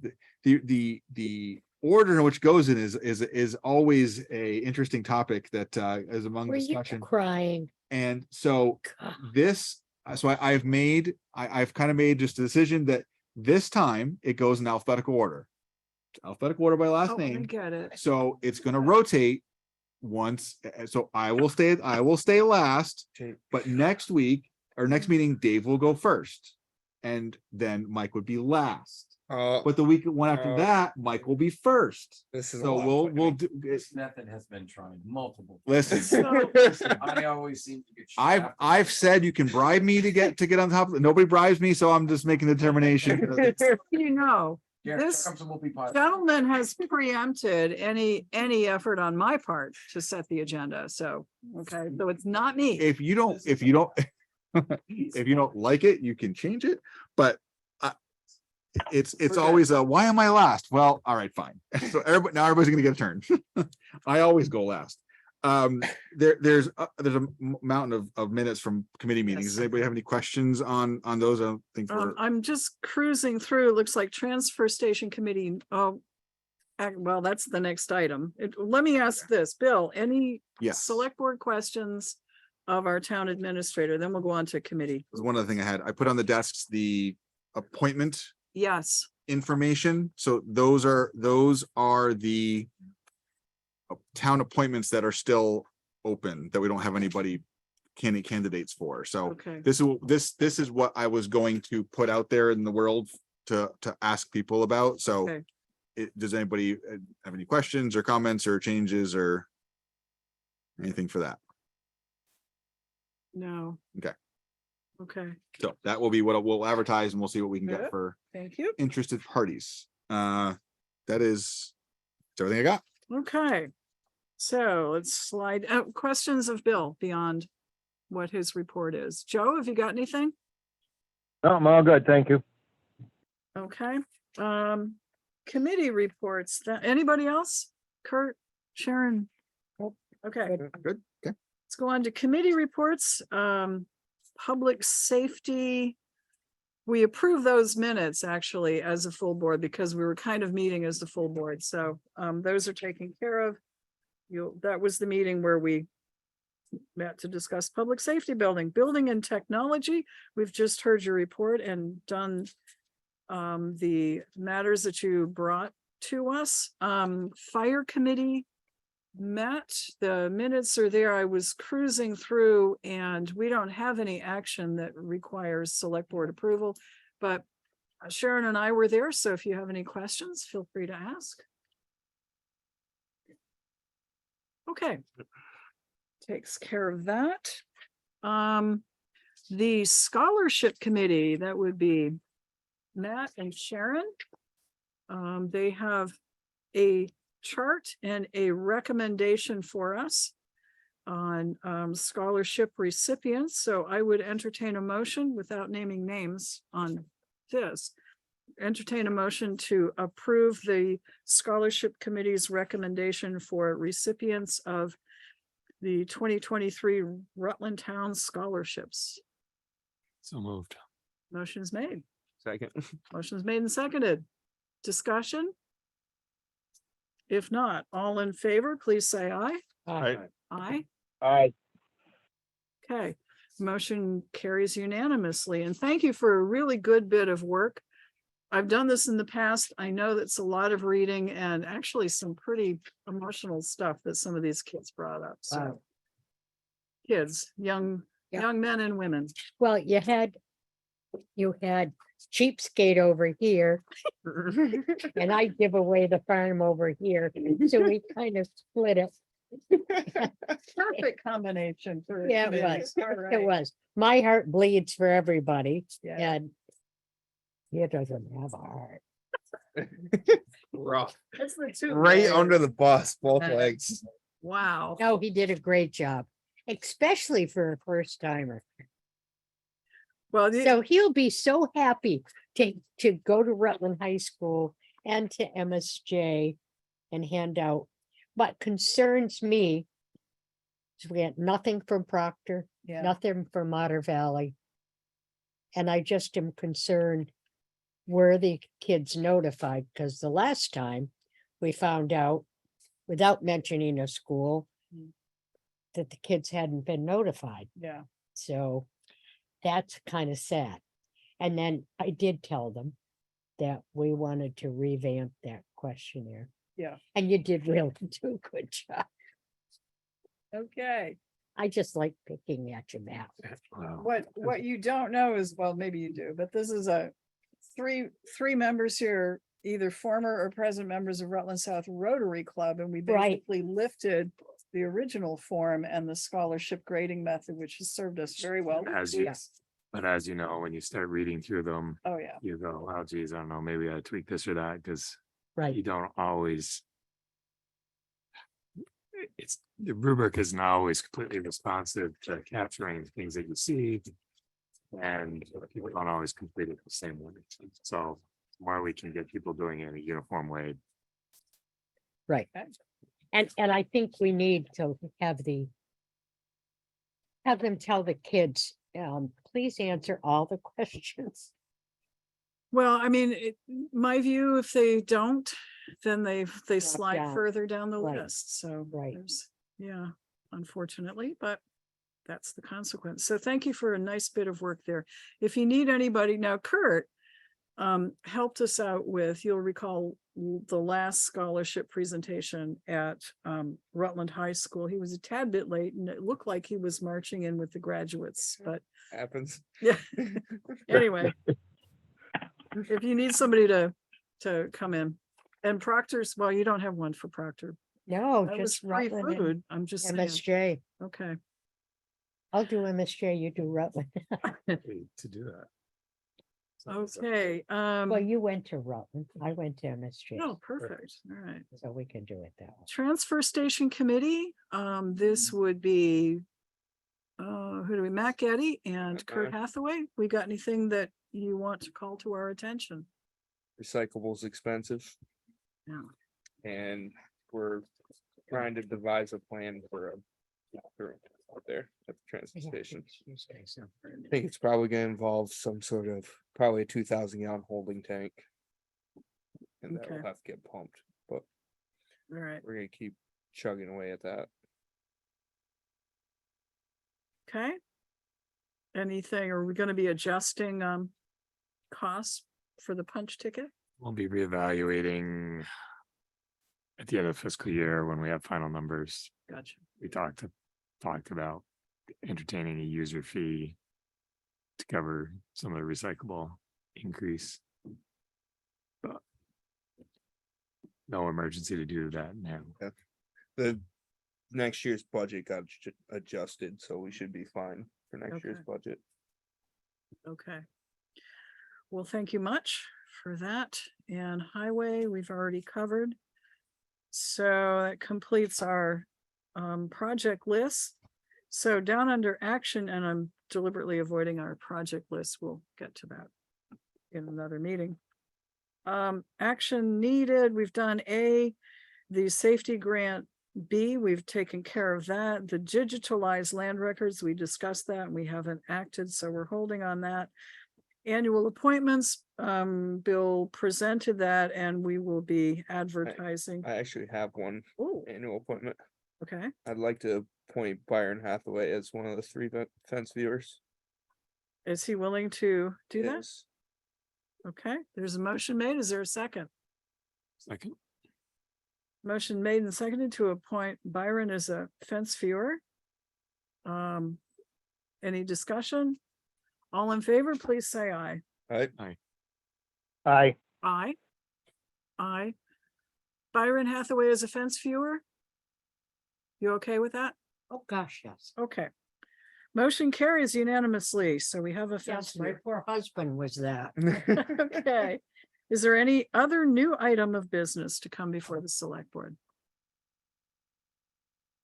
the order in which goes in is always a interesting topic that is among Were you discussion. crying? And so I've kind of made just a decision that this time it goes in alphabetical order. Alphabetical order by last Oh, I name. get it. So it's gonna rotate once. So I will stay last, but next week or next meeting, Dave will go first. And then Mike would be last. But the one after that, Mike will be first. This is So we'll do. This method has been tried multiple. Listen, I always seem to get. I've said you can bribe me to get on top of it. Nobody bribes me, so I'm just making the determination. You know, Yeah, this circumstances will be positive. gentleman has preempted any effort on my part to set the agenda. So, okay, so it's not me. If you don't like it, you can change it. But it's always why am I last? Well, all right, fine. So everybody's gonna get a turn. I always go last. There's a mountain of minutes from committee meetings. Does anybody have any questions on those? I don't think I'm just cruising through. It looks like transfer station committee. Oh, well, that's the next item. Let me ask this, Bill, any Yes. select board questions of our town administrator? Then we'll go on to committee. was one other thing I put on the desks, the appointment Yes. information. So those are the town appointments that are still open that we don't have anybody candidates for. So Okay. this is what I was going to put out there in the world to ask people about. So Okay. does anybody have any questions or comments or changes or anything for that? No. Okay. Okay. So that will be what we'll advertise and we'll see what we can Good. get for Thank you. interested parties. That is everything I got. Okay. So let's slide out questions of Bill beyond what his report is. Joe, have you got anything? No, I'm all good. Thank you. Okay. Committee reports. Anybody else? Kurt, Sharon? Okay. Good. Okay. Let's go on to committee reports. Public safety. we approved those minutes actually as a full board because we were kind of meeting as the full board. So those are taken care of. That was the meeting where we met to discuss public safety building and technology. We've just heard your report and done the matters that you brought to us. Fire committee met, the minutes are there. I was cruising through and we don't have any action that requires select board approval, but Sharon and I were there. So if you have any questions, feel free to ask. Okay. Takes care of that. The scholarship committee, that would be Matt and Sharon. They have a chart and a recommendation for us on scholarship recipients. So I would entertain a motion without naming names on this. Entertain a motion to approve the scholarship committee's recommendation for recipients of the 2023 Rutland Town scholarships. So moved. Motion's made. Second. Motion's made and seconded. Discussion? If not, all in favor, please say aye. Aye. Aye. Aye. Okay, motion carries unanimously, and thank you for a really good bit of work. I've done this in the past. I know that's a lot of reading and actually some pretty emotional stuff that some of these kids brought up. So Wow. Kids, young men and women. Well, you had cheapskate over here and I give away the farm over here. So we kind of split it. Perfect combination for a Yeah, it committee. was. All It right. was. My heart bleeds for everybody. Yeah. And he doesn't have a heart. Rough. That's the two. Right under the bus, both legs. Wow. No, he did a great job, especially for a first timer. Well, So he'll be so happy to go to Rutland High School and to MSJ and hand out. What concerns me is we had nothing from Proctor, Yeah. nothing from Otter Valley. And I just am concerned, were the kids notified? Because the last time we found out, without mentioning a school, that the kids hadn't been notified. Yeah. So that's kind of sad. And then I did tell them that we wanted to revamp that questionnaire. Yeah. And you did really do a good job. Okay. I just like picking at you, Matt. What you don't know is, well, maybe you do, but this is a three members here, either former or present members of Rutland South Rotary Club, and we Right. basically lifted the original form and the scholarship grading method, which has served us very well. But as you know, when you start reading through them, Oh, yeah. you go, oh geez, I don't know, maybe I tweak this or that, because Right. you don't always. It's, the rubric isn't always completely responsive to capturing things that you see. And people don't always complete it the same way. So the more we can get people doing it in a uniform way. Right. And I think we need to have them tell the kids, please answer all the questions. Well, I mean, my view, if they don't, then they slide down. further down the Right. list. So Right. yeah, unfortunately, but that's the consequence. So thank you for a nice bit of work there. If you need anybody now, Kurt helped us out with, you'll recall the last scholarship presentation at Rutland High School. He was a tad bit late and it looked like he was marching in with the graduates, but Happens. yeah. Anyway, if you need somebody to come in, and Proctor's, well, you don't have one for Proctor. No, That was just free Rutland and food. I'm just saying. MSJ. Okay. I'll do MSJ, you do Rutland. To do that. Okay. Well, you went to Rutland. I went to MSJ. Oh, perfect. All right. So we can do it that way. Transfer Station Committee, this would be who do we, Matt Getty and Kurt Hathaway. We got anything that you want to call to our attention? Recyclable's expensive. Yeah. And we're trying to devise a plan for there at the transfer station. I think it's probably gonna involve some sort of, probably a 2,000 gallon holding tank. And that will Okay. have to get pumped, but All right, we're gonna keep chugging away at that. okay. Anything, are we gonna be adjusting costs for the punch ticket? We'll be reevaluating at the end of the fiscal year when we have final numbers. Gotcha. We talked about entertaining a user fee to cover some of the recyclable increase. But no emergency to do that now. The next year's budget got adjusted, so we should be fine for next year's Okay. budget. Okay. Well, thank you much for that. And highway, we've already covered. So that completes our project list. So down under action, and I'm deliberately avoiding our project list. We'll get to that in another meeting. Action needed, we've done A, the safety grant. B, we've taken care of that. The digitalized land records, we discussed that and we haven't acted, so we're holding on that. Annual appointments, Bill presented that and we will be advertising. I actually have one annual appointment. Okay, I'd like to appoint Byron Hathaway as one of the 3 fence viewers. is he willing to do that? Yes. Okay, there's a motion made. Is there a second? Second. Motion made and seconded to appoint Byron as a fence viewer. Any discussion? All in favor, please say aye. Aye. Aye. Aye. Aye. Byron Hathaway as a fence viewer? You okay with that? Oh, gosh, yes. Okay. Motion carries unanimously, so we have a fence Yes, my viewer. poor husband was that. Okay. Is there any other new item of business to come before the select board?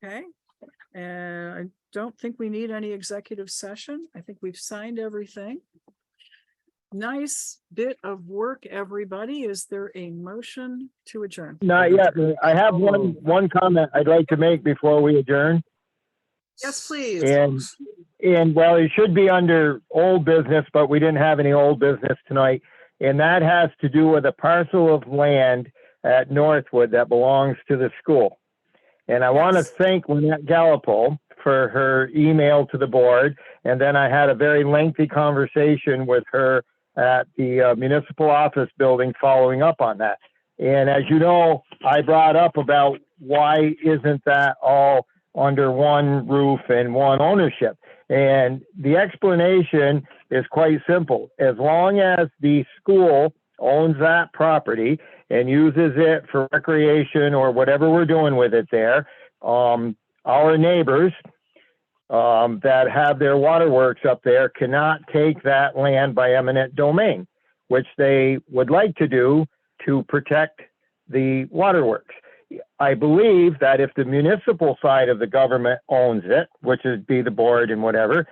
Okay, and I don't think we need any executive session. I think we've signed everything. Nice bit of work, everybody. Is there a motion to adjourn? Not yet. I have one comment I'd like to make before we adjourn. Yes, please. And well, it should be under old business, but we didn't have any old business tonight. And that has to do with a parcel of land at Northwood that belongs to the school. And I want to thank Lynette Gallipo for her email to the board. And then I had a very lengthy conversation with her at the municipal office building following up on that. And as you know, I brought up about why isn't that all under one roof and one ownership? And the explanation is quite simple. As long as the school owns that property and uses it for recreation or whatever we're doing with it there, our neighbors that have their waterworks up there cannot take that land by eminent domain, which they would like to do to protect the waterworks. I believe that if the municipal side of the government owns it, which would be the board and whatever,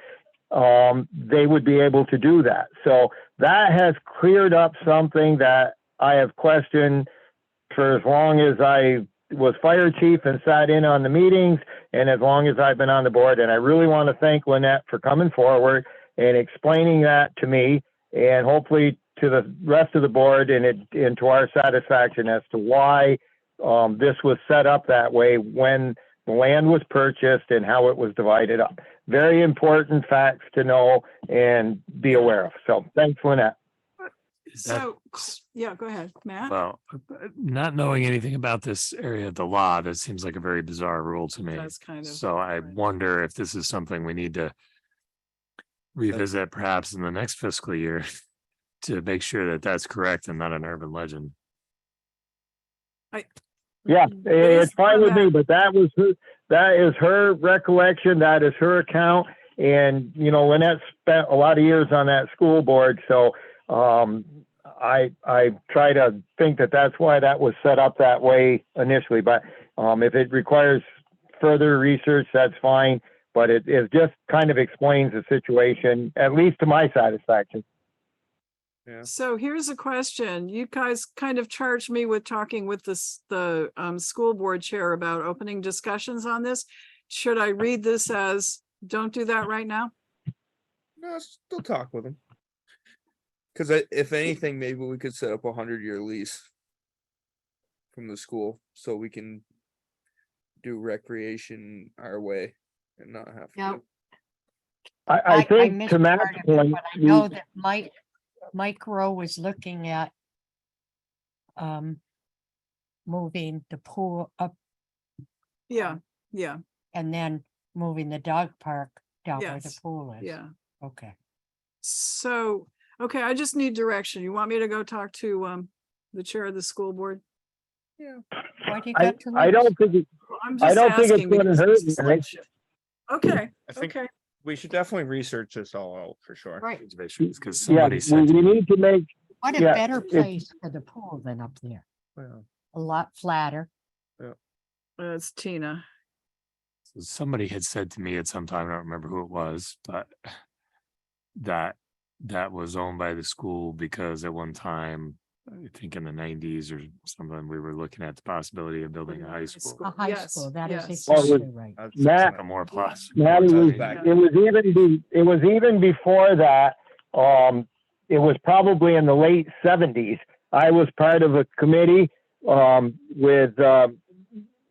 they would be able to do that. So that has cleared up something that I have questioned for as long as I was fire chief and sat in on the meetings and as long as I've been on the board. And I really want to thank Lynette for coming forward and explaining that to me and hopefully to the rest of the board and to our satisfaction as to why this was set up that way when the land was purchased and how it was divided up. Very important facts to know and be aware of. So thanks, Lynette. So, yeah, go ahead, Matt. Well, not knowing anything about this area of the law, that seems like a very bizarre rule to me. That's kind of So I wonder if this is something we need to revisit perhaps in the next fiscal year to make sure that that's correct and not an urban legend. Yeah, it's fine with me, but that is her recollection. That is her account. And, you know, Lynette spent a lot of years on that school board. So I try to think that that's why that was set up that way initially. But if it requires further research, that's fine. But it just kind of explains the situation, at least to my satisfaction. Yeah. So here's a question. You guys kind of charged me with talking with the school board chair about opening discussions on this. Should I read this as Don't do that right now? No, still talk with them. Cause if anything, maybe we could set up a 100-year lease. From the school, so we can. Do recreation our way and not have. Now, to. I think missed to Matt's part of it, point, but I know that Mike Rowe was looking at moving the pool up Yeah, yeah, and then moving the dog park down where the Yes, pool is. yeah. Okay. So, okay, I just need direction. You want me to go talk to the chair of the school board? Yeah. Why do you I, got to I leave? don't think, I'm I just don't think it's asking gonna because hurt. this is Mary. like shit. Okay, I think okay. we should definitely research this all out for sure. Right. Because Yeah, somebody we, said to we me, need to make, What a Yeah, better it's- place for the pool than up there. Well, A lot flatter. It's Tina. somebody had said to me at some time, I don't remember who it was, but that was owned by the school because at one time, I think in the 90s or something, we were looking at the possibility of building a high school. A high Yes, school, that is yes. Well, it was- exactly right. That's Matt- like a more plus. Matt, it was even before that. It was probably in the late 70s. I was part of a committee with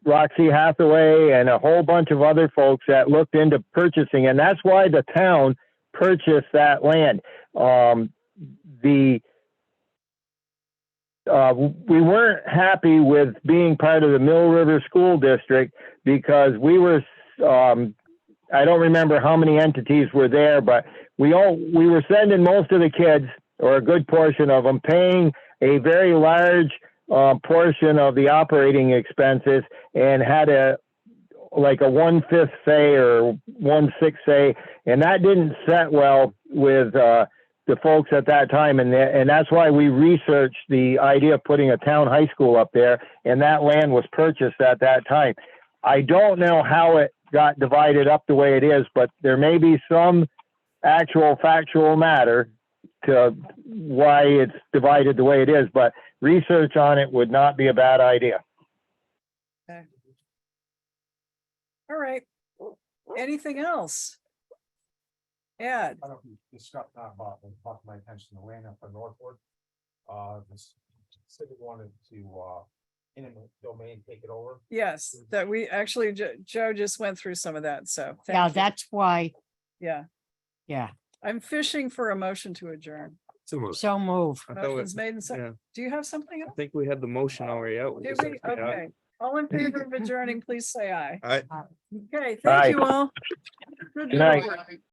Roxy Hathaway and a whole bunch of other folks that looked into purchasing, and that's why the town purchased that land. We weren't happy with being part of the Mill River School District because we were, I don't remember how many entities were there, but we were sending most of the kids, or a good portion of them, paying a very large portion of the operating expenses and had like a 1/5 say or 1/6 say, and that didn't set well with the folks at that time, and that's why we researched the idea of putting a town high school up there, and that land was purchased at that time. I don't know how it got divided up the way it is, but there may be some actual factual matter to why it's divided the way it is, but research on it would not be a bad idea. Okay. All right. Anything else? Ed, I don't know if you discussed that, but it caught my attention, the land up in Northwood. This city wanted to, eminent domain, take it over. yes, that we actually, Joe just went through some of that, so. thank Yeah, you. that's why, Yeah, yeah, I'm fishing for a motion to adjourn. It's almost so move. I thought Motion's made and yeah. seconded. Do you have something I else? think we had the motion already out. We Did just we? have to say aye. Okay. All in favor of adjourning, please say aye. Aye. Okay, Aye. thank you all. Good Good night. night.